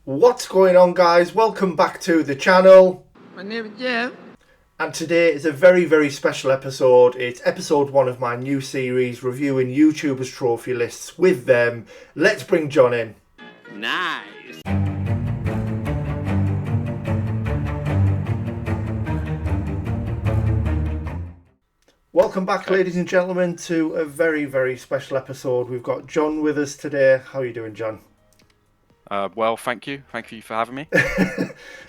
What's going on, guys? Welcome back to the channel. My name is Jeff. And today is a very, very special episode. It's episode 1 of my new series reviewing YouTubers' trophy lists with them. Let's bring John in. Nice. Welcome back, ladies and gentlemen, to a very, very special episode. We've got John with us today. How are you doing, John? Well, thank you. Thank you for having me.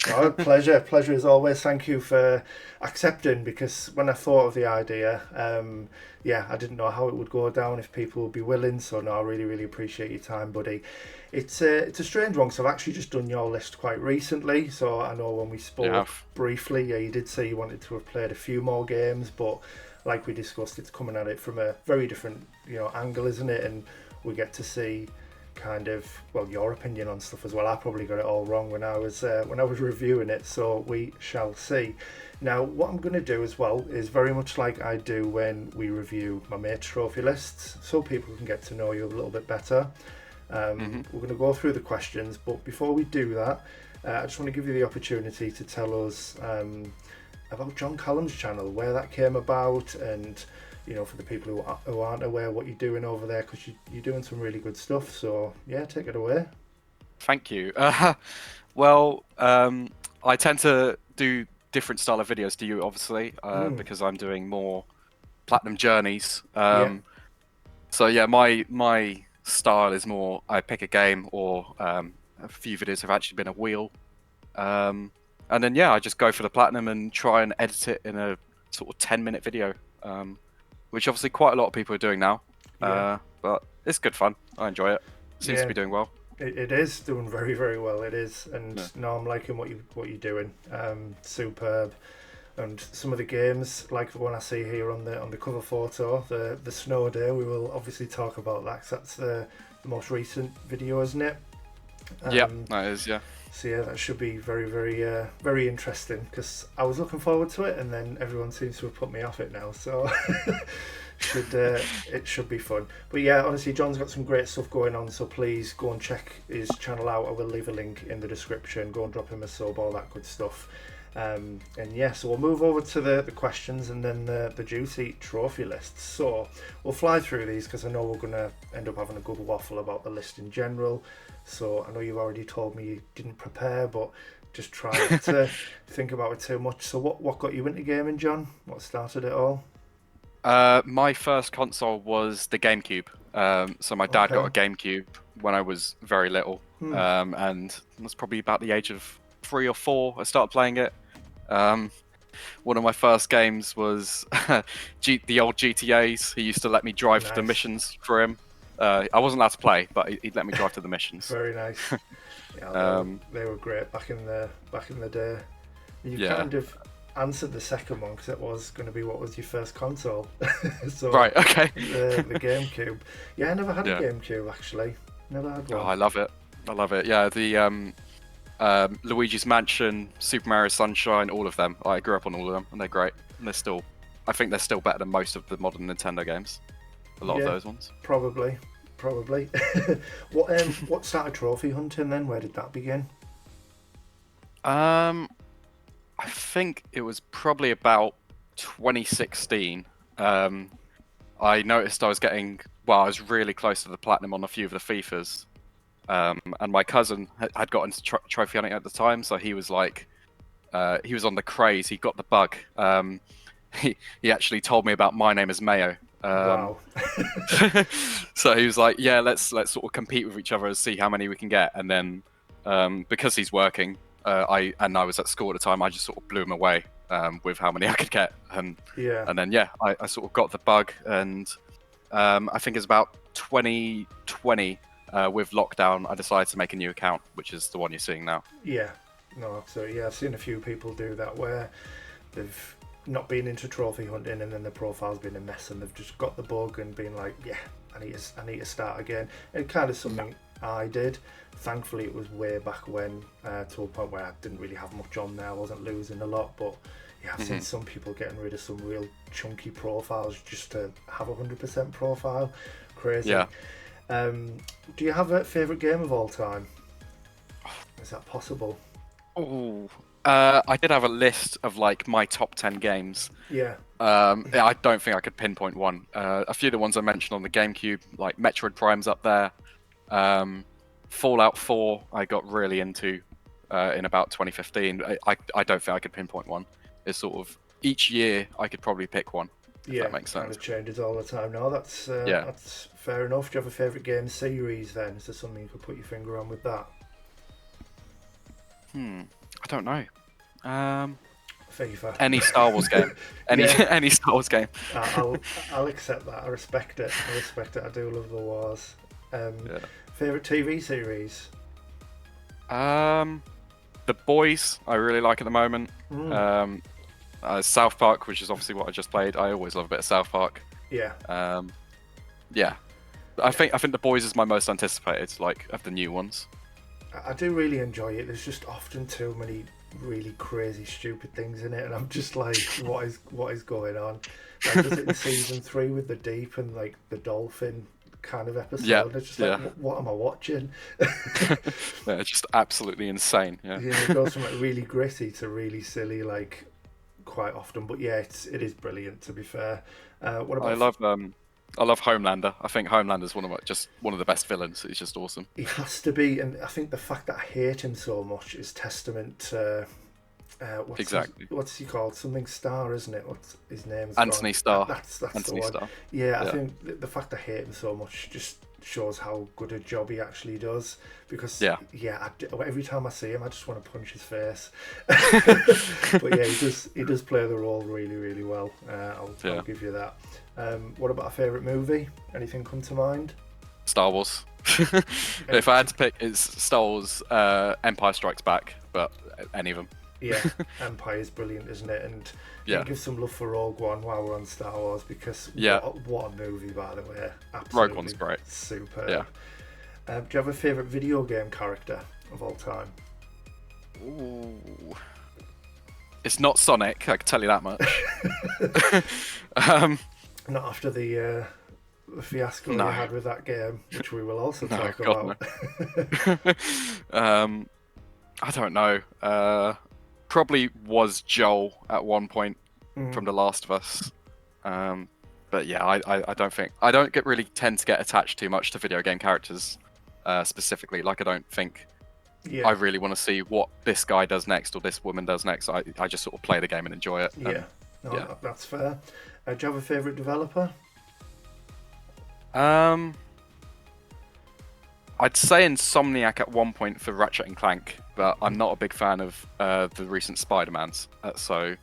Oh, pleasure. Pleasure as always. Thank you for accepting, because when I thought of the idea, I didn't know how it would go down, if people would be willing. So, no, I really, really appreciate your time, buddy. It's a strange one, because I've actually just done your list quite recently. So I know when we spoke briefly, you did say you wanted to have played a few more games, but like we discussed, it's coming at it from a very different, angle, isn't it? And we get to see kind of, well, your opinion on stuff as well. I probably got it all wrong when I was reviewing it, so we shall see. Now, what I'm going to do as well is very much like I do when we review my mate's trophy lists, so people can get to know you a little bit better. We're going to go through the questions, but before we do that, I just want to give you the opportunity to tell us about JohnCalum's channel, where that came about, and for the people who aren't aware, what you're doing over there, because you're doing some really good stuff. So yeah, take it away. Thank you. I tend to do different style of videos to you, obviously, because I'm doing more platinum journeys. So yeah, my style is more, I pick a game, or a few videos have actually been a wheel. And then, I just go for the platinum and try and edit it in a sort of 10-minute video, which obviously quite a lot of people are doing now. But it's good fun. I enjoy it. Seems to be doing well. It is doing very, very well. It is, and no, I'm liking what you're doing. Superb. And some of the games, like the one I see here on the cover photo, the snow day, we will obviously talk about that, 'cause that's the most recent video, isn't it? That is, yeah. So yeah, that should be very, very, very interesting, because I was looking forward to it, and then everyone seems to have put me off it now. So it should be fun. But yeah, honestly, John's got some great stuff going on. So please go and check his channel out. I will leave a link in the description. Go and drop him a sub, all that good stuff. And yeah, so we'll move over to the questions and then the juicy trophy lists. So we'll fly through these, because I know we're going to end up having a good waffle about the list in general. So I know you've already told me you didn't prepare, but just try not to think about it too much. So what got you into gaming, John? What started it all? My first console was the GameCube. So my dad got a GameCube when I was very little, and it was probably about the age of 3 or 4. I started playing it. One of my first games was the old GTAs. He used to let me drive to the missions for him. I wasn't allowed to play, but he'd let me drive to the missions. Very nice. Yeah, they were great back in the day. You kind of answered the second one, because it was going to be what was your first console. So right, okay. The GameCube. Yeah, I never had a GameCube, actually. Never had one. Oh, I love it. Yeah, the Luigi's Mansion, Super Mario Sunshine, all of them. I grew up on all of them, and they're great. And I think they're still better than most of the modern Nintendo games. A lot of those ones. Probably. What started trophy hunting then? Where did that begin? I think it was probably about 2016. I noticed I was really close to the platinum on a few of the FIFAs. And my cousin had got into trophy hunting at the time, so he was like, he was on the craze. He got the bug. He actually told me about My Name Is Mayo. Wow. So he was like, yeah, let's sort of compete with each other and see how many we can get. And then because he's working, I was at school at the time, I just sort of blew him away with how many I could get. And then I sort of got the bug. And I think it's about 2020 with lockdown, I decided to make a new account, which is the one you're seeing now. Yeah, no, so yeah, I've seen a few people do that, where they've not been into trophy hunting, and then their profile's been a mess, and they've just got the bug and been like, yeah, I need to start again. And kind of something I did. Thankfully, it was way back when, to a point where I didn't really have much on there. I wasn't losing a lot, but yeah, I've seen some people getting rid of some real chunky profiles just to have 100% profile. Crazy. Yeah. Do you have a favourite game of all time? Is that possible? Oh, I did have a list of like my top 10 games. Yeah. Yeah, I don't think I could pinpoint one. A few of the ones I mentioned on the GameCube, like Metroid Prime's up there. Fallout 4, I got really into in about 2015. I don't think I could pinpoint one. It's sort of each year I could probably pick one. If Yeah, that makes sense. kind of changes all the time. No, that's Yeah. that's fair enough. Do you have a favourite game series then? Is there something you could put your finger on with that? I don't know. FIFA. Any Star Wars game. Any Star Wars game. I'll accept that. I respect it. I do love the wars. Favourite TV series? The Boys I really like at the moment. South Park, which is obviously what I just played. I always love a bit of South Park. Yeah. Yeah. I think The Boys is my most anticipated, like, of the new ones. I do really enjoy it. There's just often too many really crazy, stupid things in it, and I'm just like, what is going on? Like, was it in season 3 with the Deep and like the dolphin kind of episode? Yeah, It's just like, what am I watching? Yeah, it's just absolutely insane. Yeah. Yeah, it goes from like really gritty to really silly, like quite often. But yeah, it is brilliant. To be fair, what about? I love Homelander. I think Homelander's one of the best villains. He's just awesome. He has to be, and I think the fact that I hate him so much is testament to what's he called? Something Star, isn't it? What's his name? Anthony Starr. That's Anthony the one. Starr. Yeah, I think the fact I hate him so much just shows how good a job he actually does. Because every time I see him, I just want to punch his face. But yeah, he does play the role really, really well. I'll give you that. What about a favourite movie? Anything come to mind? Star Wars. If I had to pick, it's Star Wars, Empire Strikes Back, but any of them. Yeah, Empire's brilliant, isn't it? And give some love for Rogue One while we're on Star Wars, because what a movie, by the way. Absolutely. Rogue One's great. Superb. Yeah. Do you have a favourite video game character of all time? Ooh. It's not Sonic, I can tell you that much. Not after the fiasco you had with that game, which we will also talk about. No. I don't know. Probably was Joel at one point from The Last of Us. But yeah, I don't really tend to get attached too much to video game characters specifically. Like, I don't think I really want to see what this guy does next or this woman does next. I just sort of play the game and enjoy it. That's fair. Do you have a favourite developer? I'd say Insomniac at one point for Ratchet and Clank, but I'm not a big fan of the recent Spider-Mans.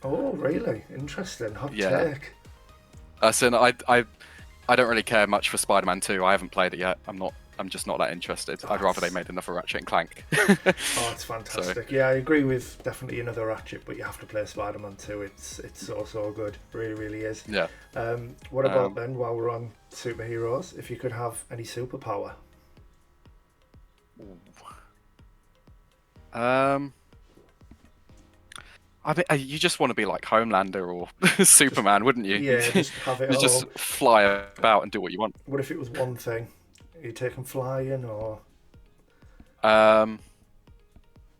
Oh, really? Interesting. Hot take. So I don't really care much for Spider-Man 2. I haven't played it yet. I'm just not that interested. I'd rather they made another Ratchet and Clank. Oh, it's fantastic. Yeah, I agree with definitely another Ratchet, but you have to play Spider-Man 2. It's so good. Really, really is. Yeah. What about then, while we're on superheroes, if you could have any superpower? I mean, you just want to be like Homelander or Superman, wouldn't you? Yeah, just have it all. Just fly about and do what you want. What if it was one thing? Are you taking flying or?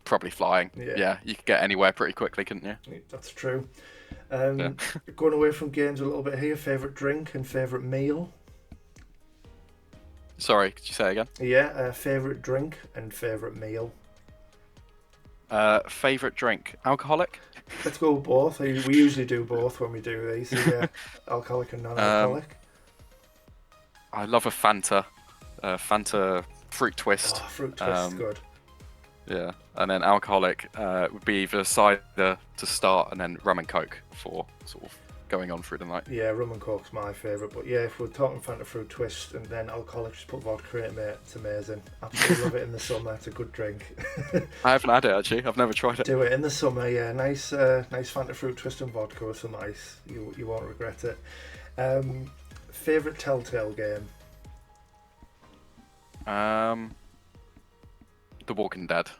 Probably flying. Yeah, you could get anywhere pretty quickly, couldn't you? That's true. Going away from games a little bit here. Favourite drink and favourite meal? Sorry, could you say again? Yeah, favourite drink and favourite meal. Favourite drink, alcoholic? Let's go with both. We usually do both when we do these. So yeah, alcoholic and non-alcoholic. I love a Fanta. Fanta fruit twist. Oh, fruit twist is good. Yeah, and then alcoholic would be either cider to start and then rum and coke for sort of going on through the night. Yeah, rum and coke's my favourite, but yeah, if we're talking Fanta fruit twist and then alcoholic, just put vodka in it, mate. It's amazing. Absolutely love it in the summer. It's a good drink. I haven't had it actually. I've never tried it. Do it in the summer, yeah. Nice Fanta fruit twist and vodka with some ice. You won't regret it. Favourite Telltale game? The Walking Dead,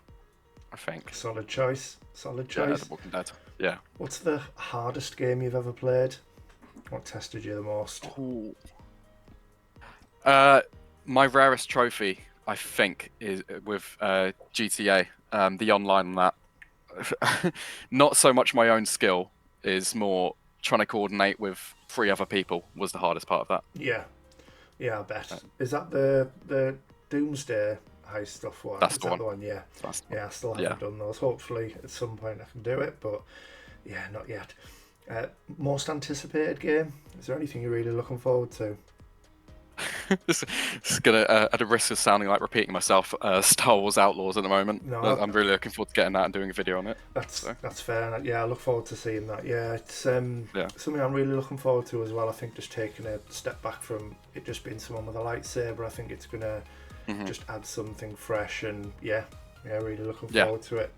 I think. Solid choice. Yeah, The Walking Dead. Yeah. What's the hardest game you've ever played? What tested you the most? Ooh. My rarest trophy, I think, is with GTA. The online on that, not so much my own skill, is more trying to coordinate with 3 other people was the hardest part of that. Yeah, I bet. Is that the Doomsday heist stuff one? That's Is the that one. the one? Yeah. That's the Yeah, one. I still haven't done those. Hopefully, at some point, I can do it, but yeah, not yet. Most anticipated game? Is there anything you're really looking forward to? This is gonna, at the risk of sounding like repeating myself, Star Wars Outlaws at the moment. No, I'm really looking forward to getting that and doing a video on it. That's fair. Yeah, I look forward to seeing that. Yeah, it's something I'm really looking forward to as well. I think just taking a step back from it just being someone with a lightsaber, I think it's gonna just add something fresh, and really looking forward to it.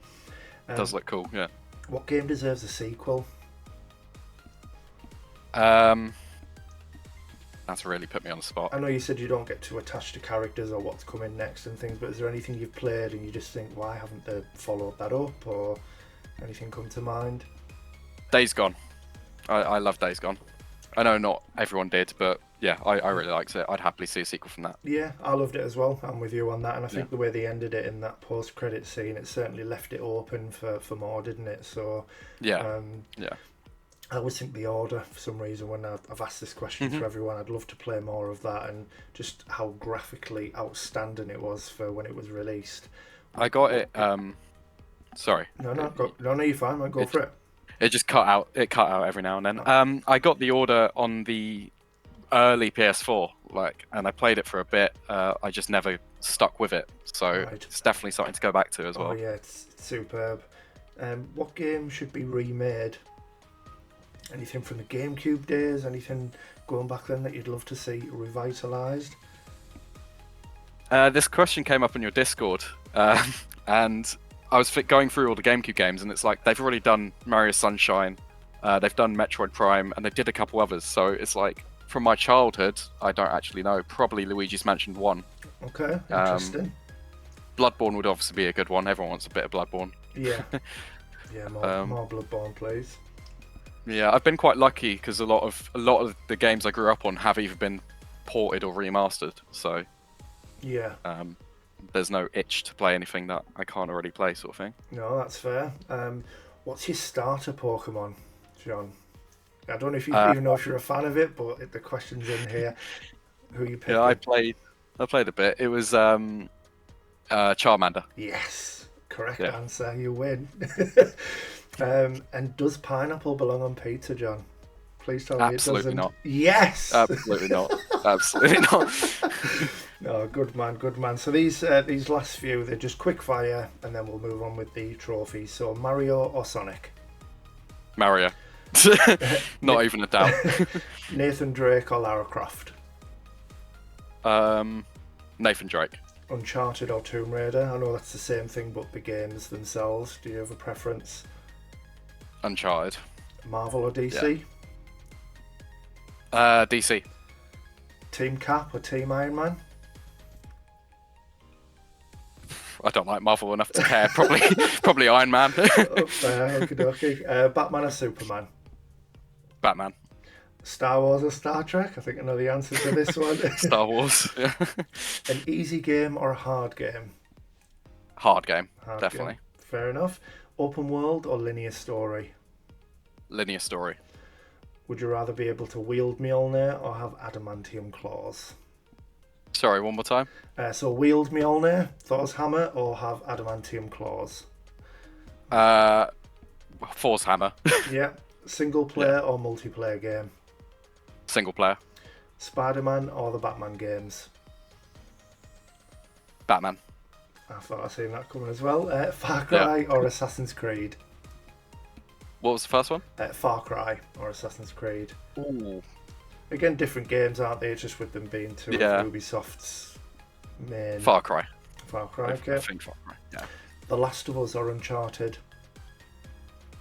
It does look cool. Yeah. What game deserves a sequel? That's really put me on the spot. I know you said you don't get too attached to characters or what's coming next and things, but is there anything you've played and you just think, why haven't they followed that up, or anything come to mind? Days Gone. I love Days Gone. I know not everyone did, but yeah, I really liked it. I'd happily see a sequel from that. Yeah, I loved it as well. I'm with you on that, and I think the way they ended it in that post-credit scene, it certainly left it open for more, didn't it? So yeah. I always think the order, for some reason, when I've asked this question to everyone, I'd love to play more of that, and just how graphically outstanding it was for when it was released. I got it. Sorry. No, you're fine. Man, go for it. It just cut out. It cut out every now and then. I got the order on the early PS4, and I played it for a bit. I just never stuck with it, so it's definitely something to go back to as well. Oh yeah, it's superb. What game should be remade? Anything from the GameCube days? Anything going back then that you'd love to see revitalised? This question came up on your Discord, and I was going through all the GameCube games, and it's like they've already done Mario Sunshine, they've done Metroid Prime, and they did a couple others. So it's like, from my childhood, I don't actually know. Probably Luigi's Mansion 1. Okay, interesting. Bloodborne would obviously be a good one. Everyone wants a bit of Bloodborne. Yeah, more Bloodborne, please. Yeah, I've been quite lucky because a lot of the games I grew up on have either been ported or remastered. So yeah, there's no itch to play anything that I can't already play, sort of thing. No, that's fair. What's your starter Pokemon, John? I don't know if you even know if you're a fan of it, but the question's in here. Who you picking? Yeah, I played a bit. It was Charmander. Yes, correct answer. You win. And does pineapple belong on pizza, John? Please tell me it doesn't. Absolutely not. Yes. Absolutely not. Absolutely not. No, good man. So these last few, they're just quick fire, and then we'll move on with the trophies. So Mario or Sonic? Mario. Not even a doubt. Nathan Drake or Lara Croft? Nathan Drake. Uncharted or Tomb Raider? I know that's the same thing, but the games themselves. Do you have a preference? Uncharted. Marvel or DC? Yeah. DC. Team Cap or Team Iron Man? I don't like Marvel enough to care. Probably Iron Man. Okay. Batman or Superman? Batman. Star Wars or Star Trek? I think I know the answer to this one. Star Wars. Yeah. An easy game or a hard game? Hard game, Hard definitely. Game. Fair enough. Open world or linear story? Linear story. Would you rather be able to wield Mjolnir or have adamantium claws? Sorry, one more time. So wield Mjolnir, Thor's hammer, or have adamantium claws? Thor's hammer. Yeah. Single player or multiplayer game? Single player. Spider-Man or the Batman games? Batman. I thought I'd seen that coming as well. Far Cry or Assassin's Creed? What was the first one? Far Cry or Assassin's Creed. Ooh. Again, different games, aren't they? Just with them being two of Ubisoft's main... Far Cry. Far Cry, okay. I think Far Cry, yeah. The Last of Us or Uncharted?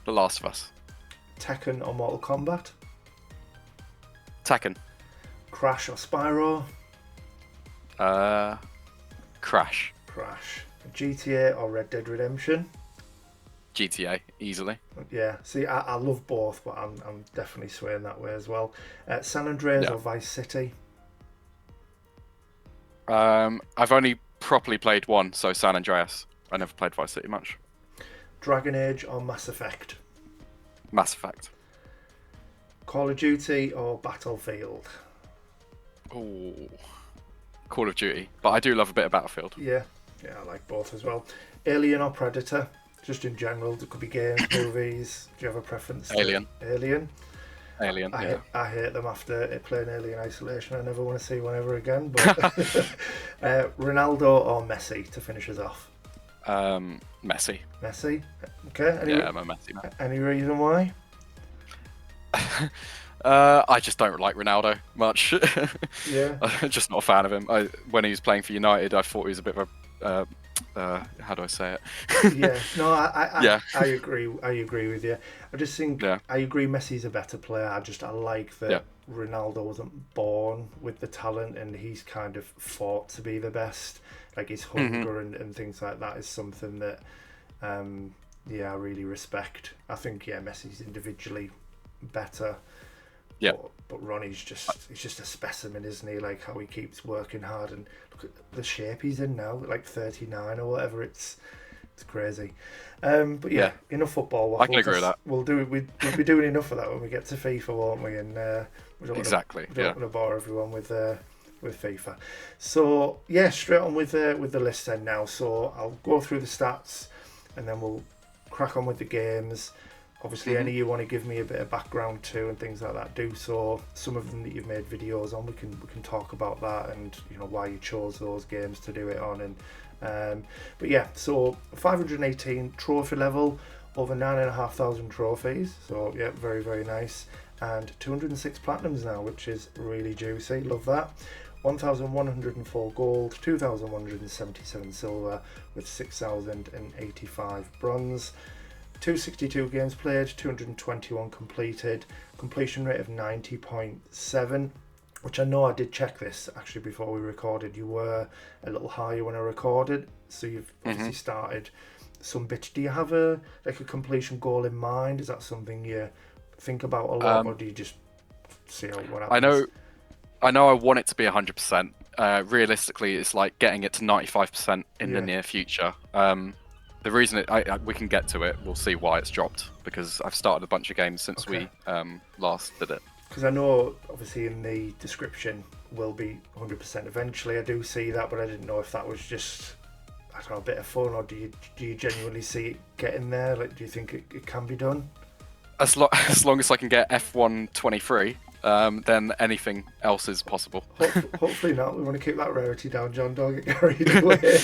The Last of Us. Tekken or Mortal Kombat? Tekken. Crash or Spyro? Crash. Crash. GTA or Red Dead Redemption? GTA, easily. Yeah, see, I love both, but I'm definitely swaying that way as well. San Andreas or Vice City? I've only properly played one, so San Andreas. I never played Vice City much. Dragon Age or Mass Effect? Mass Effect. Call of Duty or Battlefield? Oh, Call of Duty, but I do love a bit of Battlefield. Yeah, I like both as well. Alien or Predator? Just in general, it could be games, movies. Do you have a preference? Alien. Alien. I hate them after playing Alien Isolation. I never want to see one ever again. But Ronaldo or Messi to finish us off? Messi. Messi. Okay. Yeah, I'm a Messi man. Any reason why? I just don't like Ronaldo much. Yeah. I'm just not a fan of him. When he was playing for United, I thought he was a bit of a how do I say it? Yeah. No, Yeah. I agree. I agree with you. I just think I agree. Messi's a better player. I like that Ronaldo wasn't born with the talent, and he's kind of fought to be the best. Like his hunger and things like that is something that, I really respect. I think Messi's individually better. Yeah. But Ronnie's he's just a specimen, isn't he? Like how he keeps working hard, and look at the shape he's in now, like 39 or whatever. It's crazy. But enough football waffle. I can agree with that. We'll be doing enough of that when we get to FIFA, won't we? And we don't want to bore everyone with FIFA. So straight on with the list then now. So I'll go through the stats, and then we'll crack on with the games. Obviously, any you want to give me a bit of background to and things like that, do so. Some of them that you've made videos on, we can talk about that, and why you chose those games to do it on. And so 518 trophy level, over 9,500 trophies. So very, very nice. And 206 platinums now, which is really juicy. Love that. 1,104 gold, 2,177 silver, with 6,085 bronze. 262 games played, 221 completed, completion rate of 90.7, which I know I did check this actually before we recorded. You were a little higher when I recorded, so you've obviously started some bits. Do you have a completion goal in mind? Is that something you think about a lot, or do you just see what happens? I know I want it to be 100%. Realistically, it's like getting it to 95% in the near future. The reason we can get to it, we'll see why it's dropped, because I've started a bunch of games since we last did it. Because I know, obviously, in the description will be 100% eventually. I do see that, but I didn't know if that was just, I don't know, a bit of fun, or do you genuinely see it getting there? Like, do you think it can be done? As long as I can get F1 23, then anything else is possible. Hopefully not. We want to keep that rarity down, John. Don't get carried away.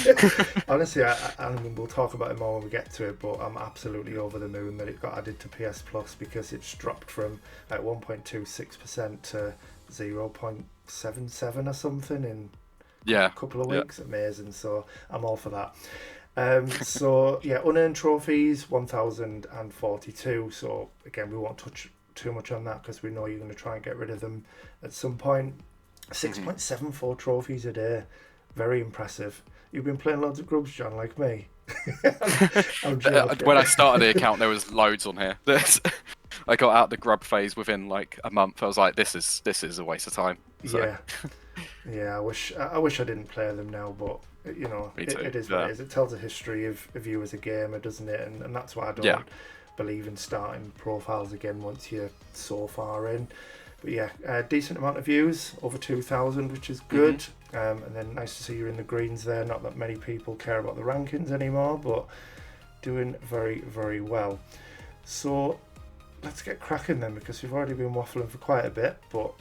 Honestly, I mean, we'll talk about it more when we get to it, but I'm absolutely over the moon that it got added to PS Plus, because it's dropped from like 1.26% to 0.77 or something in a couple of weeks. Amazing. So I'm all for that. Unearned trophies 1,042. So again, we won't touch too much on that, because we know you're going to try and get rid of them at some point. 6.74 trophies a day, very impressive. You've been playing loads of grubs, John, like me. When I started the account, there was loads on here. I got out the grub phase within like a month. I was like, this is a waste of time. So. I wish I didn't play them now, but it is what it is. It tells a history of you as a gamer, doesn't it? And that's why I don't believe in starting profiles again once you're so far in. But decent amount of views, over 2,000, which is good. And then nice to see you're in the greens there. Not that many people care about the rankings anymore, but doing very, very well. So let's get cracking then, because we've already been waffling for quite a bit, but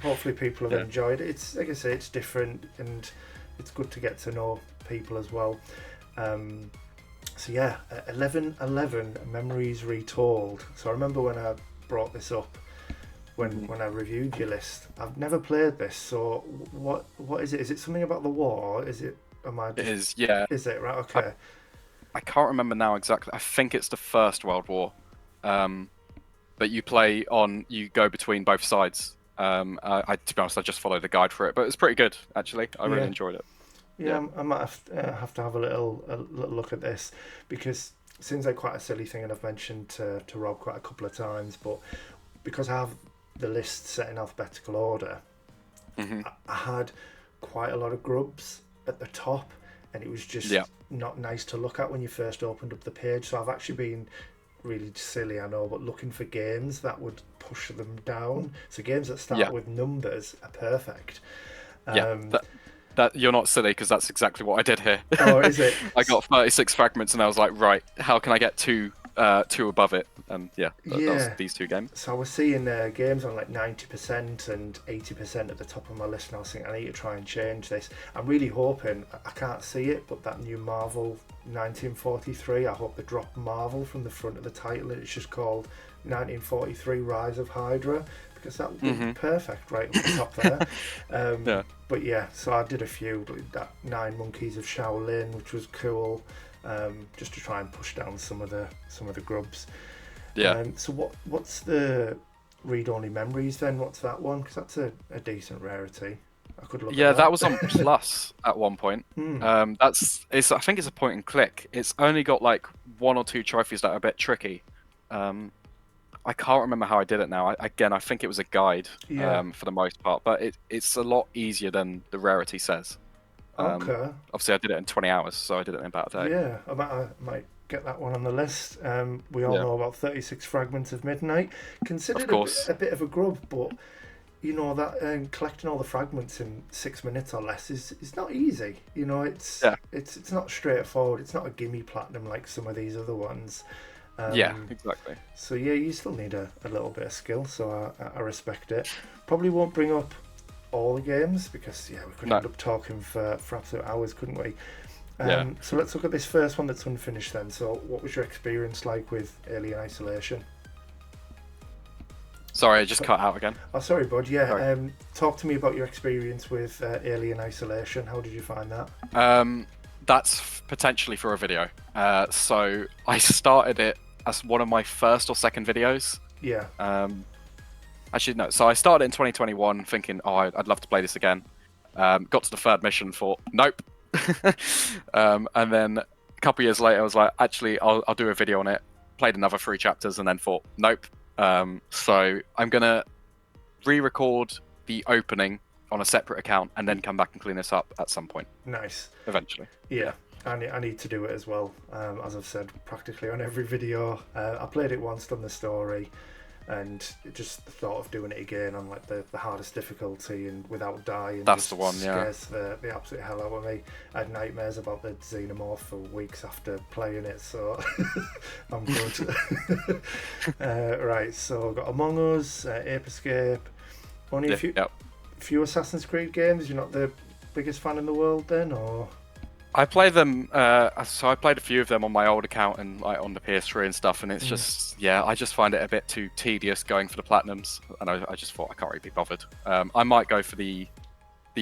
hopefully people have enjoyed it. It's, like I say, it's different, and it's good to get to know people as well. 11 memories retold. So I remember when I brought this up, when I reviewed your list. I've never played this, so what is it? Is it something about the war? Is it? It is, yeah. Is it? Right, okay. I can't remember now exactly. I think it's the First World War. That you play on, you go between both sides. To be honest, I just followed the guide for it, but it's pretty good actually. I really enjoyed it. Yeah, I might have to have a little look at this, because it seems like quite a silly thing, and I've mentioned to Rob quite a couple of times, but because I have the list set in alphabetical order, I had quite a lot of grubs at the top, and it was just Yeah. not nice to look at when you first opened up the page. So I've actually been really silly, I know, but looking for games that would push them down. So games that start Yeah. with numbers are perfect. Yeah. That you're not silly, because that's exactly what I did here. Oh, is it? I got 36 fragments, and I was like, right, how can I get two above it? And yeah, that was these two games. So I was seeing games on like 90% and 80% at the top of my list, and I was thinking, I need to try and change this. I'm really hoping, I can't see it, but that new Marvel 1943, I hope they drop Marvel from the front of the title, and it's just called 1943 Rise of Hydra, because that would be perfect right up the top there. Yeah. But yeah, so I did a few, that 9 Monkeys of Shaolin, which was cool, just to try and push down some of the grubs. Yeah. So what's the read-only memories then? What's that one? Because that's a decent rarity. I could look. Yeah, at that was on Plus at one point. I think it's a point and click. It's only got like 1 or 2 trophies that are a bit tricky. I can't remember how I did it now. I think it was a guide for the most part, but it's a lot easier than the rarity says. Okay. Obviously, I did it in 20 hours, so I did it in about a day. Yeah, I might get that one on the list. We all know about 36 Fragments of Midnight. Considered a bit of a grub, but you know that collecting all the fragments in 6 minutes or less is not easy. You know, it's not straightforward. It's not a gimme platinum like some of these other ones. Yeah, exactly. So yeah, you still need a little bit of skill, so I respect it. Probably won't bring up all the games, because we could end up talking for absolute hours, couldn't we? So let's look at this first one that's unfinished then. So what was your experience like with Alien Isolation? Sorry, I just cut out again. Oh, sorry, bud. Yeah, talk to me about your experience with Alien Isolation. How did you find that? That's potentially for a video. So I started it as one of my first or second videos. Yeah. Actually, no. So I started in 2021 thinking, I'd love to play this again. Got to the 3rd mission, thought, nope. And then a couple years later, I was like, actually, I'll do a video on it. Played another 3 chapters, and then thought, nope. So I'm going to re-record the opening on a separate account and then come back and clean this up at some point. Nice. Eventually. Yeah. I need to do it as well. As I've said, practically on every video. I played it once, done the story, and just the thought of doing it again on like the hardest difficulty and without dying. That's the one, yeah. Scares the absolute hell out of me. I had nightmares about the xenomorph for weeks after playing it, so I'm good. Right, so I've got Among Us, Ape Escape, only a few Assassin's Creed games. You're not the biggest fan in the world then, or? I play them, so I played a few of them on my old account and like on the PS3 and stuff, and it's just, I just find it a bit too tedious going for the platinums, and I just thought I can't really be bothered. I might go for the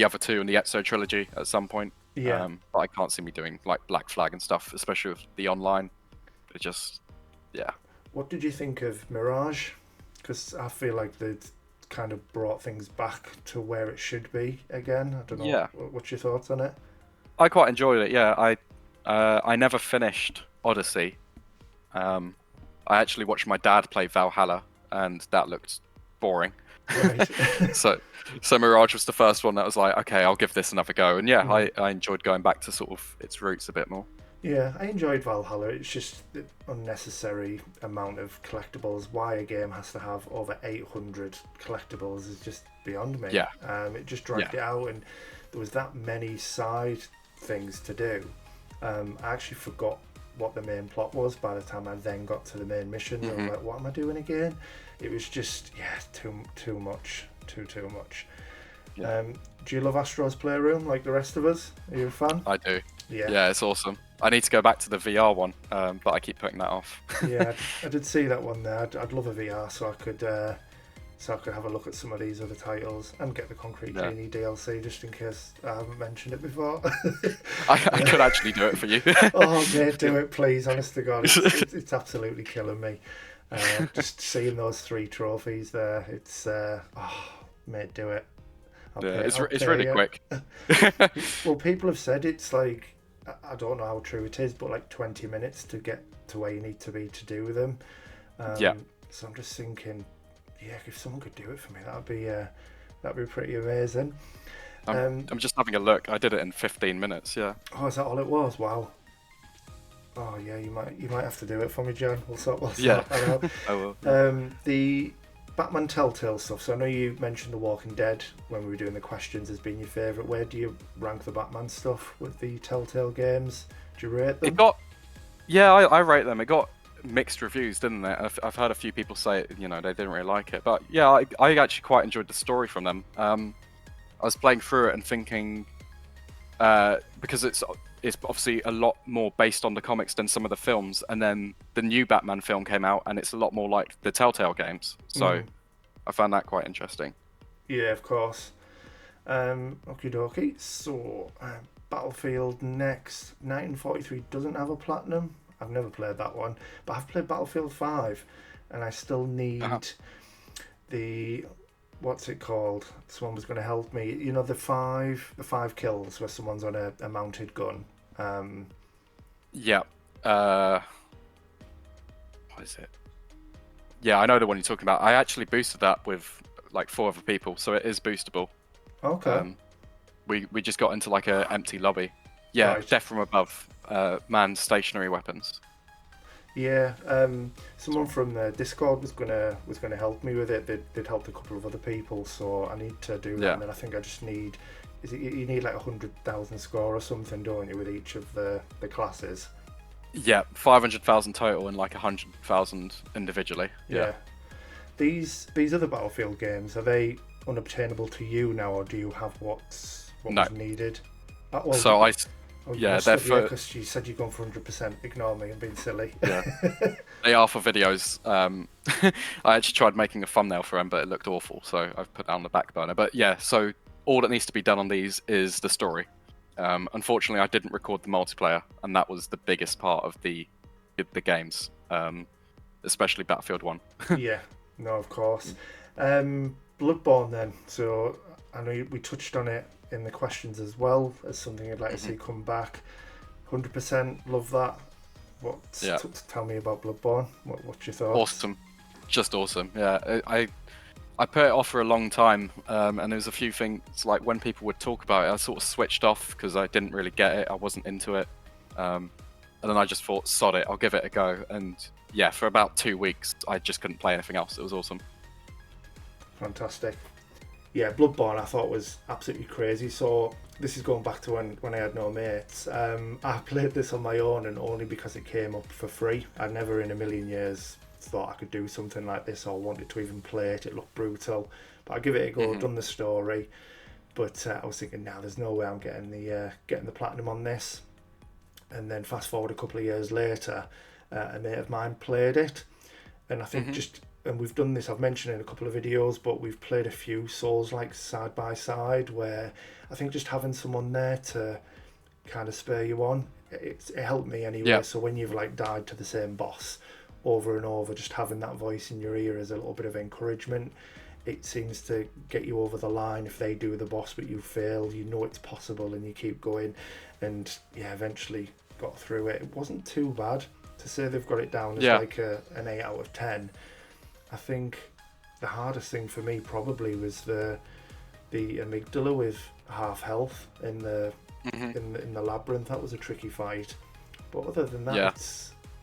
other 2 and the Ezio trilogy at some point, but I can't see me doing like Black Flag and stuff, especially with the online. It just, What did you think of Mirage? Because I feel like they'd kind of brought things back to where it should be again. I don't know. Yeah. What's your thoughts on it? I quite enjoyed it. Yeah, I never finished Odyssey. I actually watched my dad play Valhalla, and that looked boring. Right. so Mirage was the first one that was like, okay, I'll give this another go. And I enjoyed going back to sort of its roots a bit more. Yeah, I enjoyed Valhalla. It's just the unnecessary amount of collectibles. Why a game has to have over 800 collectibles is just beyond me. Yeah. It just dragged it out, and there was that many side things to do. I actually forgot what the main plot was by the time I then got to the main mission. I was like, what am I doing again? It was just too much. Yeah. Do you love Astro's Playroom like the rest of us? Are you a fan? I do. Yeah, it's awesome. I need to go back to the VR one, but I keep putting that off. Yeah, I did see that one there. I'd love a VR so I could have a look at some of these other titles and get the Concrete Genie DLC just in case I haven't mentioned it before. I could actually do it for you. Oh, mate, do it, please. Honest to God, it's absolutely killing me. Just seeing those 3 trophies there, it's mate, do it. It's really quick. Well, people have said it's like, I don't know how true it is, but like 20 minutes to get to where you need to be to do them. So I'm just thinking, if someone could do it for me, that'd be pretty amazing. I'm just having a look. I did it in 15 minutes. Yeah. Oh, is that all it was? Wow. Oh yeah, you might have to do it for me, John. We'll sort Yeah. that out. I will. Yeah. The Batman Telltale stuff. So I know you mentioned The Walking Dead when we were doing the questions as being your favourite. Where do you rank the Batman stuff with the Telltale games? Do you rate them? I rate them. It got mixed reviews, didn't it? I've heard a few people say, they didn't really like it. But yeah, I actually quite enjoyed the story from them. I was playing through it and thinking, because it's obviously a lot more based on the comics than some of the films, and then the new Batman film came out and it's a lot more like the Telltale games. So I found that quite interesting. Yeah, of course. Okie dokie. So Battlefield next. 1943 doesn't have a platinum. I've never played that one, but I've played Battlefield 5, and I still need the what's it called? Someone was going to help me. You know, the five kills where someone's on a mounted gun. Yeah. What is it? Yeah, I know the one you're talking about. I actually boosted that with like 4 other people, so it is boostable. Okay. We just got into like a empty lobby. Yeah, Right. death from above. Manned stationary weapons. Yeah, someone from the Discord was gonna help me with it. They'd helped a couple of other people, so I need to do that. Yeah. And then I think I just need, you need like 100,000 score or something, don't you, with each of the classes? Yeah, 500,000 total and like 100,000 individually. Yeah. These other Battlefield games, are they unobtainable to you now, or do you have what No. was needed? They're for. Because you said you've gone for 100%. Ignore me, I'm being silly. Yeah, they are for videos. I actually tried making a thumbnail for them, but it looked awful, so I've put that on the back burner. But yeah, so all that needs to be done on these is the story. Unfortunately, I didn't record the multiplayer, and that was the biggest part of the games, especially Battlefield 1. Yeah, no, of course. Bloodborne then. So I know we touched on it in the questions as well as something I'd like to see come back. 100% love that. Tell me about Bloodborne. What's your thoughts? Awesome, just awesome. Yeah, I put it off for a long time, and there was a few things like when people would talk about it, I sort of switched off because I didn't really get it. I wasn't into it, and then I just thought, sod it, I'll give it a go. And yeah, for about 2 weeks, I just couldn't play anything else. It was awesome. Fantastic. Yeah, Bloodborne I thought was absolutely crazy. So this is going back to when I had no mates. I played this on my own, and only because it came up for free. I never in a million years thought I could do something like this or wanted to even play it. It looked brutal, but I give it a go. Done the story, but I was thinking, now there's no way I'm getting the platinum on this. And then fast forward a couple of years later, a mate of mine played it, and I think and we've done this, I've mentioned in a couple of videos, but we've played a few Souls like side by side, where I think just having someone there to kind of spur you on, it helped me anyway. Yeah. So when you've like died to the same boss over and over, just having that voice in your ear is a little bit of encouragement. It seems to get you over the line. If they do the boss but you fail, you know it's possible and you keep going. And yeah, eventually got through it. It wasn't too bad. To say they've got it down as like an 8 out of 10. I think the hardest thing for me probably was the amygdala with half health in the in the labyrinth. That was a tricky fight, but other than that,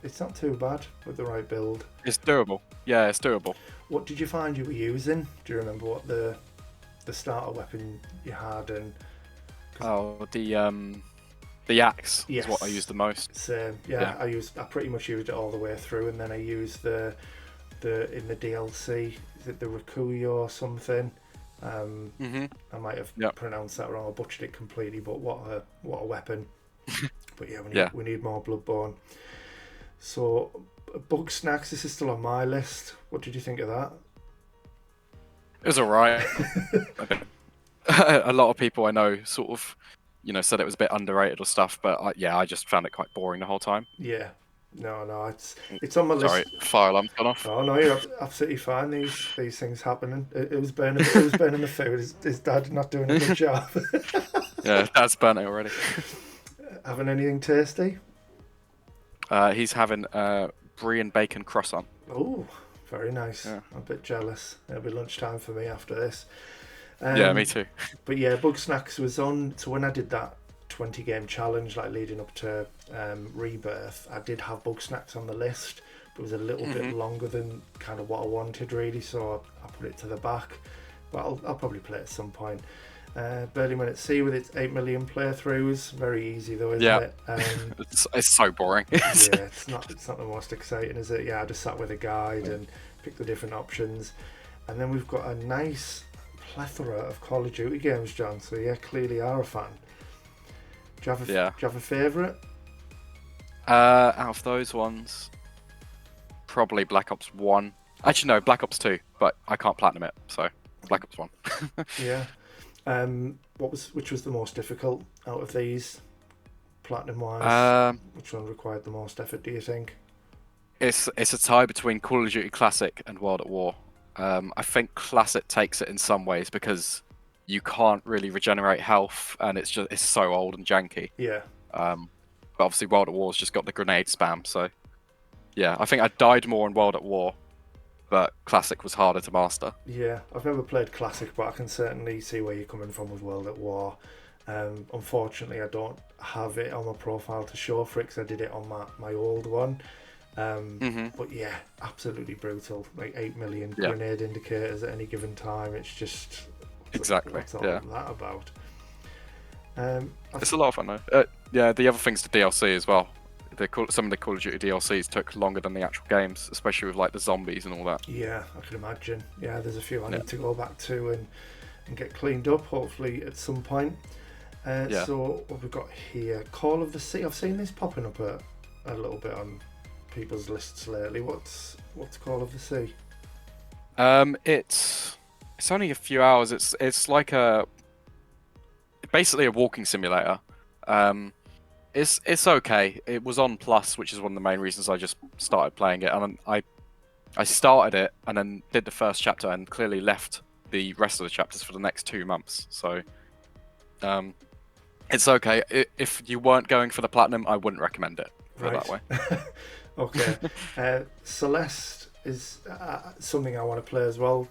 it's not too bad with the right build. It's doable. Yeah, it's doable. What did you find you were using? Do you remember what the starter weapon you had? And the axe is what I used the most. Same. Yeah, I pretty much used it all the way through, and then I used the in the DLC, is it the Rikuyo or something? I might have pronounced that wrong or butchered it completely, but what a weapon. But yeah, we need more Bloodborne. So Bug Snacks, this is still on my list. What did you think of that? It was alright. A lot of people I know sort of, said it was a bit underrated or stuff, but I just found it quite boring the whole time. Yeah. No, it's on my list. Sorry, fire alarm's gone off. Oh no, you're absolutely fine. These things happen. It was burning the food. His dad not doing a good job. Yeah, Dad's burnt it already. Having anything tasty? He's having brie and bacon croissant. Oh, very nice. Yeah. I'm a bit jealous. It'll be lunchtime for me after this. Yeah, me too. But yeah, Bug Snacks was on. So when I did that 20 game challenge, like leading up to Rebirth, I did have Bug Snacks on the list, but it was a little bit longer than kind of what I wanted, really. So I put it to the back. But I'll probably play it at some point. Burning Man at Sea with its 8 million playthroughs, very easy though, isn't it? It's so boring. Yeah, it's not the most exciting, is it? Yeah, I just sat with a guide and picked the different options. And then we've got a nice plethora of Call of Duty games, John. So yeah, clearly are a fan. Do you have a favourite? Out of those ones, probably Black Ops 1. Actually, no, Black Ops 2, but I can't platinum it, so Black Ops 1. Yeah. Which was the most difficult out of these, platinum wise? Which one required the most effort, do you think? It's a tie between Call of Duty Classic and World at War. I think Classic takes it in some ways because you can't really regenerate health, and it's so old and janky. Yeah. But obviously World at War's just got the grenade spam, so yeah, I think I died more in World at War, but Classic was harder to master. Yeah, I've never played Classic, but I can certainly see where you're coming from with World at War. Unfortunately, I don't have it on my profile to show for it because I did it on my old one. But yeah, absolutely brutal. Like 8 million grenade indicators at any given time. It's just exactly what's all that about? It's a lot of fun though. Yeah, the other thing's the DLC as well. Some of the Call of Duty DLCs took longer than the actual games, especially with like the zombies and all that. Yeah, I can imagine. Yeah, there's a few I need to go back to and get cleaned up, hopefully at some point. So what we've got here, Call of the Sea. I've seen this popping up a little bit on people's lists lately. What's Call of the Sea? It's only a few hours. It's like basically a walking simulator. It's okay. It was on Plus, which is one of the main reasons I just started playing it. And I started it and then did the first chapter and clearly left the rest of the chapters for the next 2 months. So it's okay. If you weren't going for the platinum, I wouldn't recommend it. Put it that way. Okay. Celeste is something I want to play as well.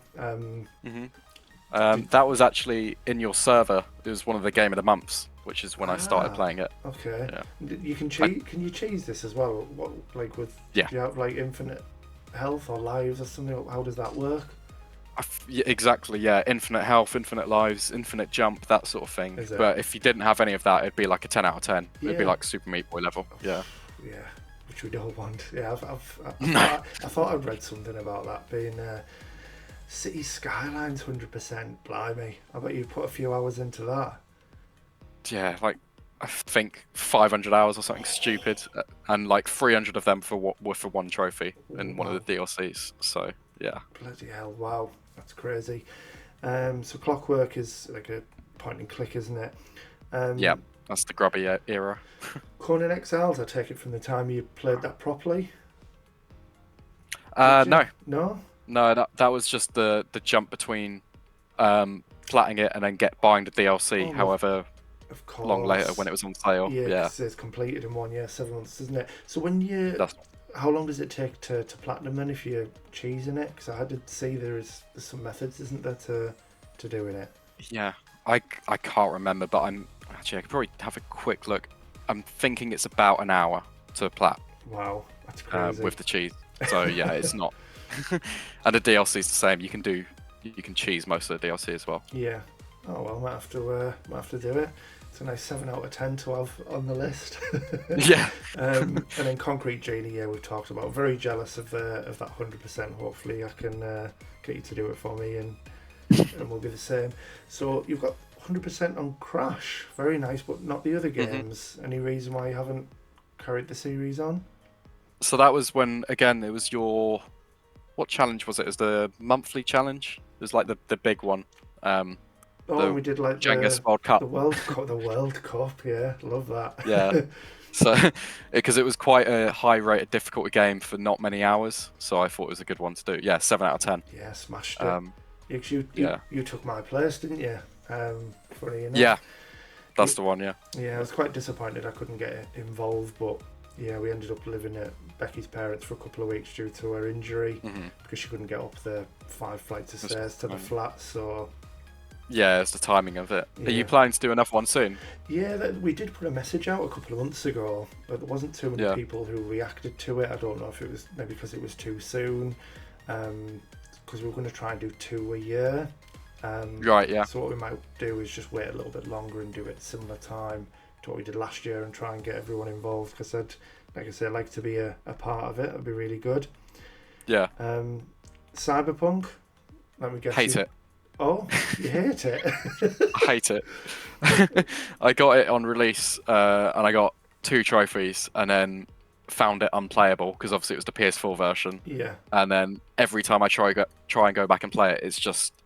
That was actually in your server. It was one of the game of the months, which is when I started playing it. Okay. Yeah. You can cheese. Can you cheese this as well? What, like with? Yeah. Do you have like infinite health or lives or something? How does that work? Yeah, exactly. Yeah, infinite health, infinite lives, infinite jump, that sort of thing. But if you didn't have any of that, it'd be like a 10 out of 10. It'd be like Super Meat Boy level. Yeah. Yeah. Which we don't want. Yeah. I thought I'd read something about that being. City Skylines 100%, blimey. I bet you put a few hours into that. Yeah, like I think 500 hours or something stupid, and like 300 of them were for one trophy in one of the DLCs. So yeah. Bloody hell! Wow, that's crazy. So Clockwork is like a point and click, isn't it? Yeah, that's the grubby era. Conan Exiles, I take it from the time you played that properly. No. No, that was just the jump between platting it and then buying the DLC. However long later when it was on sale. Yeah. It's completed in 1 year, 7 months, isn't it? So when how long does it take to platinum then if you're cheesing it? Because I did see there's some methods, isn't there, to doing it? Yeah, I can't remember, but I could probably have a quick look. I'm thinking it's about an hour to plat. Wow, that's crazy. With the cheese. So yeah, it's not. And the DLC is the same. You can cheese most of the DLC as well. Yeah. Oh well, might have to do it. It's a nice 7 out of 10 to have on the list. Yeah. And then Concrete Genie, yeah, we've talked about. Very jealous of that 100%. Hopefully, I can get you to do it for me, and we'll be the same. So you've got 100% on Crash. Very nice, but not the other games. Any reason why you haven't carried the series on? So that was when, again, it was your... What challenge was it? It was the monthly challenge. It was like the big one. We did like Jenga's World Cup. The World Cup, yeah, love that. Yeah. So, because it was quite a high rate of difficulty game for not many hours, so I thought it was a good one to do. Yeah, 7 out of 10. Yeah, smashed it. You took my place, didn't you? Funny enough. Yeah, that's the one. Yeah. Yeah, I was quite disappointed I couldn't get involved, but yeah, we ended up living at Becky's parents for a couple of weeks due to her injury because she couldn't get up the 5 flights of stairs to the flat. So Yeah, it's the timing of it. Are Yeah. you planning to do another one soon? Yeah, we did put a message out a couple of months ago, but there wasn't too many Yeah. people who reacted to it. I don't know if it was maybe because it was too soon, because we were going to try and do 2 a year. Right, yeah. So what we might do is just wait a little bit longer and do it similar time to what we did last year and try and get everyone involved, because I'd like to be a part of it. It'd be really good. Yeah. Cyberpunk. Let me guess. Hate it. Oh, you hate it? I hate it. I got it on release, and I got 2 trophies, and then found it unplayable because obviously it was the PS4 version. Yeah. And then every time I try and go back and play it,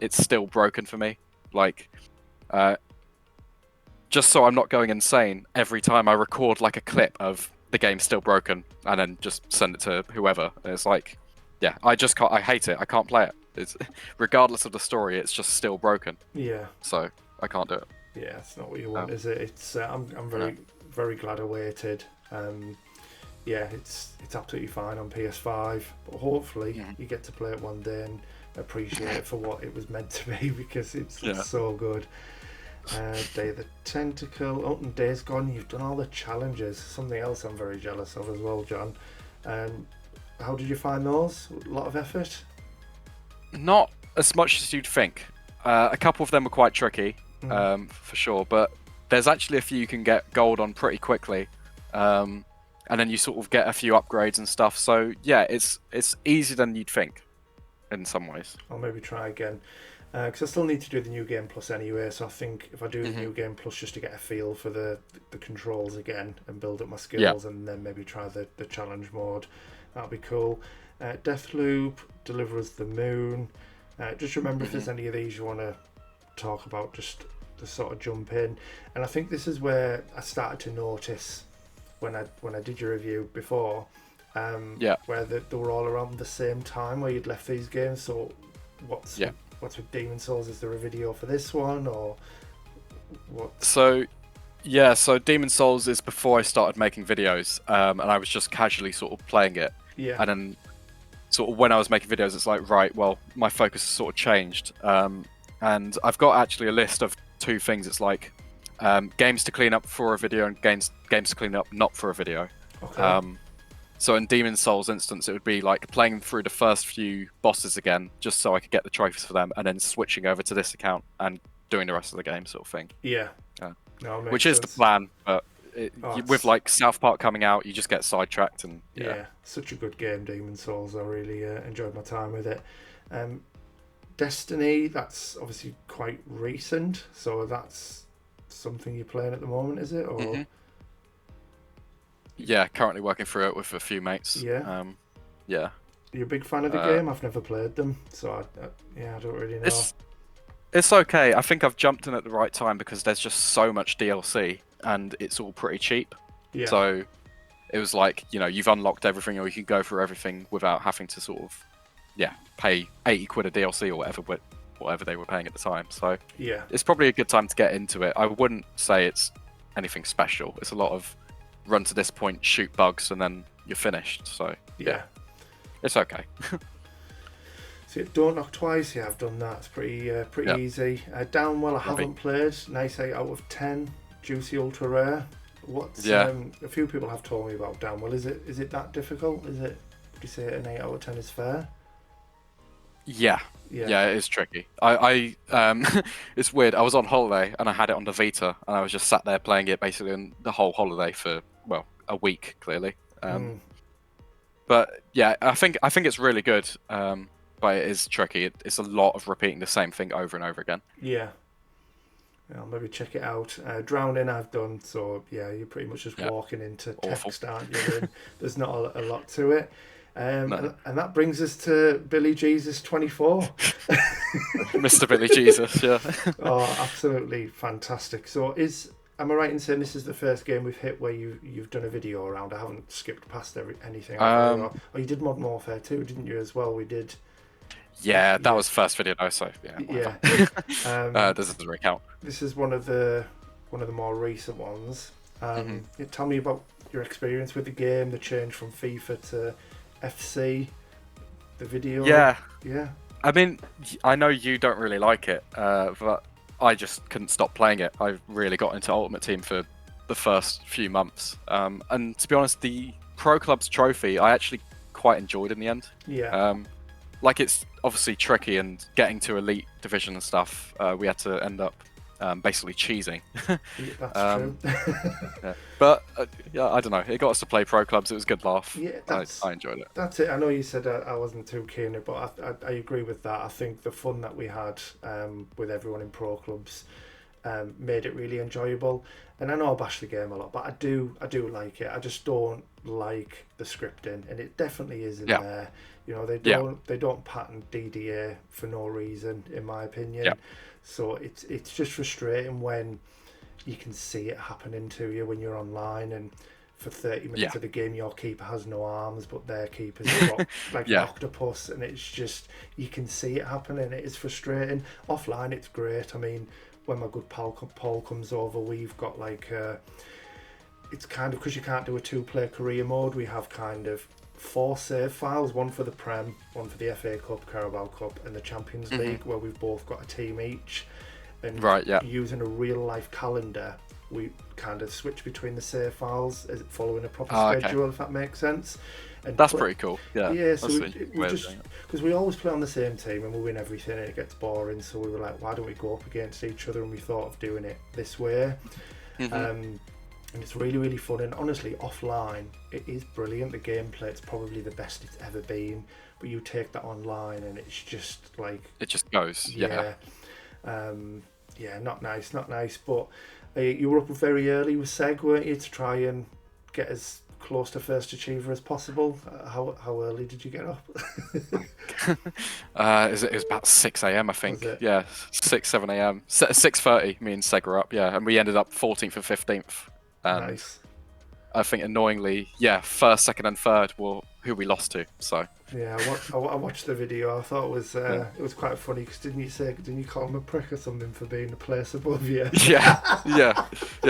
it's still broken for me. Like, just so I'm not going insane, every time I record like a clip of the game still broken, and then just send it to whoever. And it's like, yeah, I just can't. I hate it. I can't play it. It's regardless of the story, it's just still broken. Yeah. So I can't do it. Yeah, it's not what you want, is it? It's I'm very glad I waited. Yeah, it's absolutely fine on PS5, but hopefully you get to play it one day and appreciate it for what it was meant to be, because it's so good. Day of the Tentacle, and Days Gone. You've done all the challenges. Something else I'm very jealous of as well, John. How did you find those? A lot of effort? Not as much as you'd think. A couple of them were quite tricky, for sure, but there's actually a few you can get gold on pretty quickly, and then you sort of get a few upgrades and stuff. So yeah, it's easier than you'd think in some ways. I'll maybe try again, because I still need to do the New Game Plus anyway, so I think if I do the New Game Plus just to get a feel for the controls again and build up my skills, and then maybe try the challenge mode, that'll be cool. Deathloop, Deliver Us the Moon. Just remember if there's any of these you want to talk about, just to sort of jump in. And I think this is where I started to notice when I did your review before, where they were all around the same time where you'd left these games. So what's with Demon Souls? Is there a video for this one, or what? So Demon Souls is before I started making videos, and I was just casually sort of playing it. Yeah. And then sort of when I was making videos, it's like, right, well, my focus has sort of changed. And I've got actually a list of 2 things. It's like games to clean up for a video and games to clean up not for a video. Okay. So in Demon Souls instance, it would be like playing through the first few bosses again, just so I could get the trophies for them, and then switching over to this account and doing the rest of the game, sort of thing. Yeah. No, which is the plan, but with like South Park coming out, you just get sidetracked. And such a good game, Demon Souls. I really enjoyed my time with it. Destiny, that's obviously quite recent, so that's something you're playing at the moment, is it? Or yeah, currently working through it with a few mates. Yeah. Yeah. You're a big fan of the game? I've never played them, so I don't really know. It's okay. I think I've jumped in at the right time because there's just so much DLC and it's all pretty cheap. Yeah. So it was like, you've unlocked everything, or you can go through everything without having to sort of, pay 80 quid a DLC or whatever they were paying at the time. So yeah, it's probably a good time to get into it. I wouldn't say it's anything special. It's a lot of run to this point, shoot bugs, and then you're finished. So yeah. It's okay. So Don't Knock Twice, yeah, I've done that. It's pretty easy. Downwell, I haven't played. Nice 8 out of 10. Juicy Ultra Rare. A few people have told me about Downwell. Is it that difficult? Would you say an 8 out of 10 is fair? Yeah, it is tricky. I it's weird. I was on holiday and I had it on the Vita, and I was just sat there playing it basically in the whole holiday for a week, clearly. But yeah, I think it's really good. But it is tricky. It's a lot of repeating the same thing over and over again. Yeah. I'll maybe check it out. Drowning I've done, so yeah, you're pretty much just walking into text, aren't you? There's not a lot to it. No. And that brings us to Billy Jesus 24. Mr. Billy Jesus, yeah. Oh, absolutely fantastic. So am I right in saying this is the first game we've hit where you've done a video around? I haven't skipped past anything. You did Modern Warfare 2, didn't you, as well? We did. Yeah, that was the first video though, so yeah. This doesn't really count. This is one of the more recent ones. Tell me about your experience with the game, the change from FIFA to FC, the video. Yeah. Yeah. I mean, I know you don't really like it, but I just couldn't stop playing it. I really got into Ultimate Team for the first few months. And to be honest, the Pro Clubs trophy I actually quite enjoyed in the end. Yeah. Like, it's obviously tricky, and getting to Elite Division and stuff, we had to end up basically cheesing. Yeah, that's true. Yeah. But yeah, I don't know. It got us to play Pro Clubs. It was a good laugh. Yeah, I enjoyed it. That's it. I know you said I wasn't too keen, but I agree with that. I think the fun that we had with everyone in Pro Clubs made it really enjoyable. And I know I bash the game a lot, but I do like it. I just don't like the scripting, and it definitely is in there. You know, they don't pattern DDA for no reason, in my opinion. Yeah. So it's just frustrating when you can see it happening to you when you're online, and for 30 minutes of the game your keeper has no arms, but their keeper's got like an octopus, and it's just, you can see it happening. It is frustrating. Offline it's great. I mean, when my good pal Paul comes over, we've got like it's kind of, because you can't do a 2-player career mode, we have kind of 4 save files, one for the Prem, one for the FA Cup, Carabao Cup, and the Champions League, where we've both got a team each. And using a real life calendar, we kind of switch between the save files as following a proper schedule, if that makes sense. And that's pretty cool. Yeah, so we just, because we always play on the same team and we win everything, and it gets boring, so we were like, why don't we go up against each other? And we thought of doing it this way. And it's really, really fun. And honestly, offline, it is brilliant. The gameplay, it's probably the best it's ever been. But you take that online, and it's just like, it just goes. Yeah. Not nice. But you were up very early with Seg, weren't you, to try and get as close to first achiever as possible? How early did you get up? It was about 6 a.m. I think. Yeah, 7 a.m. 6:30. Me and Seg were up. Yeah, and we ended up 14th and 15th. Nice. I think annoyingly, first, second, and third were who we lost to. So yeah, I watched the video. I thought it was quite funny, because didn't you call him a prick or something for being a place above you? Yeah.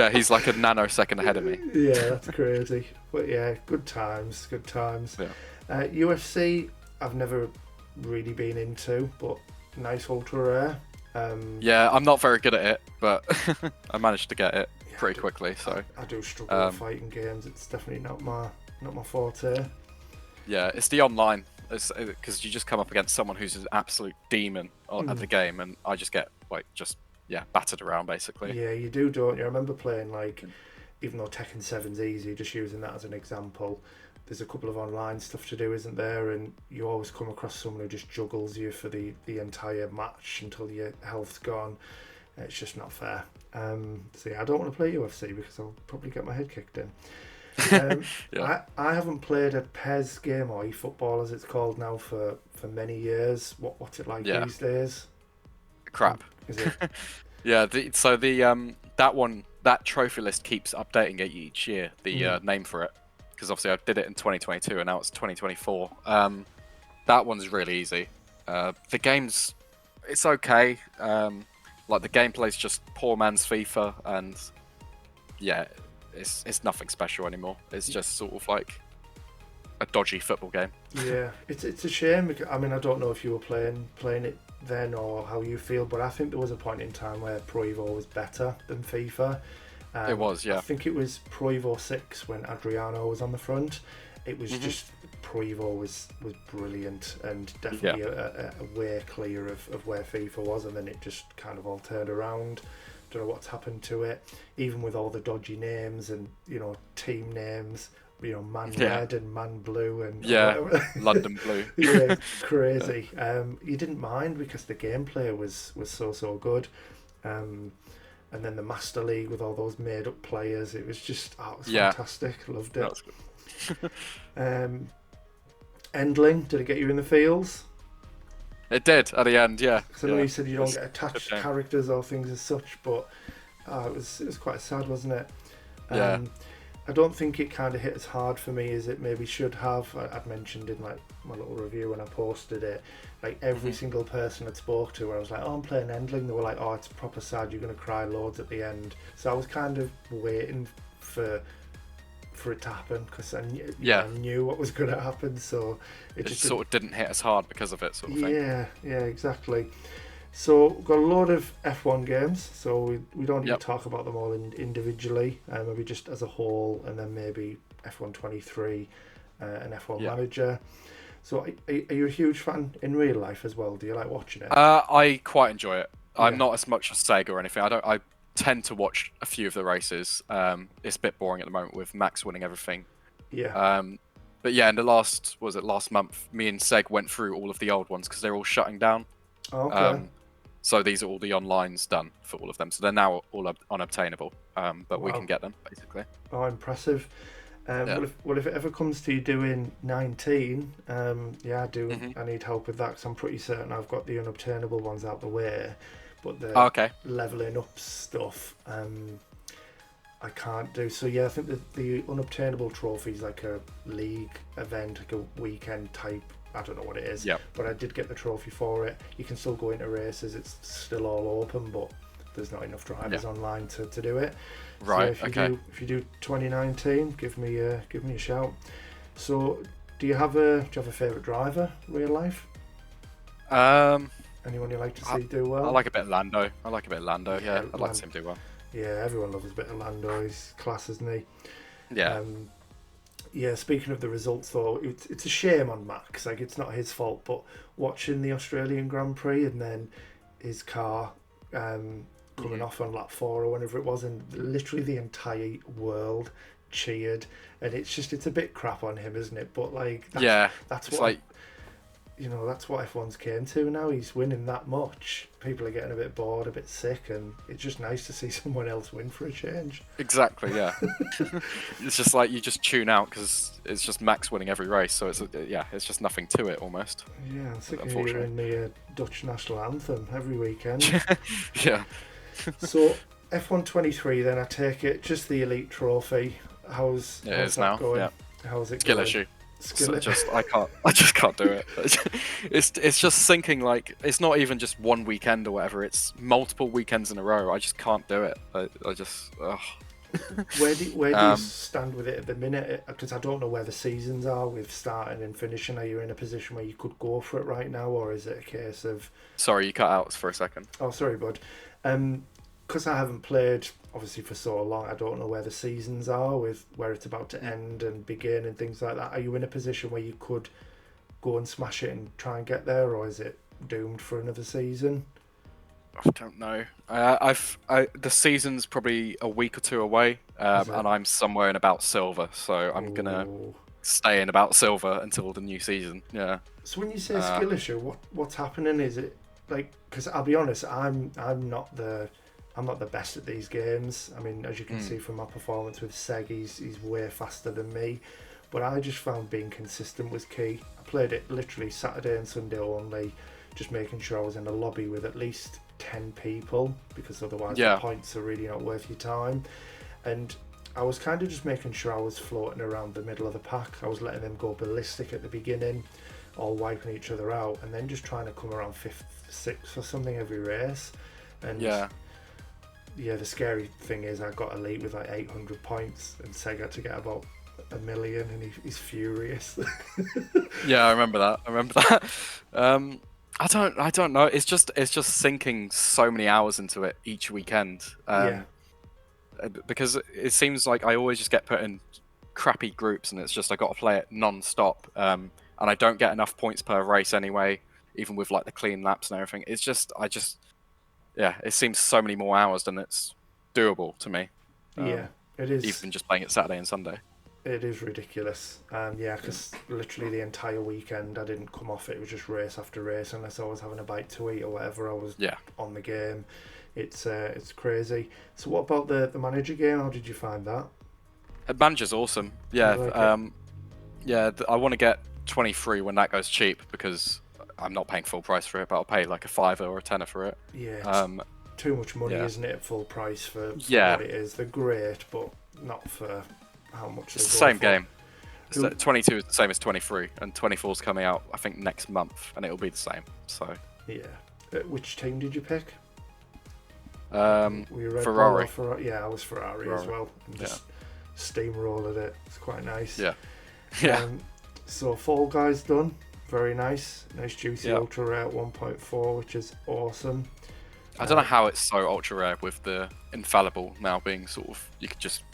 He's like a nanosecond ahead of me. Yeah, that's crazy. But yeah, good times. Yeah. UFC, I've never really been into, but nice ultra rare. Yeah, I'm not very good at it, but I managed to get it pretty quickly. So I do struggle with fighting games. It's definitely not my forte. Yeah, it's the online. Because you just come up against someone who's an absolute demon at the game, and I just get battered around basically. Yeah, you do, don't you? I remember playing, like, even though Tekken 7's easy, just using that as an example, there's a couple of online stuff to do, isn't there? And you always come across someone who just juggles you for the entire match until your health's gone. It's just not fair. So yeah, I don't want to play UFC because I'll probably get my head kicked in. I haven't played a PES game, or eFootball as it's called now, for many years. What's it like these days? Crap. Is it? Yeah. That trophy list keeps updating it each year. The name for it, because obviously I did it in 2022 and now it's 2024. That one's really easy. The game's, it's okay. Like, the gameplay's just poor man's FIFA, and it's nothing special anymore. It's just sort of like a dodgy football game. Yeah, it's a shame. I mean, I don't know if you were playing it then or how you feel, but I think there was a point in time where Pro Evo was better than FIFA. It was, yeah. I think it was Pro Evo 6 when Adriano was on the front. It was just, Pro Evo was brilliant, and definitely a way clear of where FIFA was, and then it just kind of all turned around. Don't know what's happened to it, even with all the dodgy names and, you know, team names, you know, Man Red and Man Blue and London Blue. Yeah, crazy. You didn't mind because the gameplay was so good. And then the Master League with all those made up players, it was just it was fantastic. Loved it. That was good. Endling, did it get you in the feels? It did at the end, yeah. Because I know you said you don't get attached to characters or things as such, but it was quite sad, wasn't it? Yeah. I don't think it kind of hit as hard for me as it maybe should have. I'd mentioned in like my little review when I posted it, like every single person I'd spoke to, where I was like, "Oh, I'm playing Endling," they were like, "Oh, it's proper sad. You're gonna cry loads at the end." So I was kind of waiting for it to happen, because I knew what was going to happen. So it just sort of didn't hit as hard because of it, sort of thing. Yeah, exactly. So we've got a load of F1 games, so we don't need Yep. to talk about them all individually, maybe just as a whole, and then maybe F1 23 and F1 Yeah. Manager. So are you a huge fan in real life as well? Do you like watching it? I quite enjoy it. I'm Yeah. not as much a Sega or anything. I tend to watch a few of the races. It's a bit boring at the moment with Max winning everything. Yeah. But yeah, in the last month, me and Seg went through all of the old ones because they're all shutting down. Okay. So these are all the online's done for all of them. So they're now all unobtainable. But we Wow. can get them basically. Oh, impressive. Yeah. Well, if it ever comes to you doing 19, yeah, I do. Mhm. I need help with that because I'm pretty certain I've got the unobtainable ones out the way, but the Oh, okay. leveling up stuff, I can't do. So yeah, I think the unobtainable trophy is like a league event, like a weekend type. I don't know what it is. Yep. But I did get the trophy for it. You can still go into races. It's still all open, but there's not enough drivers online to do it. Right. So Okay. if you do 2019, give me a shout. So do you have a favourite driver, real life? Anyone you like to see do well? I like a bit of Lando. Yeah, I'd like to see him do well. Yeah, everyone loves a bit of Lando. He's class, isn't he? Yeah. Yeah, speaking of the results though, it's a shame on Max. Like, it's not his fault, but watching the Australian Grand Prix and then his car coming off on lap 4 or whenever it was, and literally the entire world cheered, and it's a bit crap on him, isn't it? But like, that's what, like, that's what F1's came to now. He's winning that much. People are getting a bit bored, a bit sick, and it's just nice to see someone else win for a change. exactly, yeah. It's just like you just tune out because it's just Max winning every race, so it's just nothing to it almost. Yeah, I'm sick of hearing the Dutch national anthem every weekend. Yeah. So F1 23, then I take it just the elite trophy. How's that now going? Yeah. How's it Skill going? issue. Skill So I just can't do it. It's just sinking, like, it's not even just one weekend or whatever, it's multiple weekends in a row. I just can't do it. I just Where do you stand with it at the minute? Because I don't know where the seasons are with starting and finishing. Are you in a position where you could go for it right now, or is it a case of... Sorry, you cut out for a second. Oh, sorry, bud. Because I haven't played obviously for so long, I don't know where the seasons are with where it's about to end and begin and things like that. Are you in a position where you could go and smash it and try and get there, or is it doomed for another season? I don't know. The season's probably a week or two away, and I'm somewhere in about silver, so I'm gonna stay in about silver until the new season. Yeah. So when you say skill issue, what's happening? Is it like, because I'll be honest, I'm not the best at these games. I mean, as you can see from my performance with Seg, he's way faster than me. But I just found being consistent was key. I played it literally Saturday and Sunday only, just making sure I was in a lobby with at least 10 people, because otherwise the points are really not worth your time. And I was kind of just making sure I was floating around the middle of the pack. I was letting them go ballistic at the beginning, all wiping each other out, and then just trying to come around 5th, 6th or something every race. And the scary thing is I got elite with like 800 points, and Seg had to get about 1 million, and he's furious. Yeah, I remember that. I don't know. It's just sinking so many hours into it each weekend. Because it seems like I always just get put in crappy groups, and it's just I got to play it non-stop. And I don't get enough points per race anyway, even with like the clean laps and everything. It's just it seems so many more hours than it's doable to me. Yeah, it is. Even just playing it Saturday and Sunday. It is ridiculous. Because literally the entire weekend I didn't come off it. It was just race after race, unless I was having a bite to eat or whatever. I was on the game. It's crazy. So what about the manager game? How did you find that? Manager's awesome. Yeah. I want to get 23 when that goes cheap, because I'm not paying full price for it, but I'll pay like a $5 or a $10 for it. Yeah. Too much money, isn't it? At full price for what it is. They're great, but not for how much they go same for. game. 22 is the same as 23, and 24 is coming out I think next month, and it'll be the same. So which team did you pick? Ferrari. Yeah, I was Ferrari as well. And just steamrolled it. It's quite nice. Yeah. So Fall Guys done. very nice. Nice juicy ultra rare at 1.4, which is awesome. I don't know how it's so ultra rare with the infallible now being sort of, you could just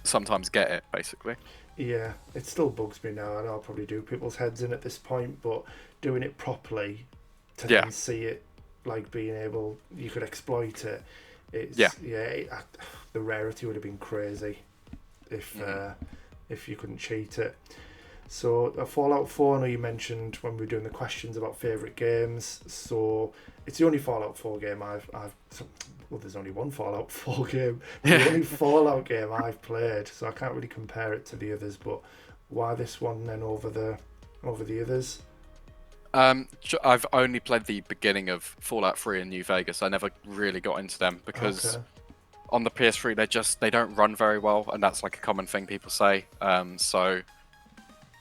sometimes get it basically. Yeah, it still bugs me now. I know I'll probably do people's heads in at this point, but doing it properly to then see it like being able, you could exploit it. It's the rarity would have been crazy if you couldn't cheat it. So Fallout 4, I know you mentioned when we were doing the questions about favourite games. So it's the only Fallout 4 game well, there's only one Fallout 4 game. The only Fallout game I've played, so I can't really compare it to the others. But why this one then over the others? I've only played the beginning of Fallout 3 in New Vegas. I never really got into them because on the PS3 they don't run very well, and that's like a common thing people say. So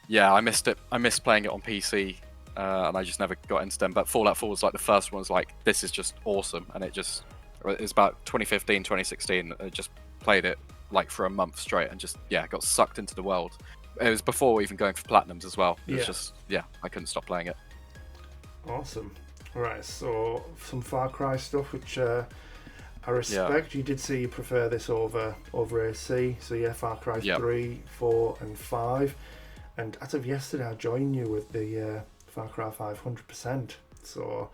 yeah, I missed it. I missed playing it on PC, and I just never got into them. But Fallout 4 was like the first one. Was like, this is just awesome, and it was about 2015, 2016. I just played it like for a month straight, and just got sucked into the world. It was before even going for platinums as well. It was just I couldn't stop playing it. Awesome. Alright, so some Far Cry stuff, which I respect. You did say you prefer this over AC. So Far Cry 3, 4 and 5. And as of yesterday, I joined you with the Far Cry 5 100%. So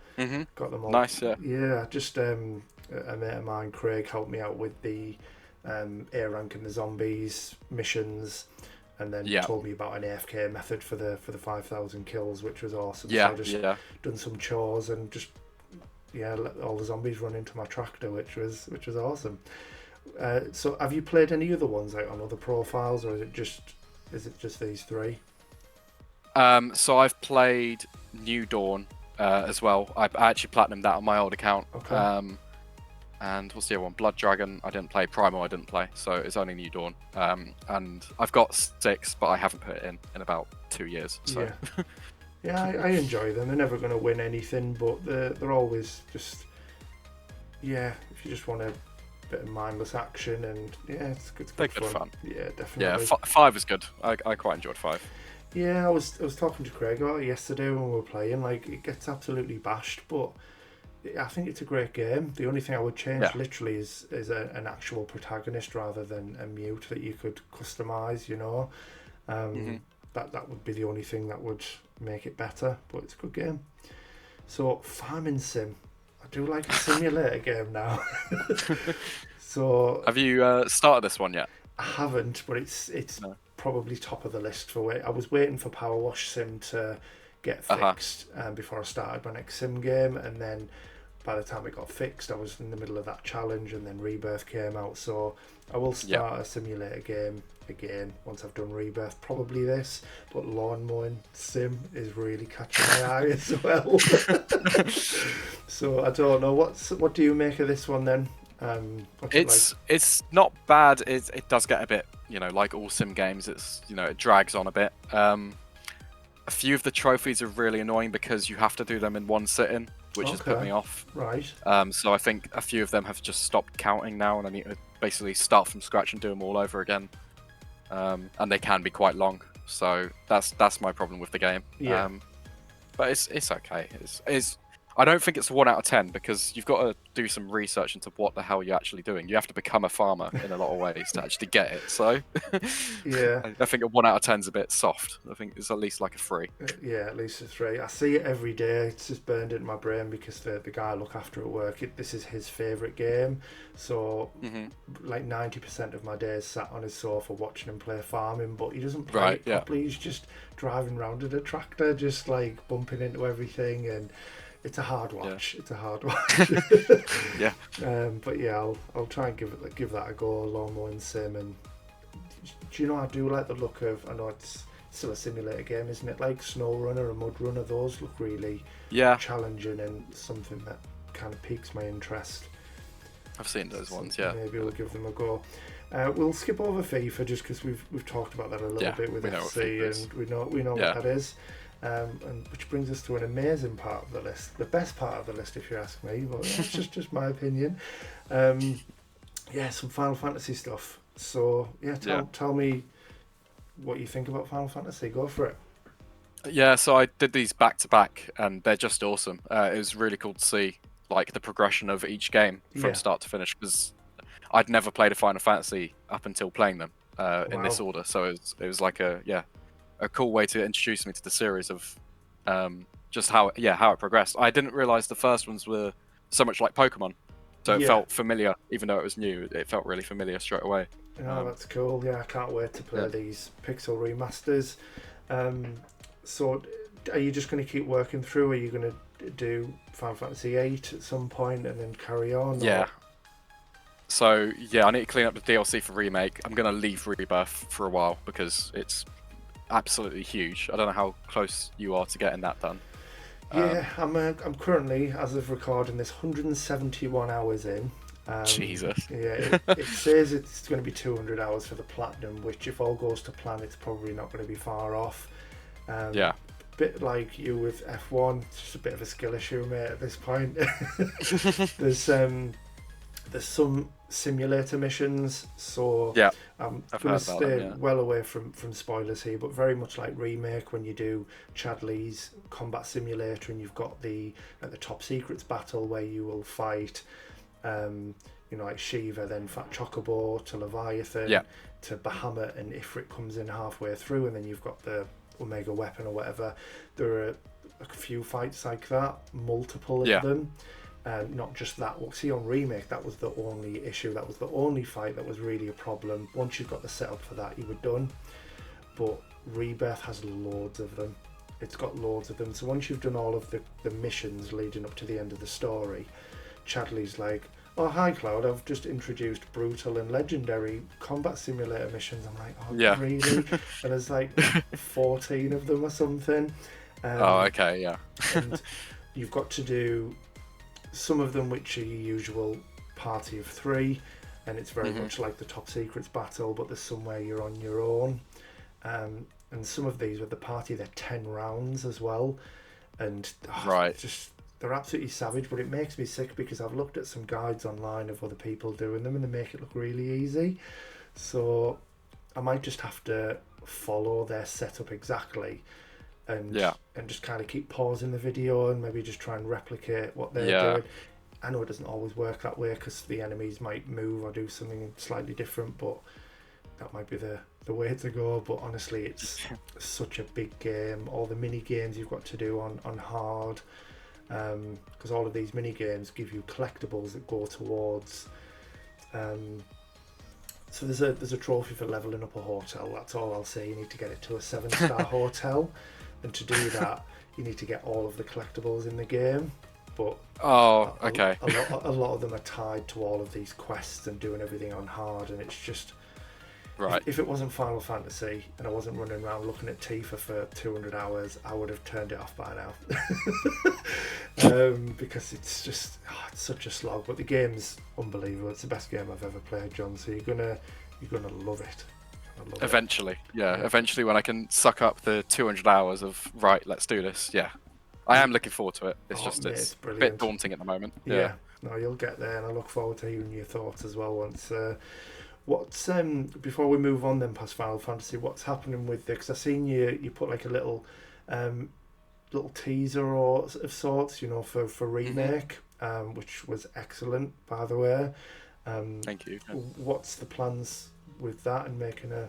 got them all. Nice, Yeah, just a mate of mine, Craig, helped me out with the A rank and the zombies missions, and then told me about an AFK method for the 5,000 kills, which was awesome. So I just done some chores and just let all the zombies run into my tractor, which was awesome. So have you played any other ones like on other profiles, or is it just these three? So I've played New Dawn as well. I actually platinumed that on my old account. Okay. And what's the other one? Blood Dragon I didn't play. Primal I didn't play. So it's only New Dawn. And I've got 6, but I haven't put it in about 2 years. So. Yeah, I enjoy them. They're never going to win anything, but they're always just if you just want a bit of mindless action, and it's good fun. Yeah, definitely. Yeah, 5 is good. I quite enjoyed 5. Yeah, I was talking to Craig about it yesterday when we were playing. Like, it gets absolutely bashed, but I think it's a great game. The only thing I would change literally is an actual protagonist rather than a mute that you could customize. That would be the only thing that would make it better, but it's a good game. So Farming Sim, I do like a simulator game now. So have you started this one yet? I haven't, but it's probably top of the list for I was waiting for Power Wash Sim to get fixed before I started my next sim game, and then by the time it got fixed I was in the middle of that challenge, and then Rebirth came out, so I will start a simulator game again once I've done Rebirth, probably this, but Lawn Mowing Sim is really catching my eye as well. So I don't know, what do you make of this one then? It's not bad. It does get a bit, like all sim games, it's it drags on a bit. A few of the trophies are really annoying because you have to do them in one sitting, which has put me off. Right. So I think a few of them have just stopped counting now, and I need to basically start from scratch and do them all over again. And they can be quite long, so that's my problem with the game. Yeah. But it's okay. I don't think it's a 1 out of 10 because you've got to do some research into what the hell you're actually doing. You have to become a farmer in a lot of ways to actually get it. So I think a 1 out of 10 is a bit soft. I think it's at least like a 3. Yeah, at least a 3. I see it every day. It's just burned into my brain because the guy I look after at work, this is his favourite game. So like 90% of my day is sat on his sofa watching him play farming, but he doesn't play it properly. He's just driving around in a tractor, just like bumping into everything, and it's a hard watch. It's a hard watch. Yeah. But yeah, I'll try and give that a go. Lawn Mowing Sim, and do you know, I do like the look of. I know it's still a simulator game, isn't it? Like Snow Runner and Mud Runner, those look really challenging and something that kind of piques my interest. I've seen those ones. Maybe we'll give them a go. We'll skip over FIFA just because we've talked about that a little bit with FC, and we know what that is. And which brings us to an amazing part of the list, the best part of the list if you ask me, but that's just my opinion. Some Final Fantasy stuff. So tell me what you think about Final Fantasy. Go for it. Yeah, so I did these back to back, and they're just awesome. It was really cool to see like the progression of each game from Yeah. start to finish, because I'd never played a Final Fantasy up until playing them in this Wow. order. So it was like a cool way to introduce me to the series of just how it progressed. I didn't realize the first ones were so much like Pokemon, so it Yeah. felt familiar even though it was new. It felt really familiar straight away. Oh, that's cool. Yeah, I can't wait to Yeah. play these Pixel remasters. Um, so, are you just going to keep working through? Are you going to do Final Fantasy VIII at some point and then carry on? Yeah. Or So yeah, I need to clean up the DLC for remake. I'm gonna leave Rebirth for a while because it's absolutely huge. I don't know how close you are to getting that done. yeah, I'm currently, as of recording this, 171 hours in. Jesus. Yeah, it says it's going to be 200 hours for the platinum, which if all goes to plan, it's probably not going to be far off. Yeah. Bit like you with F1, it's just a bit of a skill issue, mate. At this point, there's some simulator missions, so Yeah. I'm I've going heard to about stay them, yeah. well away from spoilers here, but very much like Remake when you do Chadley's combat simulator and you've got the top secrets battle where you will fight like Shiva, then Fat Chocobo to Leviathan, Yeah. to Bahamut, and Ifrit comes in halfway through, and then you've got the Omega weapon or whatever. There are a few fights like that, multiple of Yeah. them. Not just that. Well, see, on Remake, that was the only issue. That was the only fight that was really a problem. Once you've got the setup for that, you were done. But Rebirth has loads of them. It's got loads of them. So once you've done all of the missions leading up to the end of the story, Chadley's like, oh, hi, Cloud, I've just introduced brutal and legendary combat simulator missions. I'm like, oh, Yeah. really? And there's like 14 of them or something. Oh, okay, yeah. And you've got to do some of them which are your usual party of 3, and it's very much like the top secrets battle, but there's somewhere you're on your own. And some of these with the party, they're 10 rounds as well. And Right. just they're absolutely savage, but it makes me sick because I've looked at some guides online of other people doing them and they make it look really easy. So I might just have to follow their setup exactly and just kind of keep pausing the video and maybe just try and replicate what they're doing. I know it doesn't always work that way because the enemies might move or do something slightly different, but that might be the way to go. But honestly, it's such a big game. All the mini games you've got to do on hard, because all of these mini games give you collectibles that go towards. So there's a trophy for leveling up a hotel. That's all I'll say. You need to get it to a 7-star hotel, and to do that, you need to get all of the collectibles in the game. But okay. a lot of them are tied to all of these quests and doing everything on hard, and it's just Right. If it wasn't Final Fantasy and I wasn't running around looking at Tifa for 200 hours, I would have turned it off by now. Because it's just it's such a slog. But the game's unbelievable. It's the best game I've ever played, John. So you're gonna love it. Eventually, eventually when I can suck up the 200 hours of right, let's do this. Yeah, I am looking forward to it. It's it's a bit daunting at the moment. Yeah, no, you'll get there, and I look forward to hearing your thoughts as well once. What's before we move on then past Final Fantasy, what's happening with the? Because I seen you put like a little teaser or of sorts, for remake, which was excellent, by the way. Thank you. What's the plans with that and making a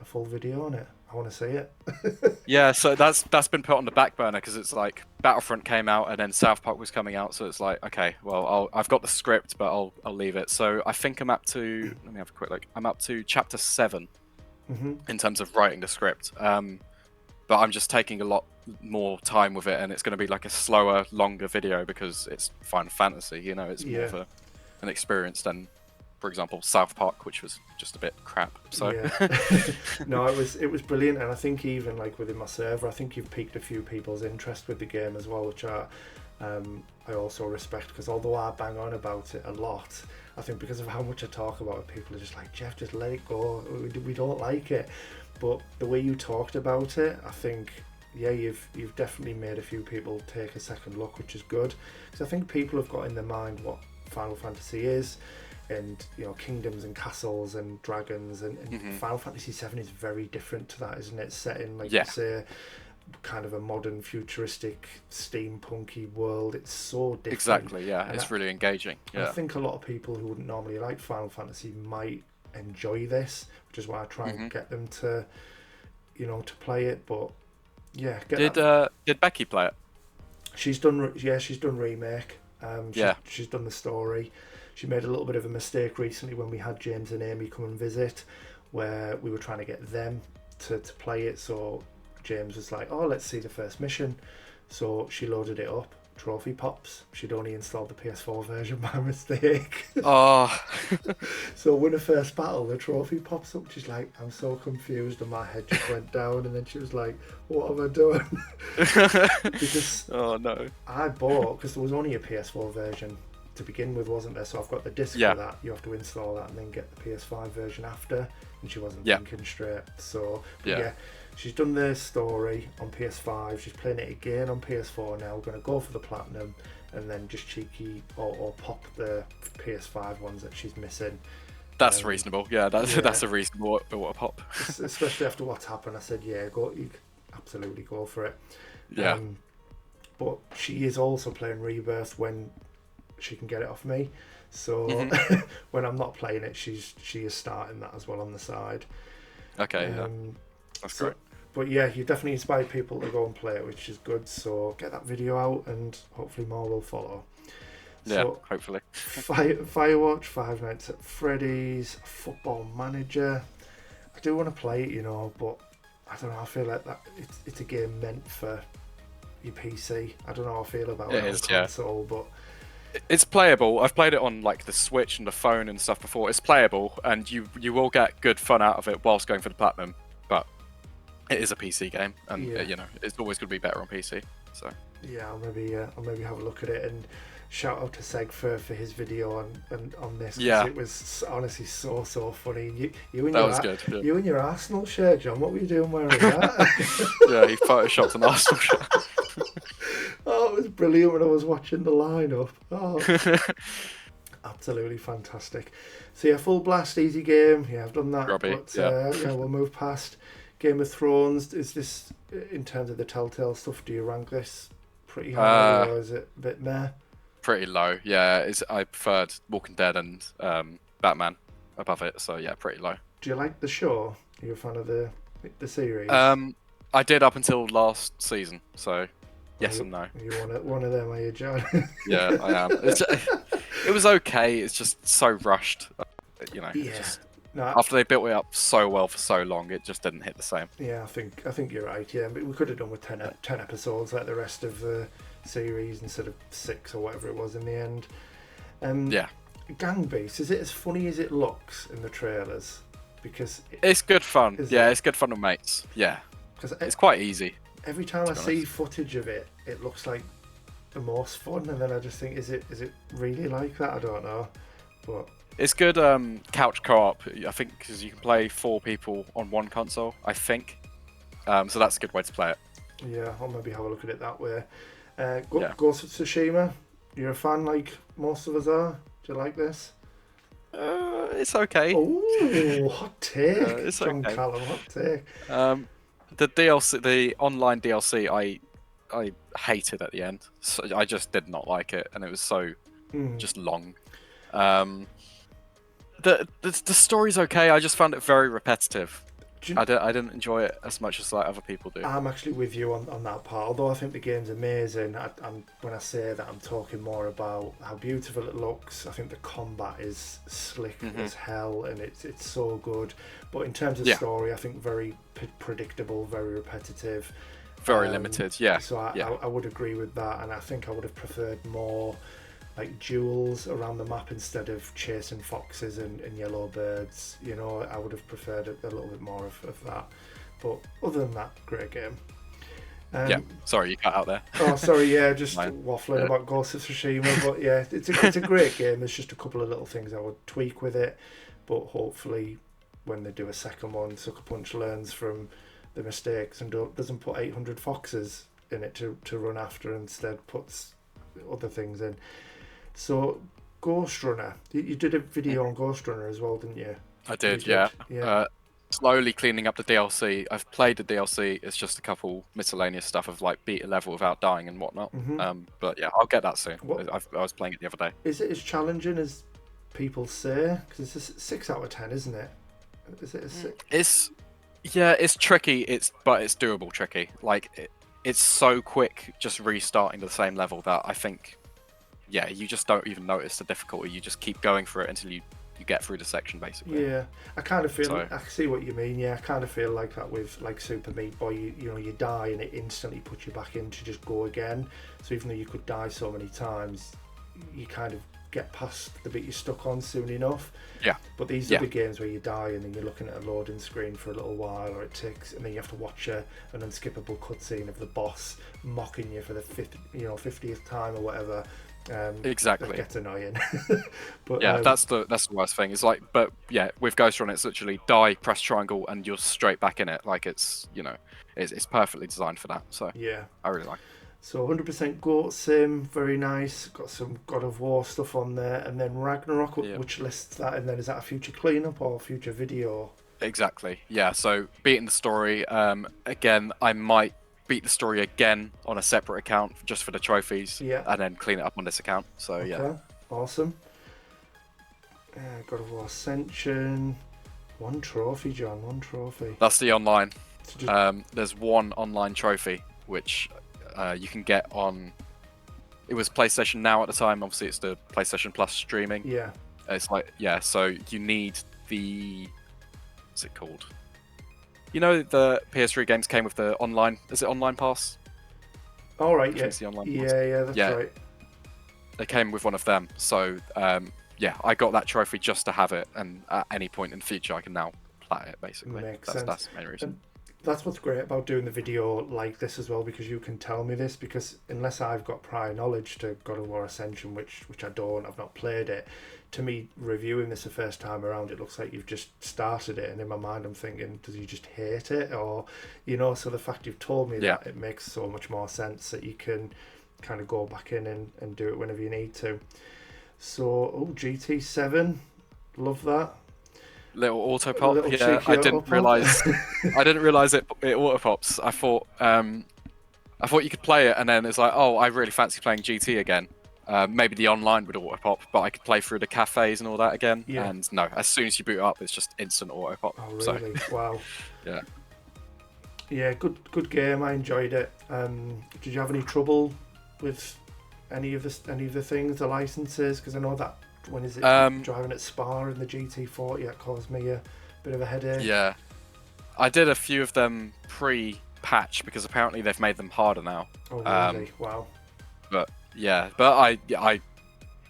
full video on it? I want to see it. Yeah, so that's been put on the back burner because it's like Battlefront came out and then South Park was coming out, so it's like, okay, well I've got the script, but I'll leave it. So I think I'm up to, let me have a quick look. I'm up to chapter 7 in terms of writing the script, but I'm just taking a lot more time with it, and it's going to be like a slower, longer video because it's Final Fantasy. It's more of an experience than, for example, South Park, which was just a bit crap. So no, it was brilliant, and I think even like within my server, I think you've piqued a few people's interest with the game as well, which I also respect, because although I bang on about it a lot, I think because of how much I talk about it, people are just like, Jeff, just let it go. We don't like it. But the way you talked about it, I think, you've definitely made a few people take a second look, which is good, because I think people have got in their mind what Final Fantasy is. And kingdoms and castles and dragons and Final Fantasy VII is very different to that, isn't it? Set in, like you say, kind of a modern, futuristic, steampunky world. It's so different. Exactly, yeah. And It's really engaging. I Yeah. think a lot of people who wouldn't normally like Final Fantasy might enjoy this, which is why I try and get them to, to play it. But yeah, Did Becky play it? she's done. Yeah, she's done remake. Yeah. She's done the story. She made a little bit of a mistake recently when we had James and Amy come and visit, where we were trying to get them to play it. So James was like, "Oh, let's see the first mission." So she loaded it up. Trophy pops. She'd only installed the PS4 version by mistake. Oh. So when the first battle, the trophy pops up. She's like, "I'm so confused," and my head just went down. And then she was like, "What have I done?" Because Oh no. I bought, because there was only a PS4 version to begin with, wasn't there? So I've got the disc Yeah. for that. You have to install that and then get the PS5 version after. And she wasn't Yeah. thinking straight. So Yeah. she's done the story on PS5. She's playing it again on PS4 now. We're going to go for the platinum and then just cheeky or pop the PS5 ones that she's missing. That's reasonable. Yeah, that's a reasonable pop. Especially after what's happened. I said, yeah, go. You absolutely go for it. Yeah. But she is also playing Rebirth when she can get it off me. So when I'm not playing it, she is starting that as well on the side. Okay. Yeah. That's great. But yeah, you definitely inspired people to go and play it, which is good. So get that video out, and hopefully more will follow. Yeah, So, hopefully. Firewatch, Five Nights at Freddy's, Football Manager. I do want to play it, but I don't know. I feel like that it's a game meant for your PC. I don't know how I feel about it on console, but it's playable. I've played it on like the Switch and the phone and stuff before. It's playable, and you will get good fun out of it whilst going for the platinum. But it is a PC game, and it's always going to be better on PC. So yeah, I'll maybe have a look at it, and shout out to Seg for his video on this. Yeah, it was honestly so funny. You and that was good. Yeah. You and your Arsenal shirt, John. What were you doing wearing that? Yeah, he photoshopped an Arsenal shirt. Oh, it was brilliant when I was watching the lineup. Oh, absolutely fantastic. So yeah, full blast, easy game. Yeah, I've done that. Grubby, but yeah, we'll move past Game of Thrones. Is this, in terms of the Telltale stuff, do you rank this pretty high, or is it a bit meh? Pretty low. Yeah, I preferred Walking Dead and Batman above it. So yeah, pretty low. Do you like the show? Are you a fan of the series? I did up until last season. So yes and no. You one of them, are you, John? Yeah, I am. It was okay. It's just so rushed. Yeah. After they built it up so well for so long, it just didn't hit the same. Yeah, I think you're right. Yeah, but we could have done with 10 episodes like the rest of the series instead of 6 or whatever it was in the end. Yeah. Gang Beasts, is it as funny as it looks in the trailers? Because it's good fun. It's good fun with mates. Yeah. Because it's quite easy. Every time I see footage of it, it looks like the most fun, and then I just think, is it really like that? I don't know, but it's good couch co-op. I think because you can play 4 people on one console. I think, so that's a good way to play it. Yeah, I'll maybe have a look at it that way. Ghost of Tsushima, you're a fan like most of us are. Do you like this? It's okay. Oh, hot take! It's okay. JohnCalum, hot take. The DLC, the online DLC, I hated at the end. So I just did not like it, and it was so just long. The story's okay. I just found it very repetitive. I didn't enjoy it as much as like other people do. I'm actually with you on that part. Although I think the game's amazing, when I say that, I'm talking more about how beautiful it looks. I think the combat is slick as hell, and it's so good. But in terms of story, I think very predictable, very repetitive, very limited. Yeah. So I would agree with that, and I think I would have preferred more like duels around the map instead of chasing foxes and yellow birds. I would have preferred a little bit more of that. But other than that, great game. Sorry, you cut out there. Oh, sorry, yeah, just waffling about Ghost of Tsushima. But yeah, it's a great game. There's just a couple of little things I would tweak with it. But hopefully, when they do a second one, Sucker Punch learns from the mistakes and doesn't put 800 foxes in it to run after, instead puts other things in. So, Ghost Runner, you did a video on Ghost Runner as well, didn't you? I did, yeah. slowly cleaning up the DLC. I've played the DLC. It's just a couple miscellaneous stuff of like beat a level without dying and whatnot. But yeah, I'll get that soon. What I was playing it the other day. is it as challenging as people say? Because it's a 6 out of 10, isn't it? Is it a 6? It's tricky. But it's doable. Tricky. Like it's so quick just restarting the same level that I think, yeah, you just don't even notice the difficulty. You just keep going for it until you get through the section, basically. Yeah, I kind of feel. I see what you mean. Yeah, I kind of feel like that with like Super Meat Boy. You know, you die and it instantly puts you back in to just go again. So even though you could die so many times, you kind of get past the bit you're stuck on soon enough. Yeah. But these are the games where you die and then you're looking at a loading screen for a little while, or it takes, and then you have to watch an unskippable cutscene of the boss mocking you for the 50th time or whatever. Exactly. It gets annoying. But yeah, that's the worst thing. It's like, but yeah, with Ghost Run, it's literally die, press triangle, and you're straight back in it. Like it's it's perfectly designed for that. So yeah, I really like it. So 100% Goat Sim, very nice. Got some God of War stuff on there, and then Ragnarok, which lists that. And then is that a future cleanup or a future video? Exactly. Yeah. So beating the story. Again, I might beat the story again on a separate account just for the trophies. Yeah. And then clean it up on this account. So okay. yeah. Awesome. God of War Ascension. One trophy, John. One trophy. That's the online. There's one online trophy which you can get on. It was PlayStation Now at the time. Obviously, it's the PlayStation Plus streaming. Yeah. It's like So you need the. What's it called? You know, the PS3 games came with the online. Is it online pass? All right. Yeah. The online pass. Yeah. That's right. They came with one of them. So yeah, I got that trophy just to have it, and at any point in the future, I can now plat it. Basically, Makes sense. That's the main reason. That's what's great about doing the video like this as well, because you can tell me this, because unless I've got prior knowledge to God of War Ascension, which I don't, I've not played it, to me, reviewing this the first time around, it looks like you've just started it, and in my mind I'm thinking, does he just hate it? Or, so the fact you've told me that, it makes so much more sense that you can kind of go back in and do it whenever you need to. So, GT7, love that. Little auto pop, I didn't realize. I didn't realize it auto pops. I thought you could play it, and then it's like, oh, I really fancy playing GT again. Maybe the online would auto pop, but I could play through the cafes and all that again. Yeah. And no, as soon as you boot up, it's just instant auto pop. Oh really? So, wow. Yeah. Yeah, good game. I enjoyed it. Did you have any trouble with any of the things, the licenses? Because I know that. When is it driving at Spa in the GT40, that caused me a bit of a headache. Yeah, I did a few of them pre-patch because apparently they've made them harder now. Oh really? Wow. But yeah,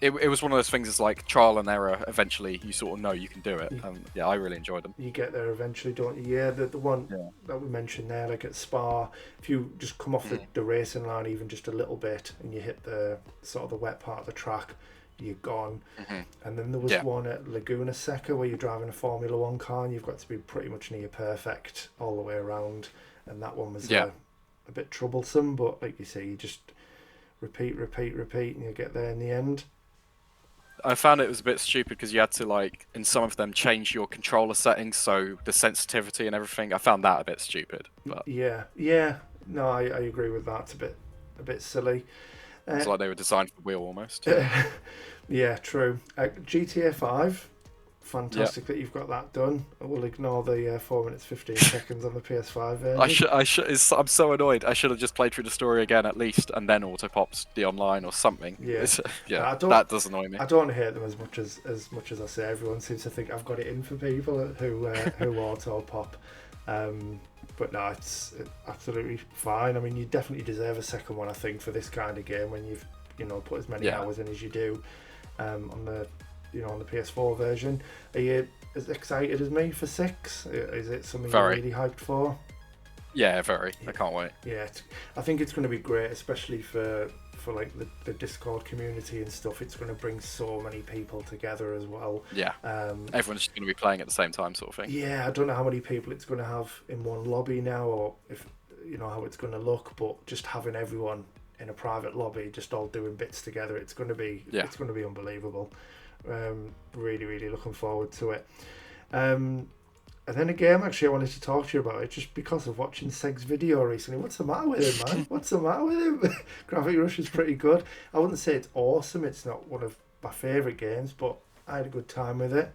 it was one of those things. It's like trial and error. Eventually, you sort of know you can do it. Yeah, I really enjoyed them. You get there eventually, don't you? Yeah, the one that we mentioned there, like at Spa, if you just come off the racing line even just a little bit and you hit the sort of the wet part of the track, you're gone. And then there was one at Laguna Seca where you're driving a Formula 1 car and you've got to be pretty much near perfect all the way around, and that one was a bit troublesome, but like you say, you just repeat and you get there in the end. I found it was a bit stupid because you had to, like, in some of them, change your controller settings, so the sensitivity and everything. I found that a bit stupid. But no, I agree with that. It's a bit silly. It's like they were designed for wheel almost. Yeah, true. GTA 5, fantastic that you've got that done. We'll ignore the 4 minutes 15 seconds on the PS5 version. I'm so annoyed. I should have just played through the story again at least, and then auto pops the online or something. Yeah, that does annoy me. I don't hate them as much as I say. Everyone seems to think I've got it in for people who auto pop. But no, it's absolutely fine. I mean, you definitely deserve a second one, I think, for this kind of game when you've put as many hours in as you do on the PS4 version. Are you as excited as me for 6? Is it something you're really hyped for? Yeah, very. I can't wait. Yeah, I think it's going to be great, especially for like the Discord community and stuff. It's going to bring so many people together as well. Yeah. Everyone's just going to be playing at the same time, sort of thing. Yeah, I don't know how many people it's going to have in one lobby now, or if how it's going to look, but just having everyone in a private lobby, just all doing bits together, it's going to be unbelievable. Really, really looking forward to it. And then a game actually I wanted to talk to you about it just because of watching Seg's video recently. What's the matter with him, man? What's the matter with him? Gravity Rush is pretty good. I wouldn't say it's awesome. It's not one of my favourite games, but I had a good time with it.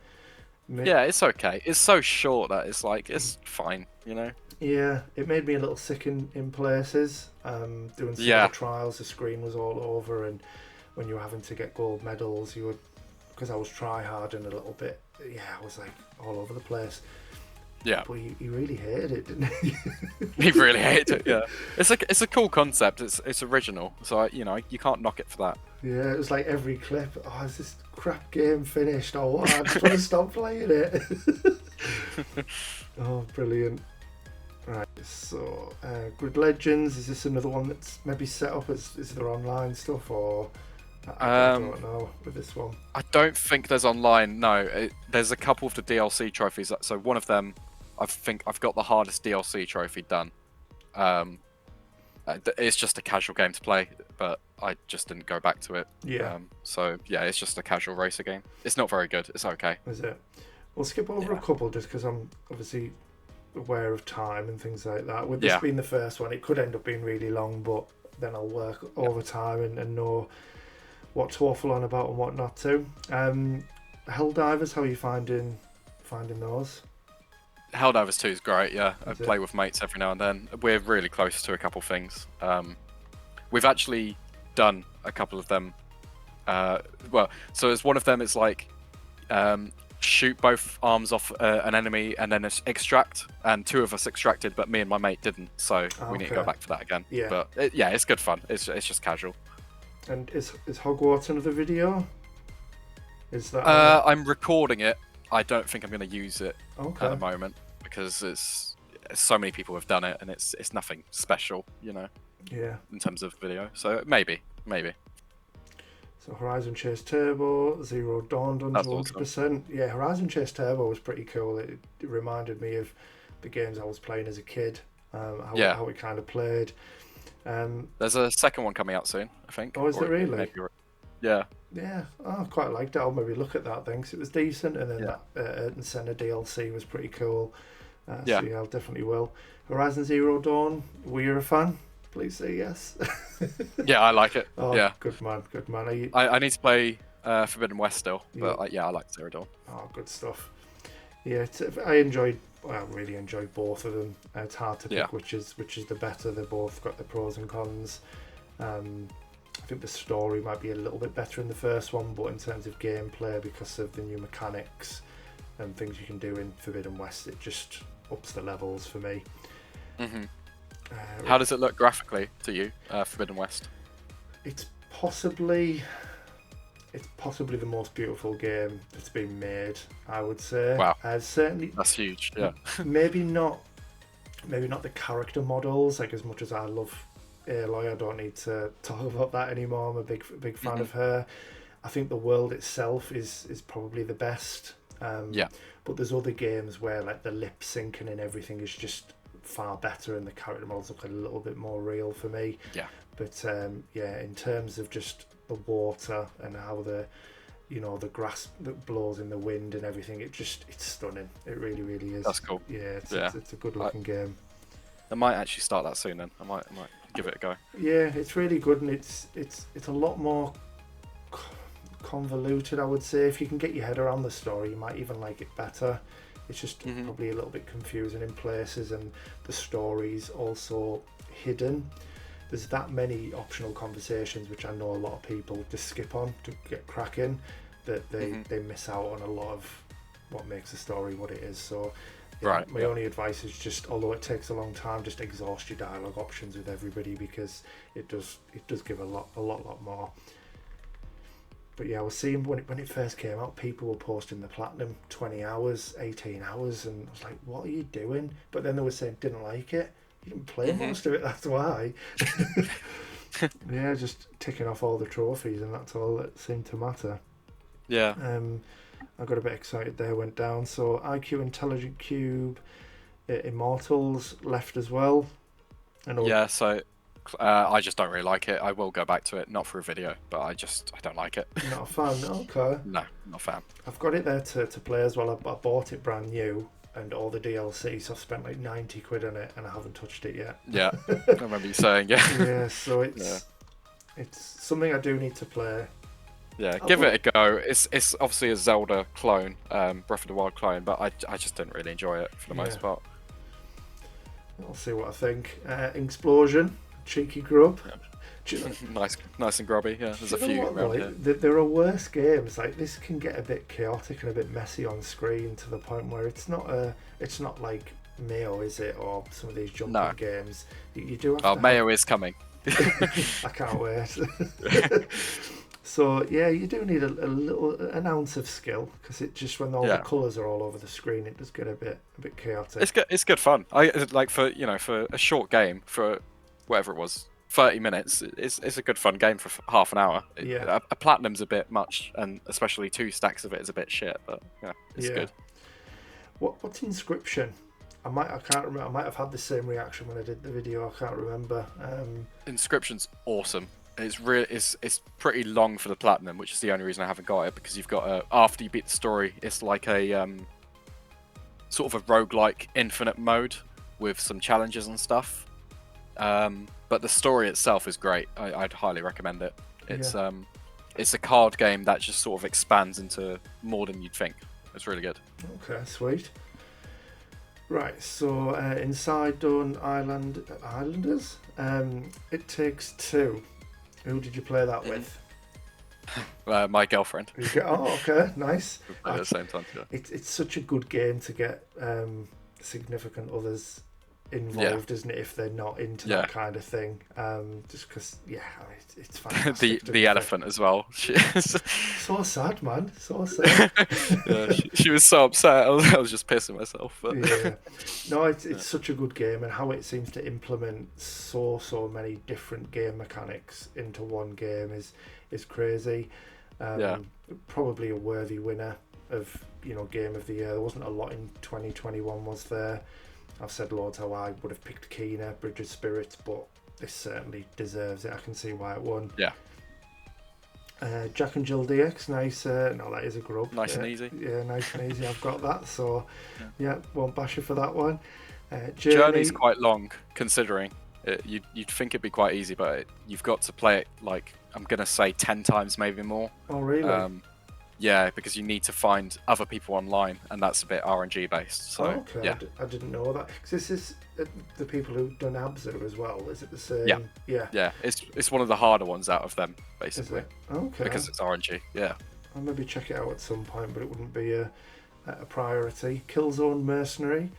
Yeah, it's okay. It's so short that it's like, it's fine, you know? Yeah, it made me a little sick in places. Doing some of the trials, the screen was all over, and when you were having to get gold medals, you would, because I was try-harding a little bit, yeah, I was like all over the place. Yeah. But he really hated it, didn't he? He really hated it. Yeah. It's a cool concept. It's original. So you know you can't knock it for that. Yeah, it was like every clip. Oh, is this crap game finished? Oh, what? I just want to stop playing it. Oh, brilliant. Right, so Grid Legends, is this another one that's maybe set up as is there online stuff, or I don't know with this one. I don't think there's online. No, there's a couple of the DLC trophies. So one of them, I think I've got the hardest DLC trophy done. It's just a casual game to play, but I just didn't go back to it. Yeah. So yeah, it's just a casual racer game. It's not very good. It's okay. Is it? We'll skip over a couple just because I'm obviously aware of time and things like that. With this being the first one, it could end up being really long, but then I'll work overtime and know what to waffle on about and what not to. Helldivers, how are you finding those? Helldivers 2 is great, yeah. I play with mates every now and then. We're really close to a couple things. We've actually done a couple of them. Well, so as one of them, it's like shoot both arms off an enemy and then extract. And 2 of us extracted, but me and my mate didn't. So we need to go back for that again. Yeah. But it's good fun. It's just casual. And is Hogwarts another video? Is that? I'm recording it. I don't think I'm going to use it at the moment because it's so many people have done it and it's nothing special, you know. Yeah. In terms of video, so maybe. So Horizon Chase Turbo, Zero Dawn done 100%. Awesome. Yeah, Horizon Chase Turbo was pretty cool. It reminded me of the games I was playing as a kid. How we kind of played. There's a second one coming out soon, I think. Oh, is there really? Yeah. Yeah, I quite liked it. I'll maybe look at that then because it was decent, and then that Senna DLC was pretty cool. So yeah, I definitely will. Horizon Zero Dawn, were you a fan? Please say yes. Yeah, I like it. Oh, yeah. Good man. I need to play Forbidden West still, but I like Zero Dawn. Oh, good stuff. Yeah, I really enjoyed both of them. It's hard to pick which is the better. They've both got the pros and cons. I think the story might be a little bit better in the first one, but in terms of gameplay, because of the new mechanics and things you can do in Forbidden West, it just ups the levels for me. How does it look graphically to you, Forbidden West? It's possibly the most beautiful game that's been made, I would say. Wow. Certainly. That's huge. Yeah. Maybe not the character models. Like, as much as I love Aloy, I don't need to talk about that anymore. I'm a big fan of her. I think the world itself is probably the best. But there's other games where like the lip syncing and everything is just far better, and the character models look a little bit more real for me. Yeah. But in terms of just the water and how the grass that blows in the wind and everything, it's stunning. It really, really is. That's cool. Yeah, it's a good looking game. I might actually start that soon then. I might give it a go. Yeah, it's really good, and it's a lot more convoluted, I would say. If you can get your head around the story, you might even like it better. It's just probably a little bit confusing in places, and the story's also hidden. There's that many optional conversations, which I know a lot of people just skip on to get cracking, that they miss out on a lot of what makes the story what it is. So my only advice is just, although it takes a long time, just exhaust your dialogue options with everybody, because it does give a lot more. But yeah, I was seeing when it first came out, people were posting the platinum 20 hours, 18 hours, and I was like, what are you doing? But then they were saying didn't like it. You didn't play most of it, that's why. Yeah, just ticking off all the trophies, and that's all that seemed to matter. Yeah. I got a bit excited there, went down. So IQ Intelligent Cube, Immortals left as well. Yeah, so I just don't really like it. I will go back to it, not for a video, but I don't like it. Not a fan, okay. No, not a fan. I've got it there to play as well. I bought it brand new, and all the DLC, so I've spent like 90 quid on it and I haven't touched it yet. Yeah, I remember you saying, yeah. Yeah, so it's something I do need to play. Yeah, give it a go. It's obviously a Zelda clone, Breath of the Wild clone, but I just didn't really enjoy it for the most part. I'll see what I think. Explosion, cheeky grub. Yeah. nice and grubby. Yeah, there's a few around here. There are worse games. Like this can get a bit chaotic and a bit messy on screen to the point where it's not like Mayo, is it, or some of these jumping games. You do have to. Mayo is coming. I can't wait. So yeah, you do need an ounce of skill, because it just, when all the colours are all over the screen, it does get a bit chaotic. It's good fun. I like, for a short game, for whatever it was, 30 minutes. It's a good fun game for half an hour. A platinum's a bit much, and especially 2 stacks of it is a bit shit. But it's good. What's Inscription? I can't remember. I might have had the same reaction when I did the video. I can't remember. Inscription's awesome. It's pretty long for the platinum, which is the only reason I haven't got it, because you've got after you beat the story, it's like a sort of a roguelike infinite mode with some challenges and stuff. But the story itself is great. I'd highly recommend it. It's a card game that just sort of expands into more than you'd think. It's really good. Okay, sweet. Right, so Inside Done Islanders. It Takes Two. Who did you play that with? My girlfriend. Oh, okay, nice. At the same time, yeah. It's such a good game to get significant others involved, isn't it? If they're not into that kind of thing, just because, it's fantastic. the elephant as well. So sad, man. So sad. she was so upset. I was just pissing myself. But... Yeah. No, it's such a good game, and how it seems to implement so many different game mechanics into one game is crazy. Probably a worthy winner of Game of the Year. There wasn't a lot in 2021, was there? I've said loads how I would have picked Kena, Bridge of Spirits, but this certainly deserves it. I can see why it won. Yeah. Jack and Jill DX, nice. No, that is a grub. Nice and easy. Yeah, nice and easy. I've got that, so won't bash you for that one. Journey's quite long, considering. You'd think it'd be quite easy, but you've got to play it, like, I'm going to say 10 times, maybe more. Oh, really? Yeah, because you need to find other people online, and that's a bit RNG based. So, okay, I didn't know that. Because this is the people who've done Abzu as well. Is it the same? Yeah. It's one of the harder ones out of them, basically. Is it? Okay. Because it's RNG. Yeah. I'll maybe check it out at some point, but it wouldn't be a priority. Killzone Mercenary,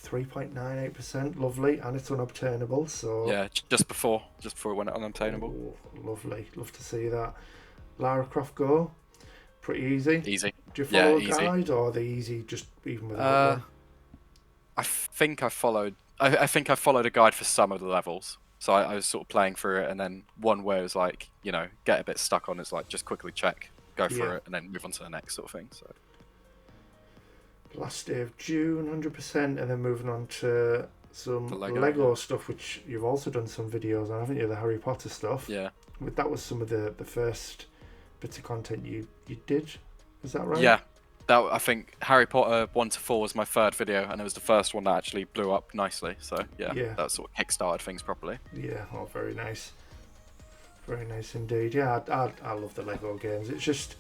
3.98%, lovely, and it's unobtainable. So yeah, just before it went unobtainable. Oh, lovely, love to see that. Lara Croft Go. Pretty easy. Easy. Do you follow a guide, or are they easy just even with one? I think I followed a guide for some of the levels. So I was sort of playing through it, and then one where it was like, get a bit stuck on, it's like just quickly check, go through it, and then move on to the next sort of thing. So last day of June, 100%, and then moving on to some Lego stuff, which you've also done some videos on, haven't you? The Harry Potter stuff. Yeah. That was some of the first bits of content you did, is that right? Yeah, I think Harry Potter 1 to 4 was my third video, and it was the first one that actually blew up nicely. So yeah. That sort of kick-started things properly. Yeah, very nice indeed. Yeah, I love the Lego games. It's just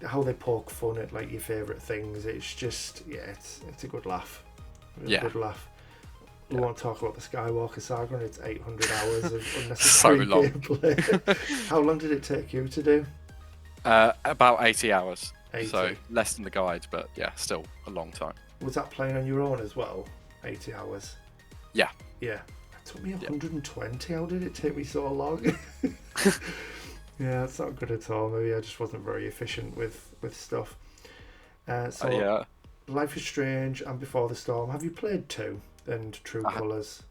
how they poke fun at like your favourite things. It's just it's a good laugh. Good laugh. We won't talk about the Skywalker saga, and it's 800 hours of unnecessary gameplay. How long did it take you to do? About 80 hours. 80. So less than the guide, but yeah, still a long time. Was that playing on your own as well? 80 hours? Yeah. Yeah. It took me 120. How did it take me so long? Yeah, it's not good at all. Maybe I just wasn't very efficient with stuff. Life is Strange and Before the Storm. Have you played 2 and True Colours?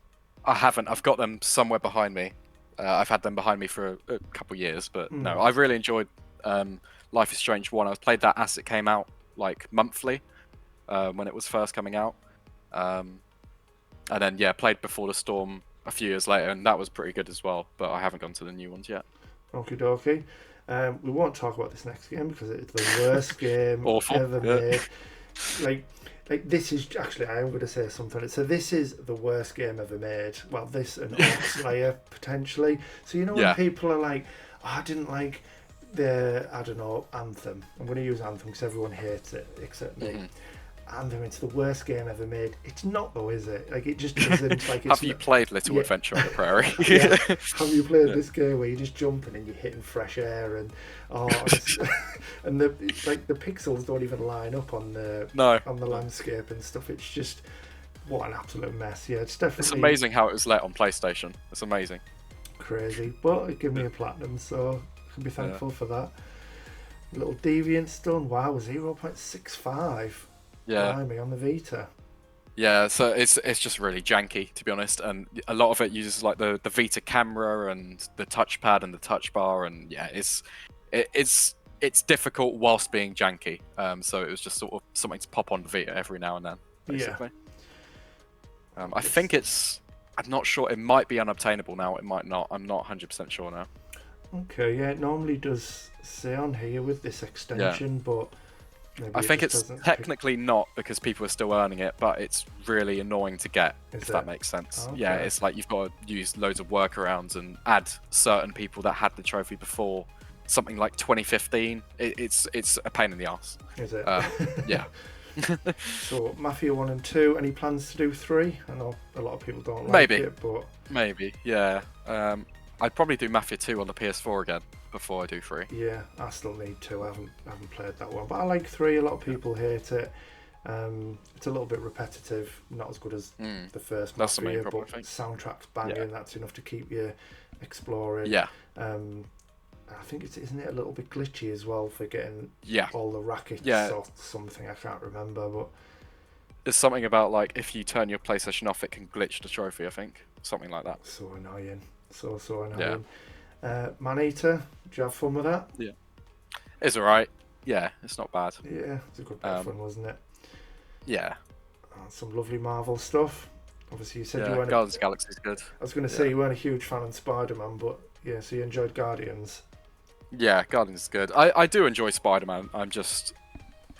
I haven't. I've got them somewhere behind me. I've had them behind me for a couple of years, but no, I really enjoyed Life is Strange 1. I played that as it came out, like monthly, when it was first coming out. And then, played Before the Storm a few years later, and that was pretty good as well, but I haven't gone to the new ones yet. Okie dokie. We won't talk about this next game because it's the worst game ever made. like this is actually, I am going to say something. So this is the worst game ever made. Well, this and Orc Slayer potentially. So you know when people are like, oh, I didn't like the, I don't know, Anthem. I'm going to use Anthem because everyone hates it except me. Anthem, it's the worst game ever made. It's not though, is it? Like it just isn't. Like, it's have you played Little Adventure on the Prairie? Have you played this game where you're just jumping and you're hitting fresh air and and the pixels don't even line up on the landscape and stuff. It's just what an absolute mess. Yeah, it's definitely. It's amazing how it was let on PlayStation. It's amazing. Crazy, but it gave me a platinum, so I can be thankful for that. Little Deviant's done. Wow, 0.65. Yeah. Blimey, on the Vita. Yeah, so it's just really janky, to be honest, and a lot of it uses like the Vita camera and the touchpad and the touch bar, and yeah, it's difficult whilst being janky. So it was just sort of something to pop on the Vita every now and then, basically. Yeah. I think I'm not sure. It might be unobtainable now. It might not. I'm not 100% sure now. Okay, yeah, it normally does say on here with this extension, but. I think it's technically not because people are still earning it, but it's really annoying to get, if that makes sense. Okay. Yeah, it's like you've got to use loads of workarounds and add certain people that had the trophy before something like 2015. It's a pain in the arse. Is it? Yeah. So, Mafia 1 and 2, any plans to do 3? I know a lot of people don't like it, but... Maybe, yeah. I'd probably do Mafia 2 on the PS4 again before I do 3. Yeah, I still need 2. I haven't played that one, but I like 3. A lot of people hate it. It's a little bit repetitive, not as good as the first Mafia, but soundtrack's banging. Yeah. That's enough to keep you exploring. Yeah. I think isn't it a little bit glitchy as well for getting all the rackets or something? I can't remember, but there's something about like if you turn your PlayStation off, it can glitch the trophy. I think something like that. So annoying. So annoying. Yeah. Maneater, did you have fun with that? Yeah. It's alright. Yeah, it's not bad. Yeah, it's a good bit of fun, wasn't it? Yeah. Some lovely Marvel stuff. Obviously, you said you weren't. Guardians of the Galaxy is good. I was going to say you weren't a huge fan of Spider-Man, but yeah, so you enjoyed Guardians. Yeah, Guardians is good. I do enjoy Spider-Man.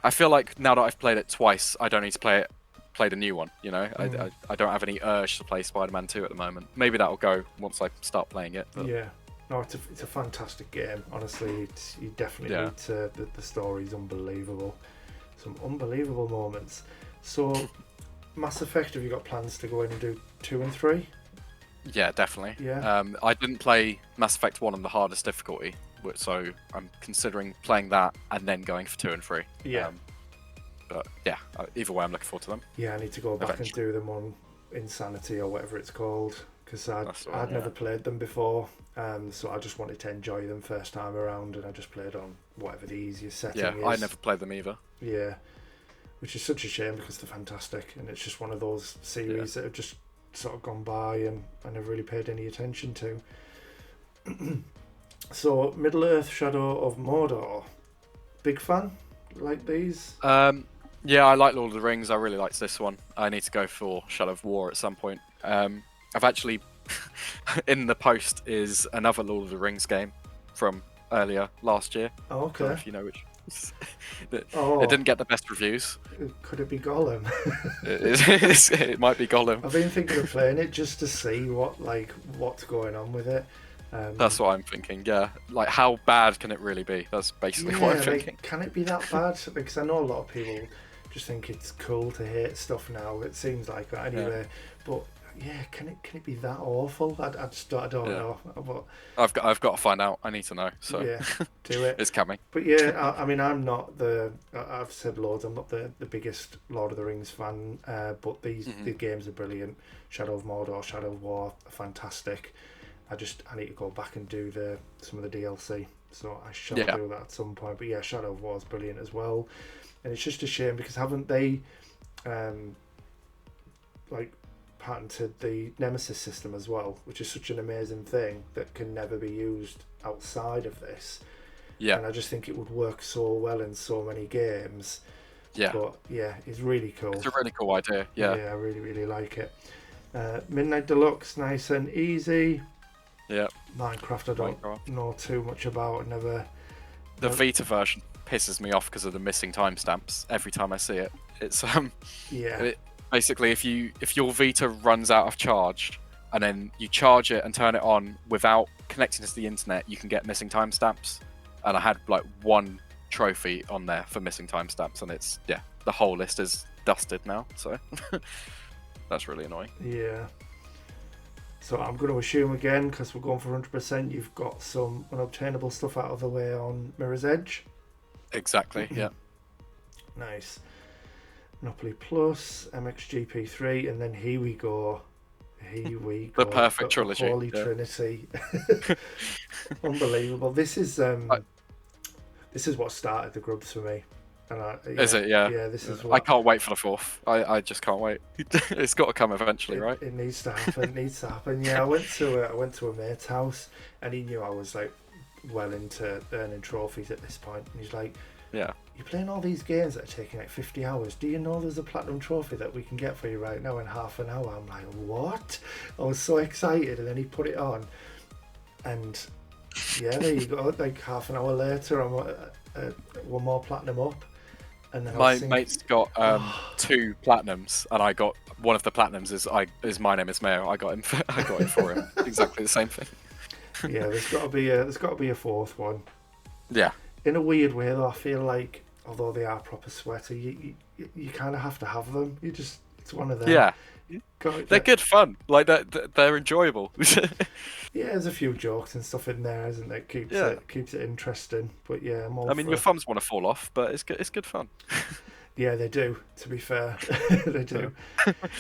I feel like now that I've played it twice, I don't need to play the new one. You know, I don't have any urge to play Spider-Man 2 at the moment. Maybe that'll go once I start playing it. But... Yeah, no, it's a fantastic game. Honestly, you definitely need to. The story's unbelievable. Some unbelievable moments. So, Mass Effect, have you got plans to go in and do 2 and 3? Yeah, definitely. Yeah. I didn't play Mass Effect 1 on the hardest difficulty, so I'm considering playing that and then going for 2 and 3. Yeah. But yeah, either way, I'm looking forward to them. Yeah, I need to go back and do them on Insanity or whatever it's called, because I'd never played them before, so I just wanted to enjoy them first time around, and I just played on whatever the easiest setting is. Yeah, I never played them either. Yeah, which is such a shame because they're fantastic, and it's just one of those series that have just sort of gone by and I never really paid any attention to. So, Middle-earth: Shadow of Mordor. Big fan? Like these? Yeah, I like Lord of the Rings. I really liked this one. I need to go for Shadow of War at some point. I've actually, in the post is another Lord of the Rings game from earlier last year. Oh, okay. I don't know if you know which. It didn't get the best reviews. Could it be Gollum? It might be Gollum. I've been thinking of playing it just to see what's going on with it. That's what I'm thinking. Yeah, like how bad can it really be? That's basically what I'm thinking. Can it be that bad? Because I know a lot of people just think it's cool to hate stuff now. It seems like that anyway. Yeah. But yeah, can it be that awful? I don't know. But I've got to find out. I need to know. So yeah, do it. It's coming. But yeah, I mean, I'm not I've said loads. I'm not the biggest Lord of the Rings fan. But the games are brilliant. Shadow of Mordor, Shadow of War are fantastic. I need to go back and do some of the DLC, so I shall do that at some point. But yeah, Shadow of War is brilliant as well, and it's just a shame because haven't they, patented the Nemesis system as well, which is such an amazing thing that can never be used outside of this. Yeah, and I just think it would work so well in so many games. Yeah, but yeah, it's really cool. It's a really cool idea. Yeah, I really really like it. Midnight Deluxe, nice and easy. Yeah. Minecraft, I don't know too much about. The Vita version. pisses me off because of the missing timestamps every time I see it. It's Yeah. basically if your Vita runs out of charge and then you charge it and turn it on without connecting to the internet, you can get missing timestamps. And I had like one trophy on there for missing timestamps, and it's the whole list is dusted now. So that's really annoying. Yeah. So I'm going to assume again, because we're going for 100%, you've got some unobtainable stuff out of the way on Mirror's Edge. Exactly. Yeah. Nice. Monopoly Plus, MXGP3, and then here we go. The perfect trilogy. Holy Trinity. Unbelievable. This is what started the grubs for me. And is it? Yeah. Yeah, this is I can't wait for the fourth. I just can't wait. It's got to come eventually, right? It needs to happen. It needs to happen. Yeah, I went to a mate's house, and he knew I was like well into earning trophies at this point, and he's like, yeah, you're playing all these games that are taking like 50 hours. Do you know there's a platinum trophy that we can get for you right now in half an hour? I'm like, what? I was so excited, and then he put it on, and yeah, there you go. Like half an hour later, I'm one more platinum up. And then my mate's got 2 platinums, and I got one of the platinums. Is my name is Mayo. I got him for him. Exactly the same thing. Yeah, there's got to be a fourth one. Yeah. In a weird way, though, I feel like although they are proper sweater, you kind of have to have them. It's one of them. Yeah. They're good fun. Like they're enjoyable. Yeah, there's a few jokes and stuff in there, isn't it? Keeps it interesting. But yeah, your thumbs want to fall off, but it's good fun. Yeah, they do. To be fair, they do.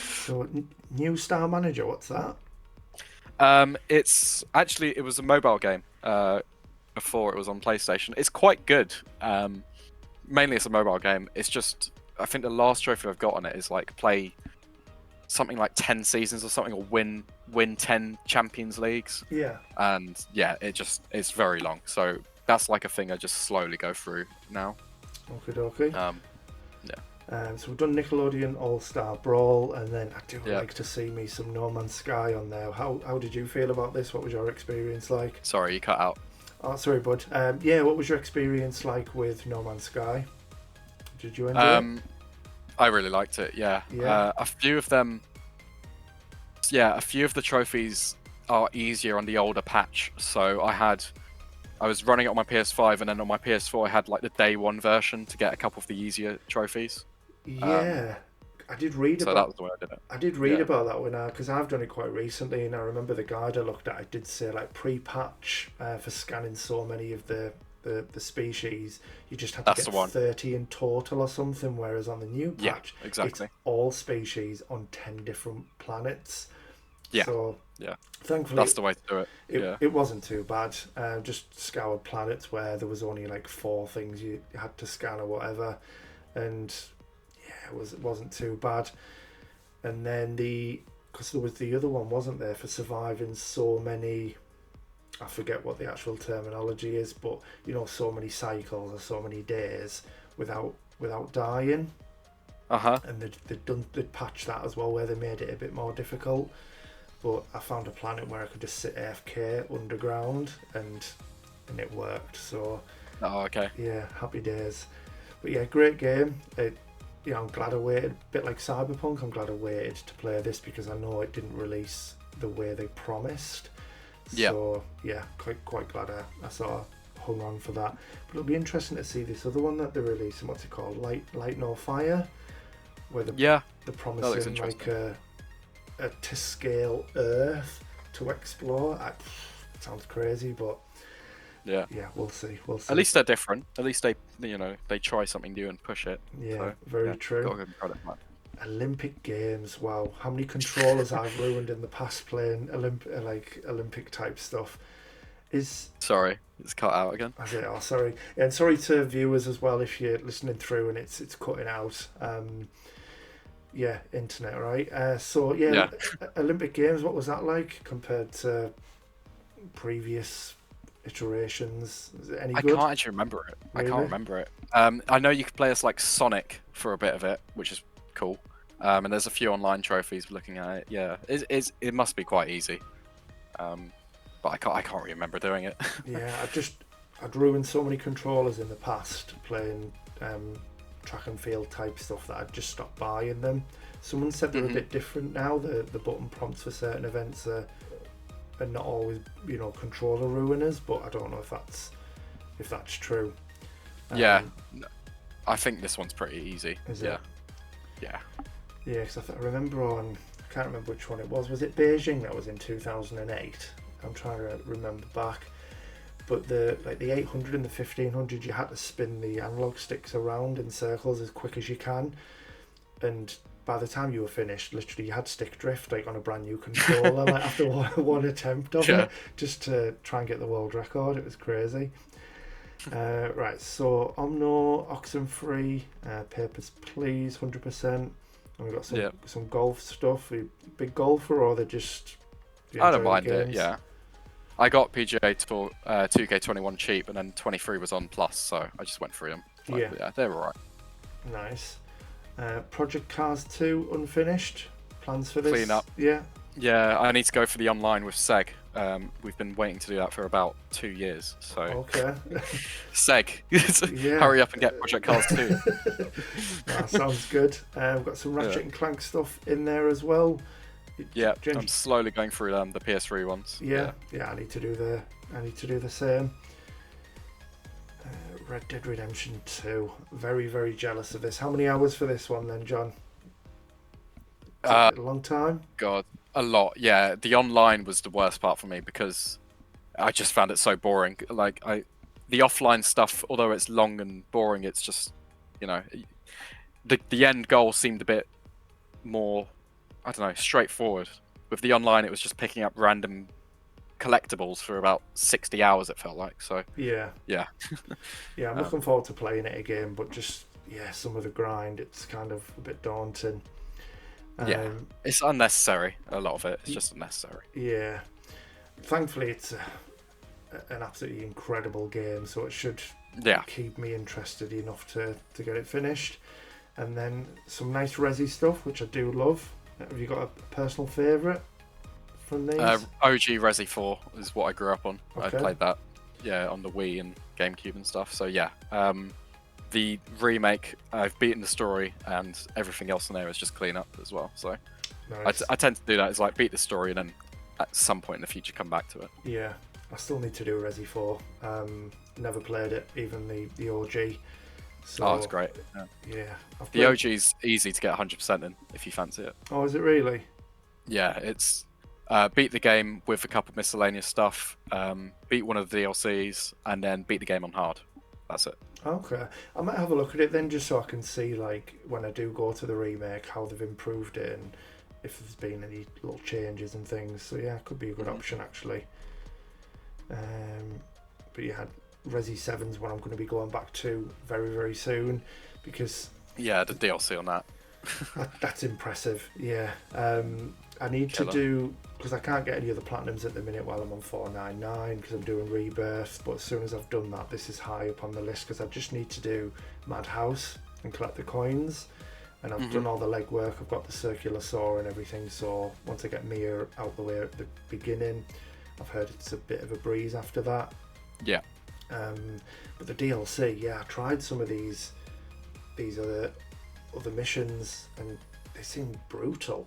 So, new Star Manager, what's that? It was a mobile game before it was on PlayStation. It's quite good. Mainly it's a mobile game. It's just I think the last trophy I've got on it is like play something like 10 seasons or something, or win 10 Champions Leagues. Yeah. And yeah, it's very long. So that's like a thing I just slowly go through now. Okay. So we've done Nickelodeon All-Star Brawl, and then I do like to see me some No Man's Sky on there. How did you feel about this? What was your experience like? Sorry, you cut out. Oh, sorry, bud. What was your experience like with No Man's Sky? Did you enjoy it? I really liked it, yeah. A few of them... Yeah, a few of the trophies are easier on the older patch. So I was running it on my PS5, and then on my PS4 I had like the day one version to get a couple of the easier trophies. Yeah, I did read so about... that was the way I did it. I did read about that one, because I've done it quite recently, and I remember the guide I looked at, it did say like pre-patch for scanning so many of the species, you just had to get 30 in total or something, whereas on the new patch, exactly. it's all species on 10 different planets. Yeah. So yeah, thankfully that's the way to do it. It wasn't too bad. Just scoured planets where there was only like 4 things you had to scan or whatever, and yeah, it wasn't too bad. And then because there was the other one, wasn't there, for surviving so many, I forget what the actual terminology is, but so many cycles or so many days without dying. And they'd patched that as well, where they made it a bit more difficult. But I found a planet where I could just sit AFK underground, and it worked. So okay. Yeah, happy days. But yeah, great game. I'm glad I waited. A bit like Cyberpunk, I'm glad I waited to play this because I know it didn't release the way they promised. So yeah, quite glad I sort of hung on for that. But it'll be interesting to see this other one that they're releasing. What's it called? Light No Fire, where they're promising like a to scale Earth to explore. Sounds crazy, but yeah, we'll see. At least they're different. At least they try something new and push it. Yeah, so, very true. Got to give them credit for that. Olympic Games, wow, how many controllers I've ruined in the past playing Olympic type stuff. Sorry, it's cut out again. Oh, sorry. And sorry to viewers as well if you're listening through and it's cutting out. Internet, right? Olympic Games, what was that like compared to previous iterations? Is it any good? I can't actually remember it. Really? I can't remember it. I know you could play as like Sonic for a bit of it, which is cool. And there's a few online trophies looking at it. Yeah, it must be quite easy. But I can't remember doing it. Yeah, I'd ruined so many controllers in the past playing track and field type stuff that I'd just stopped buying them. Someone said they're a bit different now. The button prompts for certain events are not always, you know, controller ruiners, but I don't know if that's true. Yeah, I think this one's pretty easy. Is yeah. it? Yeah. Yeah, because I remember I can't remember which one it was. Was it Beijing that was in 2008? I'm trying to remember back. But the 800 and the 1500, you had to spin the analog sticks around in circles as quick as you can, and by the time you were finished, literally you had stick drift like on a brand new controller, like after one attempt of it, just to try and get the world record. It was crazy. Right, so Omno, Oxenfree, Papers Please, 100%. And we've got some golf stuff. Are you a big golfer, or they're just... I don't mind it, yeah. I got PGA Tour 2K21 cheap, and then 23 was on Plus, so I just went through them. But, yeah, they're alright. Nice. Project Cars 2 unfinished. Plans for this? Clean up. Yeah. Yeah, I need to go for the online with Seg. We've been waiting to do that for about 2 years. So okay. Seg, hurry up and get Project Cars 2. That sounds good. We've got some Ratchet and Clank stuff in there as well. Yeah, I'm slowly going through the PS3 ones. Yeah, I need to do the same. Red Dead Redemption 2. Very, very jealous of this. How many hours for this one then, John? A long time? God, a lot. Yeah, the online was the worst part for me because I just found it so boring. Like the offline stuff, although it's long and boring, it's just, you know, the end goal seemed a bit more, I don't know, straightforward. With the online, it was just picking up random collectibles for about 60 hours, it felt like. So yeah, I'm looking forward to playing it again, but just some of the grind, it's kind of a bit daunting. It's unnecessary. A lot of it, it's just unnecessary. Yeah, thankfully it's an absolutely incredible game, so it should keep me interested enough to get it finished. And then some nice resi stuff, which I do love. Have you got a personal favourite from these? OG Resi 4 is what I grew up on. Okay. I played that, on the Wii and GameCube and stuff. So the remake, I've beaten the story, and everything else in there is just clean up as well. So nice. I tend to do that. It's like beat the story and then at some point in the future come back to it. Yeah, I still need to do Resi 4. Never played it, even the OG. So, it's great. Yeah. The OG's easy to get 100% in if you fancy it. Oh, is it really? Yeah, it's beat the game with a couple of miscellaneous stuff, beat one of the DLCs, and then beat the game on hard. That's it. Okay. I might have a look at it then, just so I can see, like, when I do go to the remake, how they've improved it and if there's been any little changes and things. So yeah, it could be a good option actually. But yeah, Resi 7's one I'm going to be going back to very, very soon, because the DLC on that. That's impressive. Yeah. I need to do, because I can't get any other platinums at the minute while I'm on 499 because I'm doing Rebirth, but as soon as I've done that, this is high up on the list because I just need to do Madhouse and collect the coins, and I've done all the legwork. I've got the circular saw and everything, so once I get Mia out the way at the beginning, I've heard it's a bit of a breeze after that. Yeah. But the DLC, I tried some of these other missions and they seem brutal.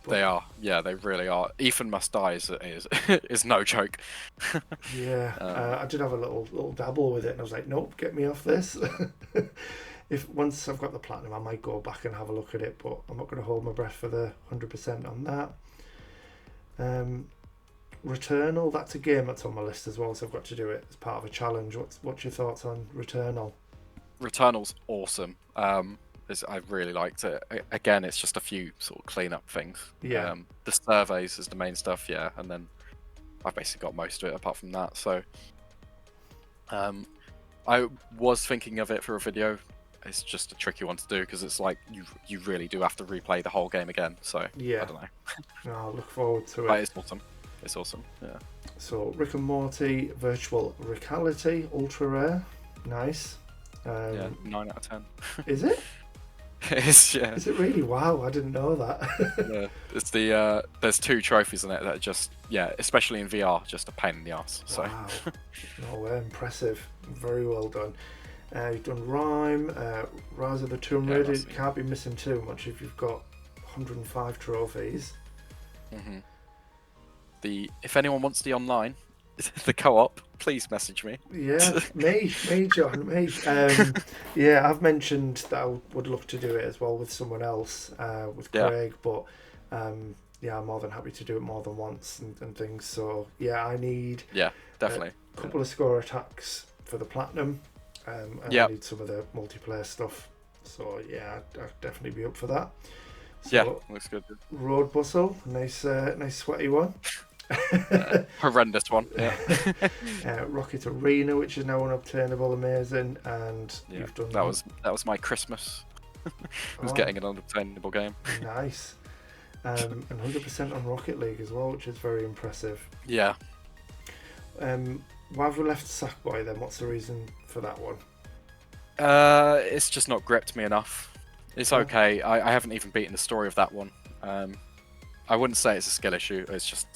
But they are, they really are. Ethan Must Die is no joke. I did have a little dabble with it, and I was like, nope, get me off this. If once I've got the platinum, I might go back and have a look at it, but I'm not going to hold my breath for the 100% on that. Returnal, that's a game that's on my list as well, so I've got to do it as part of a challenge. What's your thoughts on Returnal? Returnal's awesome. I really liked it. Again, it's just a few sort of clean-up things. Yeah. The surveys is the main stuff, and then I've basically got most of it apart from that. So I was thinking of it for a video. It's just a tricky one to do because it's like you really do have to replay the whole game again. So I don't know. I look forward to it. But it's awesome. It's awesome. Yeah. So Rick and Morty Virtual Reality Ultra Rare, nice. 9 out of 10. Is it? It's yeah. Is it really? Wow, I didn't know that. Yeah, it's there's 2 trophies in it that are just especially in VR, just a pain in the ass. So Wow. No way, impressive. Very well done. You've done Rhyme, Rise of the Tomb Yeah, Raider. that's You it. can't be missing too much if you've got 105 trophies. If anyone wants the online, the co-op, please message me. Yeah, me, John, me. Yeah, I've mentioned that I would love to do it as well with someone else, with Yeah. Craig, but yeah, I'm more than happy to do it more than once and things. So yeah, I need Yeah, definitely. a couple of score attacks for the platinum, and I Yep. need some of the multiplayer stuff. So yeah, I'd definitely be up for that. So, Yeah, looks good. Road Bustle, nice sweaty one. Horrendous one. Yeah. Rocket Arena, which is now unobtainable, amazing, and Yeah, you've done that was my Christmas. Was getting an unobtainable game. nice, and 100% on Rocket League as well, which is very impressive. Yeah. Why have we left Sackboy then? What's the reason for that one? It's just not gripped me enough. It's okay. I haven't even beaten the story of that one. I wouldn't say it's a skill issue. It's just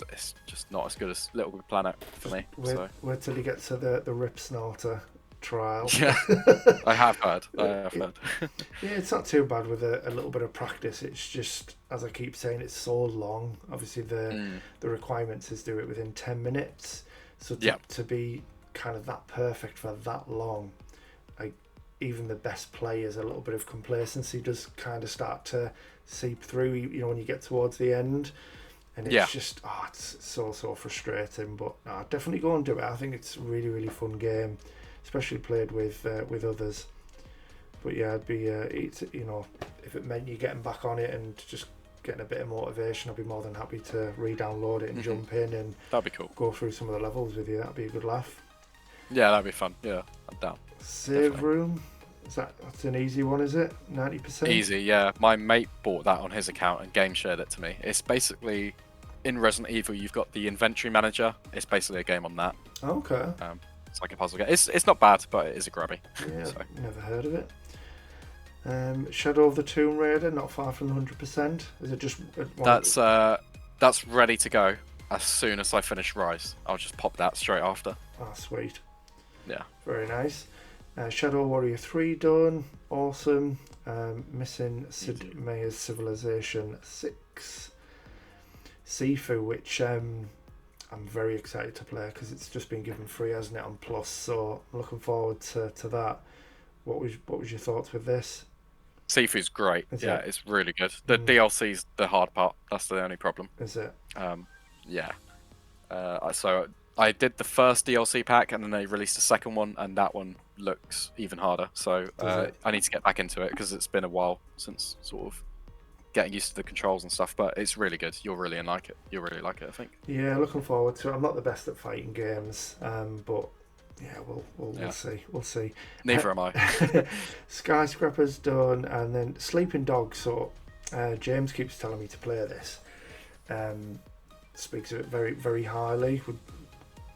not as good as Little Big Planet for me. Wait till you get to the Rip Snorter trial. Yeah, I have heard. Yeah, it's not too bad with a little bit of practice. It's just, as I keep saying, it's so long. Obviously, the requirements is do it within 10 minutes. So to be kind of that perfect for that long, like even the best players, a little bit of complacency does kind of start to seep through. You know, when you get towards the end, and it's just it's so frustrating. But no, definitely go and do it. I think it's a really, really fun game, especially played with others. But yeah, I'd be you know, if it meant you getting back on it and just getting a bit of motivation, I'd be more than happy to re-download it and jump in and that'd be cool. Go through some of the levels with you. That'd be a good laugh. Yeah, that'd be fun. Yeah, I'm down. Save Definitely. room. That's an easy one, is it? 90%. Easy, yeah. My mate bought that on his account and game shared it to me. It's basically in Resident Evil. You've got the inventory manager. It's basically a game on that. Okay. It's like a puzzle game. It's not bad, but it is a grubby. Yeah, So. never heard of it. Shadow of the Tomb Raider, not far from the 100%. Is it just That's ready to go as soon as I finish Rise. I'll just pop that straight after. Ah, sweet. Yeah. Very nice. Shadow Warrior 3 done. Awesome. Missing Sid Meier's Civilization 6. Sifu, which I'm very excited to play because it's just been given free, hasn't it, on Plus? So I'm looking forward to that. What was your thoughts with this? Sifu's great. Is yeah, it? it's really good. The DLC's the hard part. That's the only problem. Is it? Yeah. So I did the first DLC pack, and then they released a second one, and that one looks even harder. So I need to get back into it because it's been a while since sort of getting used to the controls and stuff. But it's really good. You'll really like it. You'll really like it, I think. Yeah, looking forward to it. I'm not the best at fighting games, but yeah, we'll see. We'll see. Neither am I. Skyscraper's done, and then Sleeping Dogs. So James keeps telling me to play this. Speaks of it very, very highly.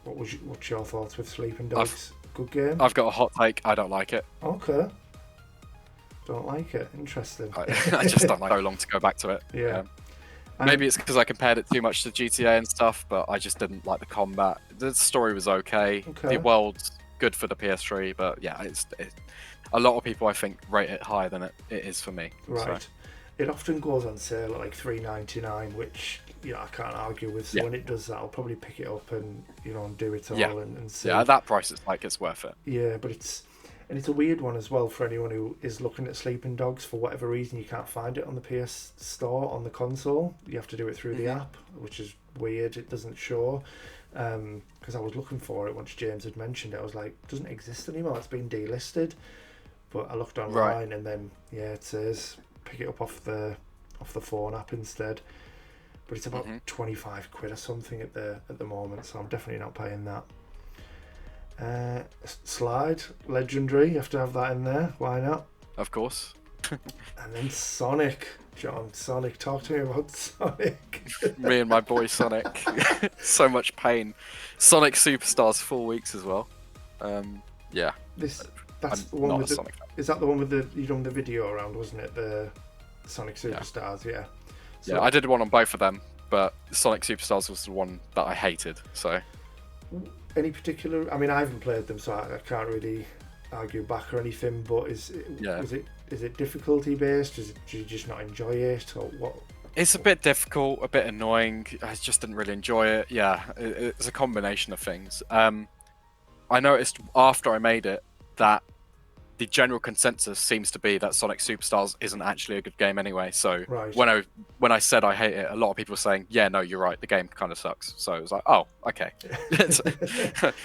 What's your thoughts with Sleeping Dogs? Good game. I've got a hot take. I don't like it. Okay. Don't like it. Interesting. I just don't like so long to go back to it. Yeah. Maybe it's because I compared it too much to GTA and stuff, but I just didn't like the combat. The story was okay. The world's good for the PS3, but yeah, a lot of people I think rate it higher than it is for me. Right. So. It often goes on sale at like $3.99, which I can't argue with. So when it does that, I'll probably pick it up and and do it all and see. Yeah, at that price, it's worth it. Yeah, but it's a weird one as well for anyone who is looking at Sleeping Dogs. For whatever reason, you can't find it on the PS Store on the console. You have to do it through the app, which is weird. It doesn't show. Because I was looking for it once James had mentioned it. I was like, it doesn't exist anymore. It's been delisted. But I looked online and then it says pick it up off the phone app instead. But it's about 25 quid or something at the moment, so I'm definitely not paying that. Slide, legendary, you have to have that in there, why not? Of course. And then Sonic. John, Sonic, talk to me about Sonic. Me and my boy Sonic. So much pain. Sonic Superstars 4 weeks as well. Yeah. That's I'm the one not with a Sonic fan. Is that the one with you done the video around, wasn't it? The Sonic Superstars, yeah. So, Yeah, I did one on both of them, but Sonic Superstars was the one that I hated. So, any particular? I mean, I haven't played them, so I can't really argue back or anything. But is it difficulty based? Do you just not enjoy it, or what? it's a bit difficult, a bit annoying. I just didn't really enjoy it. Yeah, it's a combination of things. I noticed after I made it that the general consensus seems to be that Sonic Superstars isn't actually a good game anyway. So Right. when I said I hate it, a lot of people were saying, "Yeah, no, you're right. The game kind of sucks." So it was like, "Oh, okay,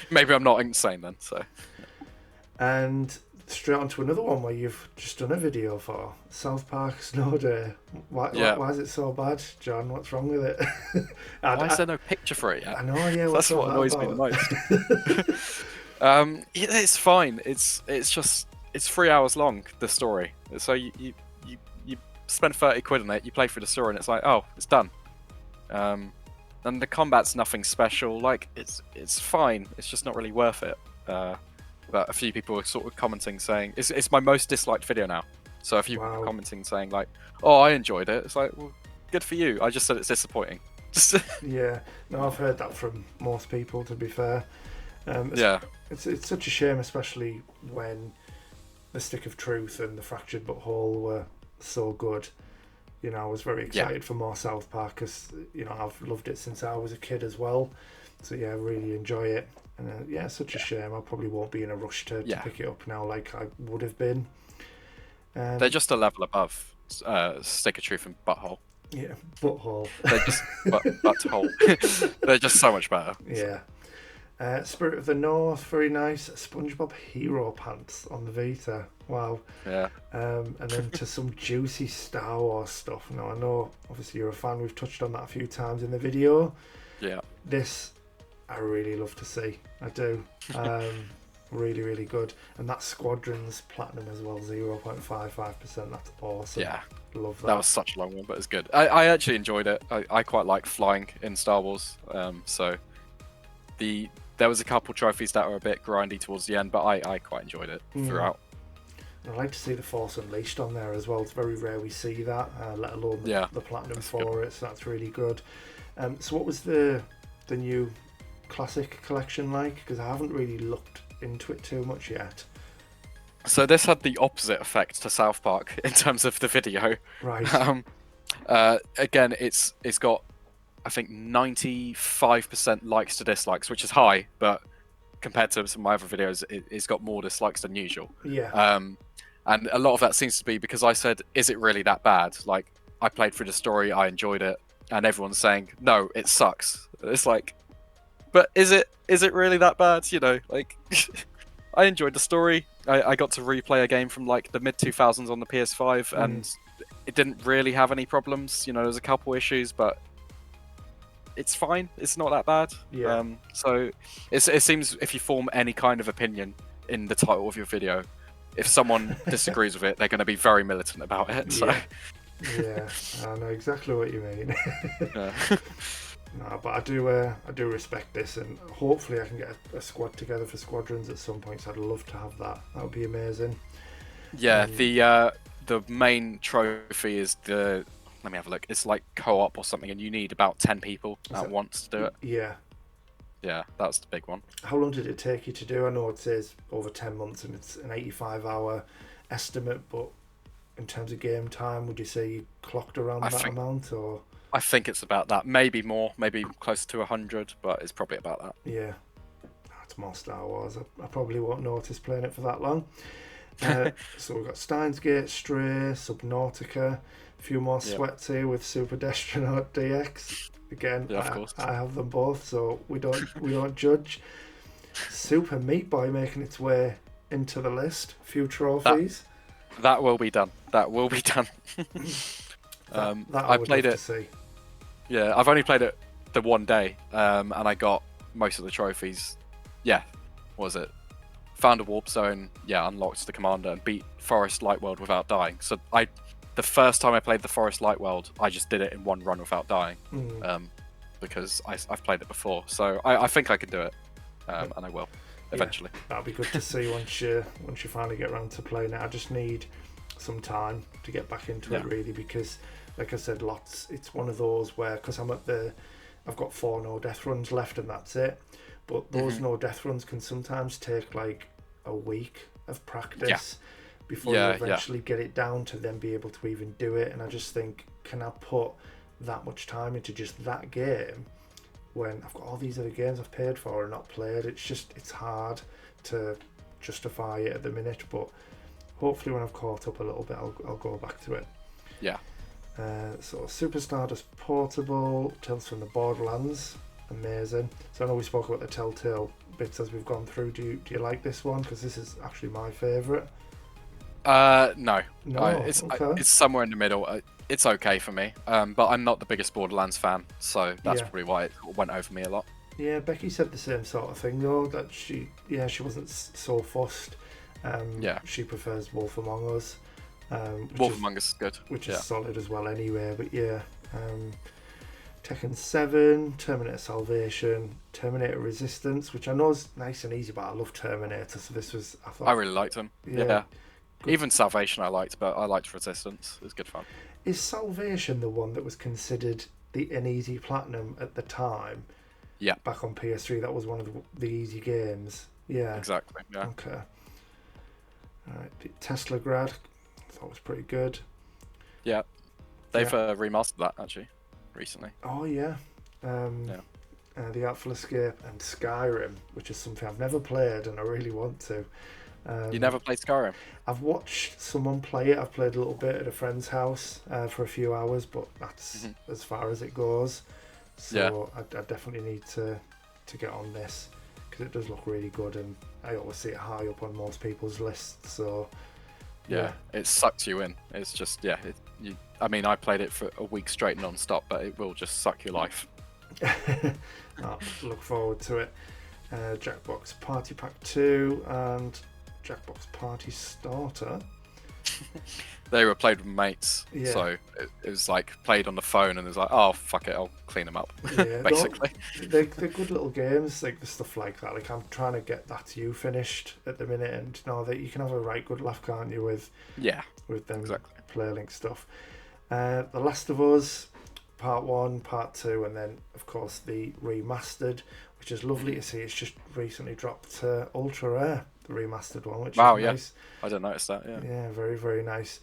maybe I'm not insane then." So. And straight on to another one where you've just done a video for South Park Snow Day. Why is it so bad, John? What's wrong with it? Why is there no picture for it yet? I know, yeah. That's what annoys me the most. It's fine. It's just it's 3 hours long, the story. So you spend 30 quid on it, you play through the story, and it's like, oh, it's done. And the combat's nothing special. Like it's fine. It's just not really worth it. But a few people are sort of commenting saying it's my most disliked video now. So a few people are commenting saying like, oh, I enjoyed it. It's like, well, good for you. I just said it's disappointing. Yeah, no, I've heard that from most people. To be fair, it's such a shame, especially when the Stick of Truth and the Fractured But Whole were so good. You know, I was very excited for more South Park because, you know, I've loved it since I was a kid as well. So yeah, I really enjoy it. And such a shame. I probably won't be in a rush to pick it up now like I would have been. They're just a level above Stick of Truth and Butthole. Yeah, Butthole. They're just Butthole. They're just so much better. Yeah. Spirit of the North, very nice. SpongeBob Hero Pants on the Vita. Wow. Yeah. And then to some juicy Star Wars stuff. Now, I know, obviously, you're a fan. We've touched on that a few times in the video. Yeah. This, I really love to see. I do. Really, really good. And that Squadrons Platinum as well, 0.55%. That's awesome. Yeah. Love that. That was such a long one, but it's good. I actually enjoyed it. I quite like flying in Star Wars. So there was a couple trophies that were a bit grindy towards the end, but I quite enjoyed it throughout. I'd like to see the Force Unleashed on there as well. It's very rare we see that, let alone the Platinum for it, so that's really good. So what was the new Classic Collection like? Because I haven't really looked into it too much yet. So this had the opposite effect to South Park in terms of the video. Right. Again, it's got, I think, 95% likes to dislikes, which is high, but compared to some of my other videos, it's got more dislikes than usual. Yeah. And a lot of that seems to be because I said, is it really that bad? Like, I played through the story, I enjoyed it, and everyone's saying, no, it sucks. It's like, but is it really that bad? You know, like, I enjoyed the story. I got to replay a game from like the mid-2000s on the PS5, and it didn't really have any problems. You know, there's a couple issues, but it's fine. It's not that bad. Yeah. So it seems if you form any kind of opinion in the title of your video, if someone disagrees with it, they're going to be very militant about it. So. Yeah, I know exactly what you mean. Yeah. No, but I do respect this, and hopefully I can get a squad together for Squadrons at some point. So I'd love to have that. That would be amazing. Yeah, the main trophy is the. Let me have a look. It's like co-op or something, and you need about 10 people at once to do it. Yeah. Yeah, that's the big one. How long did it take you to do? I know it says over 10 months, and it's an 85-hour estimate, but in terms of game time, would you say you clocked around that amount, or? I think it's about that. Maybe more, maybe closer to 100, but it's probably about that. Yeah. It's more Star Wars. I probably won't notice playing it for that long. So we've got Steins Gate, Stray, Subnautica, a few more sweats here with Super Destronaut DX. Again, of course. I have them both, so we don't judge. Super Meat Boy making its way into the list. A few trophies. That will be done. That will be done. I played it. Yeah, I've only played it the one day, and I got most of the trophies. Yeah, what was it? Found a warp zone. Yeah, unlocked the commander and beat Forest Light World without dying. So the first time I played the Forest Light World, I just did it in one run without dying, because I've played it before. So I think I can do it, and I will. eventually. That'll be good to see once you finally get around to playing it. I just need some time to get back into it really, because like I said, it's one of those where, because I've got 4 no death runs left and that's it, but those no death runs can sometimes take like a week of practice before you eventually get it down to then be able to even do it. And I just think, can I put that much time into just that game when I've got all these other games I've paid for and not played? It's hard to justify it at the minute, but hopefully when I've caught up a little bit, I'll go back to it. Yeah. So Super Stardust Portable, Tales from the Borderlands, amazing. So I know we spoke about the Telltale bits as we've gone through. Do you like this one? Because this is actually my favourite. No. It's somewhere in the middle. It's okay for me, but I'm not the biggest Borderlands fan, so that's probably why it went over me a lot. Yeah, Becky said the same sort of thing though, that she wasn't so fussed. She prefers Wolf Among Us. Wolf Among Us is good. Which is solid as well anyway, but Tekken 7, Terminator Salvation, Terminator Resistance, which I know is nice and easy, but I love Terminator, so this was, I really liked them. Yeah. Even Salvation I liked, but I liked Resistance. It was good fun. Is Salvation the one that was considered an easy platinum at the time? Yeah. Back on PS3, that was one of the easy games. Yeah. Exactly, yeah. Okay. Alright, Tesla Grad, I thought was pretty good. Yeah. They've remastered that, actually, recently. Oh, yeah. The Artful Escape and Skyrim, which is something I've never played and I really want to. You never played Skyrim? I've watched someone play it. I've played a little bit at a friend's house for a few hours, but that's as far as it goes. So I definitely need to get on this, because it does look really good, and I always see it high up on most people's lists. So it sucks you in. It's just I mean, I played it for a week straight non-stop, but it will just suck your life. I look forward to it. Jackbox Party Pack 2 and Jackbox Party Starter. They were played with mates, so it was like played on the phone, and it was like, oh fuck it, I'll clean them up. Basically, they're good little games, like the stuff like that. Like, I'm trying to get That To You finished at the minute, and that you can have a right good laugh, can't you, with them Playlink stuff. The Last of Us Part 1, Part 2, and then of course the remastered, which is lovely to see. It's just recently dropped to Ultra Rare, the remastered one, which is nice. I didn't notice that. Yeah, very, very nice.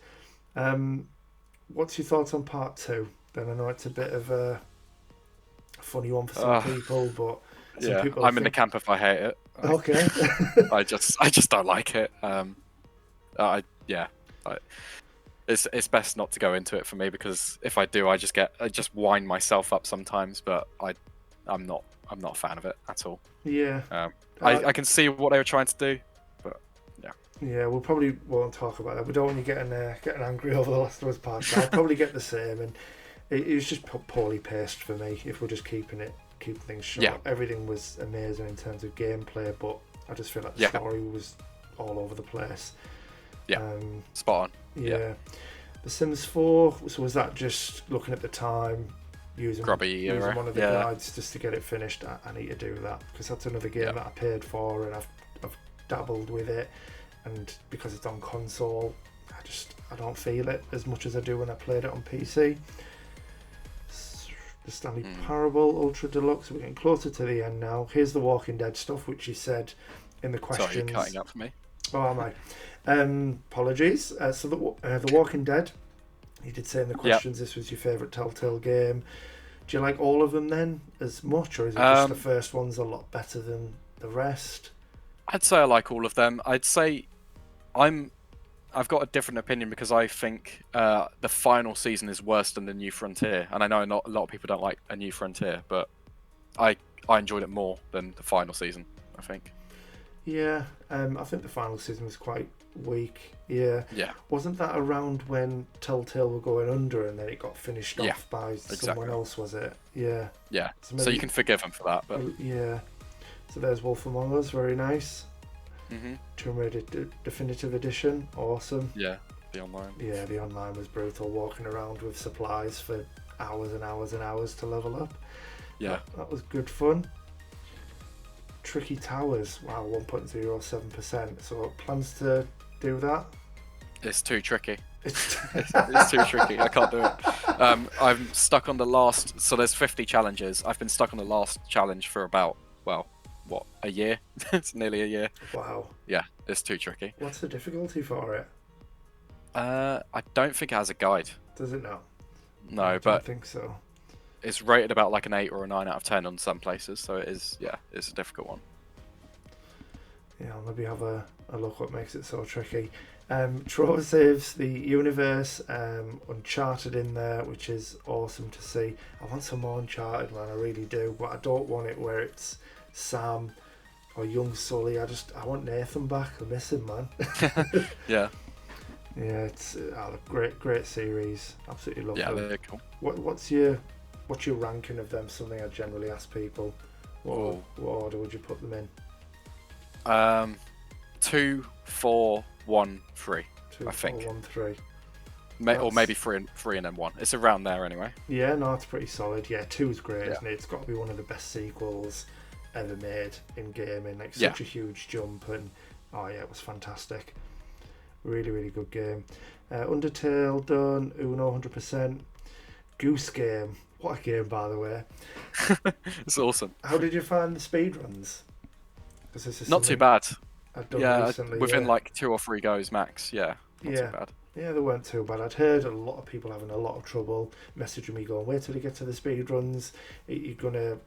What's your thoughts on Part 2? Then I know it's a bit of a funny one for some people, but some people I'm in the camp if I hate it. Okay. I just don't like it. It's best not to go into it for me, because if I do, I just wind myself up sometimes. But I'm not a fan of it at all. Yeah. I can see what they were trying to do, but yeah, we probably won't talk about that. We don't want you getting angry over The Last of Us Part 2. I'll probably get the same, and it was just poorly paced for me. If we're just keeping things short, everything was amazing in terms of gameplay, but I just feel like the story was all over the place. Spot on. The Sims 4. So was that just looking at the time, using one of the guides just to get it finished? I need to do that, because that's another game that I paid for, and I've dabbled with it, and because it's on console, I don't feel it as much as I do when I played it on PC. The Stanley Parable Ultra Deluxe. We're getting closer to the end now. Here's the Walking Dead stuff, which you said in the questions. Sorry, you're cutting up for me. Oh, am I? Apologies. So the Walking Dead. You did say in the questions this was your favourite Telltale game. Do you like all of them then as much, or is it just the first one's a lot better than the rest? I'd say I like all of them. I'd say I've got a different opinion, because I think the final season is worse than the New Frontier, and I know not a lot of people don't like A New Frontier, but I enjoyed it more than the final season, I think. Yeah, I think the final season was quite weak. Yeah. Wasn't that around when Telltale were going under, and then it got finished off by someone else? Was it? Yeah. Yeah. So you can forgive them for that, but yeah. So there's Wolf Among Us, very nice. Tomb Raider Definitive Edition, awesome. Yeah, the online. Yeah, the online was brutal. Walking around with supplies for hours and hours and hours to level up. Yeah, that was good fun. Tricky Towers. Wow, 1.07%. So plans to do that? It's too tricky. It's too tricky. I can't do it. I'm stuck on the last. So there's 50 challenges. I've been stuck on the last challenge for about, well, what, a year? It's nearly a year. Wow. Yeah, it's too tricky. What's the difficulty for it? I don't think it has a guide. Does it now? No, I but don't think so. it's rated about like an 8 or a 9 out of 10 on some places. So it is, yeah, it's a difficult one. Yeah, I'll maybe have a look what makes it so tricky. Trevor saves the universe, Uncharted in there, which is awesome to see. I want some more Uncharted, man, I really do, but I don't want it where it's Sam or young Sully. I want Nathan back. I miss him, man. Yeah. Yeah, it's a great series. Absolutely love them. Yeah, they're cool. What's your ranking of them? Something I generally ask people. What order would you put them in? 2, 4, 1, 3. 2, I think. 4, 1, 3. Or maybe three and then 1. It's around there anyway. Yeah, no, it's pretty solid. Yeah, 2 is great, Yeah. isn't it? It's got to be one of the best sequels ever made in gaming. Like such a huge jump, and oh yeah, it was fantastic. Really, really good game. Undertale done. Uno 100%. Goose Game. What a game, by the way. It's awesome. How did you find the speedruns? Because this is Not too bad. I've done recently. Within like 2 or 3 goes max. Yeah, not too bad. Yeah, they weren't too bad. I'd heard a lot of people having a lot of trouble messaging me going, wait till you get to the speedruns. You're going to,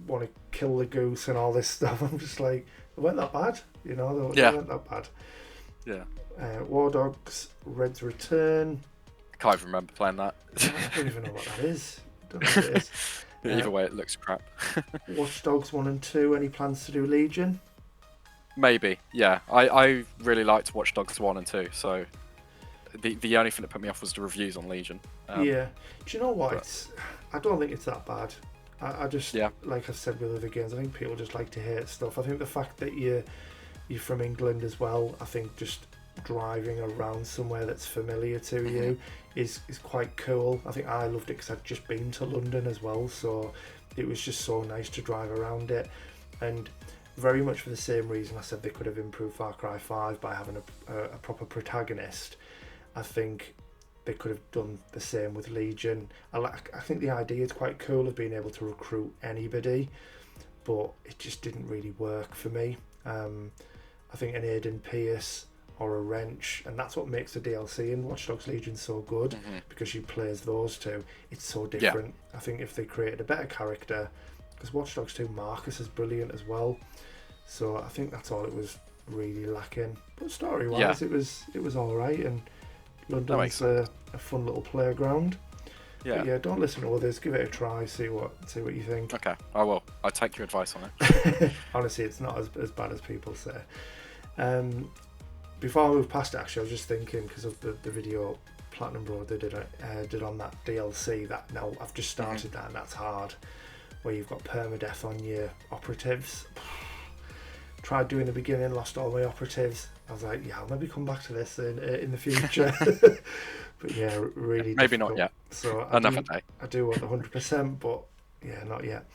want to kill the goose and all this stuff. I'm just like, they weren't that bad. They weren't that bad. Yeah. War Dogs, Red's Return. I can't even remember playing that. I don't even know what that is. Don't know what it is. Either way, it looks crap. Watch Dogs 1 and 2. Any plans to do Legion? Maybe, yeah. I really liked Watch Dogs 1 and 2, so the only thing that put me off was the reviews on Legion. Yeah. Do you know what? I don't think it's that bad. I just, like I've said with other games, I think people just like to hate stuff. I think the fact that you're from England as well, I think just driving around somewhere that's familiar to you is quite cool. I think I loved it because I'd just been to London as well, so it was just so nice to drive around it. And very much for the same reason I said they could have improved Far Cry 5 by having a proper protagonist, I think they could have done the same with Legion. I think the idea is quite cool of being able to recruit anybody, but it just didn't really work for me. I think an Aiden Pierce or a Wrench, and that's what makes the DLC in Watch Dogs Legion so good, because you play as those two. It's so different. I think if they created a better character, because Watch Dogs 2 Marcus is brilliant as well, so I think that's all it was really lacking. But story wise, it was all right, and London's a fun little playground. But yeah, don't listen to others. Give it a try. See what you think. Okay, I will. I'll take your advice on it. Honestly, it's not as bad as people say. Before I move past it, actually, I was just thinking, because of the video Platinum Bro did on that DLC, that now I've just started that, and that's hard, where you've got permadeath on your operatives. Tried doing the beginning, lost all my operatives. I was like, yeah, I'll maybe come back to this in the future. But yeah, really maybe difficult. not yet. So another day. I do want the 100%, but yeah, not yet.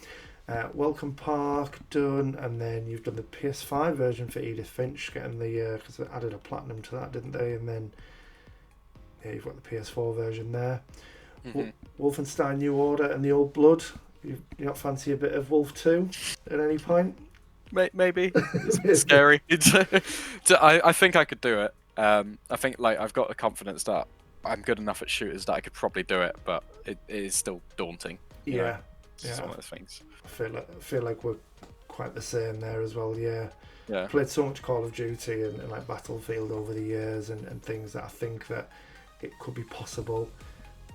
Welcome Park done, and then you've done the PS5 version for Edith Finch, getting the because they added a platinum to that, didn't they? And then yeah, you've got the PS4 version there. Wolfenstein New Order and the Old Blood. You not fancy a bit of Wolf 2 at any point? Maybe. It's scary. I think I could do it. I think I've got the confidence that I'm good enough at shooters that I could probably do it, but it is still daunting. Yeah. It's one of those things. I feel like we're quite the same there as well. Yeah. Yeah. Played so much Call of Duty and like Battlefield over the years, and things that I think that it could be possible.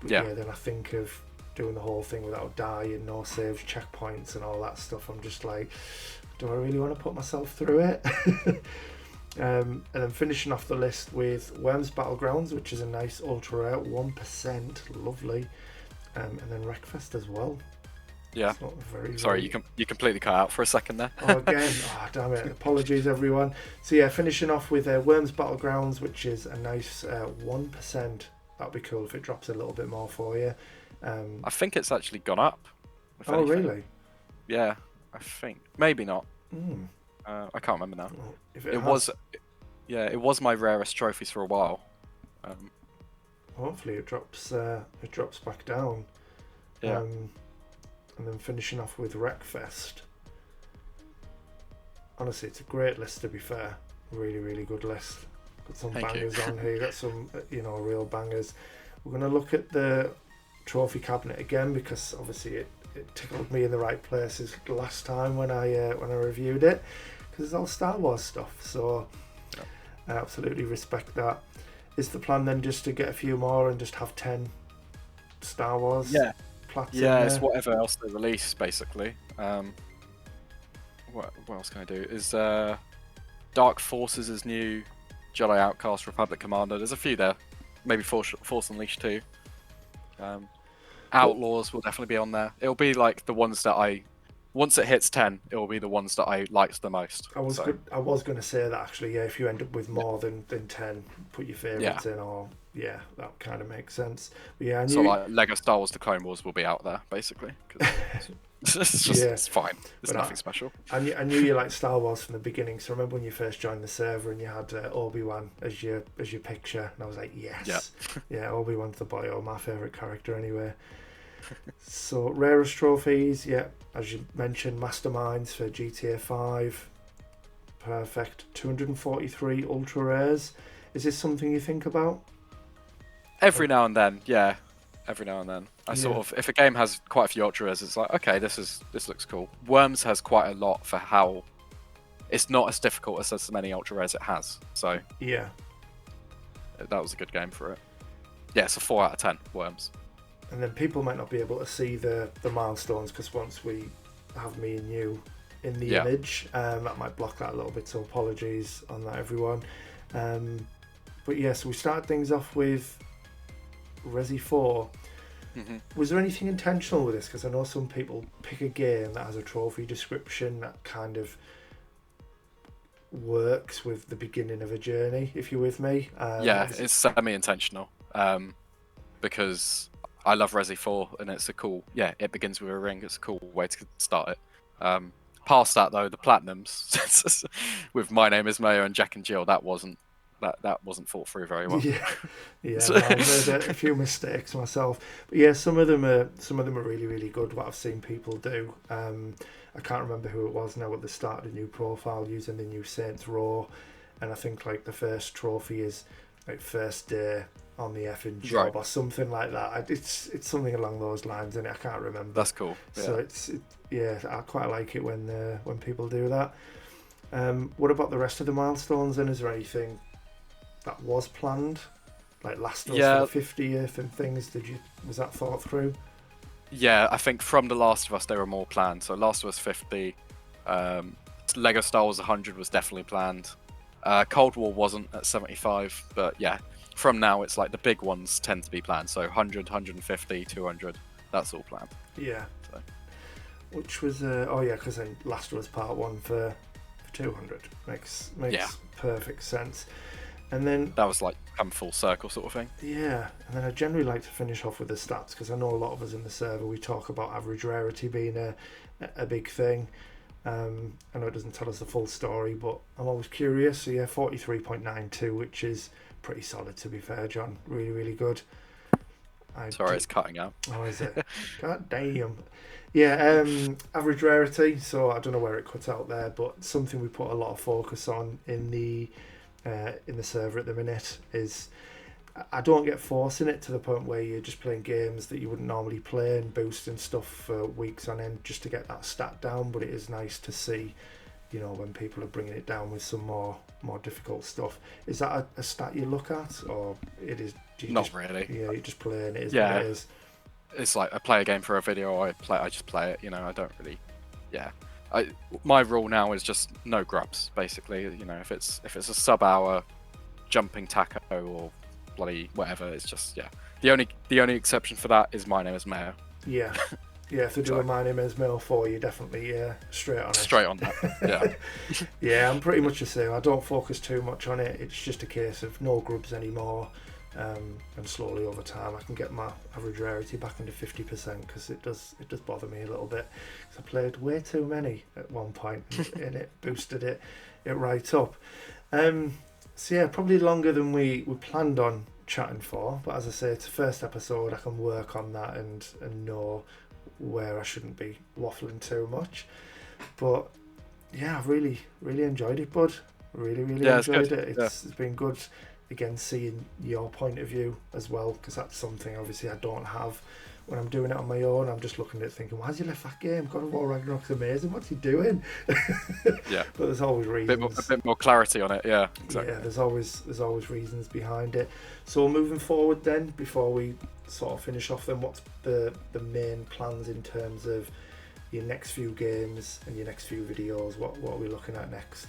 But yeah, then I think of doing the whole thing without dying, no saves, checkpoints, and all that stuff. I'm just like, do I really want to put myself through it? And then finishing off the list with Worms Battlegrounds, which is a nice ultra rare, 1%, lovely, and then Wreckfest as well. Yeah. It's not very, sorry, you completely cut out for a second there. Damn it! Apologies, everyone. So yeah, finishing off with Worms Battlegrounds, which is a nice 1%. That'd be cool if it drops a little bit more for you. I think it's actually gone up. Oh, really? Yeah, I think maybe not. I can't remember now. Well, if It was, yeah, it was my rarest trophies for a while. Hopefully it drops back down. Yeah. And then finishing off with Wreckfest. Honestly, it's a great list, to be fair. Really, really good list. Got some bangers on here. Got some, real bangers. We're going to look at the trophy cabinet again because obviously it tickled me in the right places last time when I reviewed it, because it's all Star Wars stuff. So I absolutely respect that. Is the plan then just to get a few more and just have 10 Star Wars? Yeah. Plats Yeah, in it's there? whatever else they release, basically. What else can I do? Is Dark Forces is new, Jedi Outcast, Republic Commander. There's a few there. Maybe Force Unleashed too. Outlaws will definitely be on there. It'll be like the ones that once it hits 10, it will be the ones that I liked the most. I was going to say that actually. Yeah, if you end up with more than 10, put your favourites in, or that kind of makes sense. But yeah, I knew... So like Lego Star Wars: The Clone Wars will be out there basically. 'Cause it's fine. It's nothing special. I knew you liked Star Wars from the beginning. So I remember when you first joined the server and you had Obi-Wan as your picture, and I was like, yes, yeah, Obi-Wan's the boy, or my favourite character anyway. So rarest trophies, as you mentioned, Masterminds for GTA 5, perfect. 243 ultra rares. Is this something you think about? Every now and then, yeah. Every now and then, I sort of, if a game has quite a few ultra rares, it's like, okay, this looks cool. Worms has quite a lot for how it's not as difficult as many ultra rares it has. So yeah, that was a good game for it. Yeah, it's a 4 out of 10 Worms. And then people might not be able to see the milestones because once we have me and you in the image, that might block that a little bit. So apologies on that, everyone. But yeah, so we start things off with Resi 4. Was there anything intentional with this? Because I know some people pick a game that has a trophy description that kind of works with the beginning of a journey, if you're with me. It's semi-intentional, because I love Resi 4 and it's a cool, it begins with a ring. It's a cool way to start it. Past that though, the Platinums with My Name is Mayo and Jack and Jill, that wasn't thought through very well. I've made a few mistakes myself, but some of them are really, really good. What I've seen people do, I can't remember who it was now, at the start of the new profile using the new Saints Row, and I think like the first trophy is like first day on the effing job or something like that. It's something along those lines, and I can't remember. That's cool. So I quite like it when people do that. What about the rest of the milestones? And is there anything that was planned, like Last of Us for the 50th and things? Was that thought through? Yeah, I think from The Last of Us they were more planned. So Last of Us 50, Lego Star Wars 100 was definitely planned. Cold War wasn't at 75, but yeah, from now it's like the big ones tend to be planned. So 100, 150, 200, that's all planned. Yeah. So. Which was because then Last of Us Part 1 for 200 makes perfect sense. And then that was like come full circle sort of thing. Yeah, and then I generally like to finish off with the stats because I know a lot of us in the server, we talk about average rarity being a big thing. I know it doesn't tell us the full story, but I'm always curious. So 43.92, which is pretty solid, to be fair, John. Really, really good. It's cutting out. Oh, is it? God damn. Yeah, average rarity. So I don't know where it cuts out there, but something we put a lot of focus on in the server at the minute is I don't get forcing it to the point where you're just playing games that you wouldn't normally play and boosting stuff for weeks on end just to get that stat down. But it is nice to see, when people are bringing it down with some more difficult stuff. Is that a stat you look at, or it is? Not really. Yeah, you just play and it is what it is. It's like I play a game for a video, I just play it. I don't really. Yeah. My rule now is just no grubs, basically. If it's a sub-hour jumping taco or bloody whatever, it's just The only exception for that is My Name is Mayo. Yeah, if they do a My Name is Mayo 4, you definitely straight on it. Straight on that. Yeah, I'm pretty much the same. I don't focus too much on it. It's just a case of no grubs anymore. and slowly over time I can get my average rarity back into 50%, because it does bother me a little bit, because I played way too many at one point and it boosted it right up. So yeah, probably longer than we planned on chatting for, but as I say, it's the first episode. I can work on that and know where I shouldn't be waffling too much. But yeah, I've really enjoyed it, bud. Really enjoyed it. It's been good again seeing your point of view as well, because that's something obviously I don't have when I'm doing it on my own. I'm just looking at it thinking, why has he left that game? God of War Ragnarok's amazing, what's he doing? Yeah. But there's always reasons. A bit more clarity on it, yeah. Exactly. Yeah, there's always reasons behind it. So moving forward then, before we sort of finish off then, what's the main plans in terms of your next few games and your next few videos? What are we looking at next?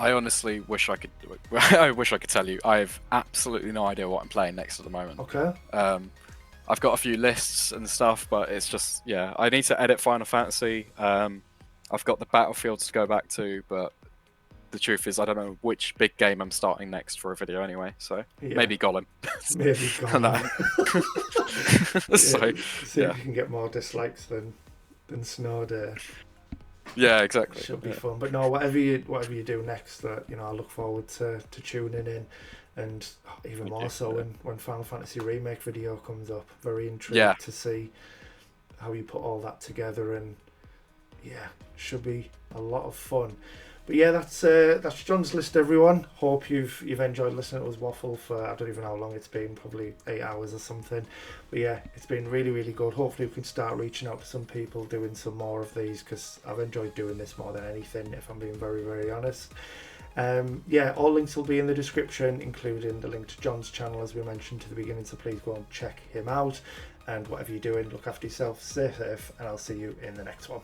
I honestly wish I could. I wish I could tell you. I have absolutely no idea what I'm playing next at the moment. Okay. I've got a few lists and stuff, but it's just I need to edit Final Fantasy. I've got the Battlefields to go back to, but the truth is I don't know which big game I'm starting next for a video anyway. So maybe Gollum. Maybe Gollum. So if you can get more dislikes than Snow Day. Yeah, exactly. Should be fun. But no, whatever you do next, I look forward to tuning in, and even more so when Final Fantasy Remake video comes up. Very intrigued to see how you put all that together, and should be a lot of fun. But yeah, that's John's list, everyone. Hope you've enjoyed listening to us waffle for, I don't even know how long it's been, probably 8 hours or something. But yeah, it's been really good. Hopefully we can start reaching out to some people, doing some more of these, because I've enjoyed doing this more than anything, if I'm being very honest. All links will be in the description, including the link to John's channel, as we mentioned to the beginning, so please go and check him out. And whatever you're doing, look after yourself, stay safe, and I'll see you in the next one.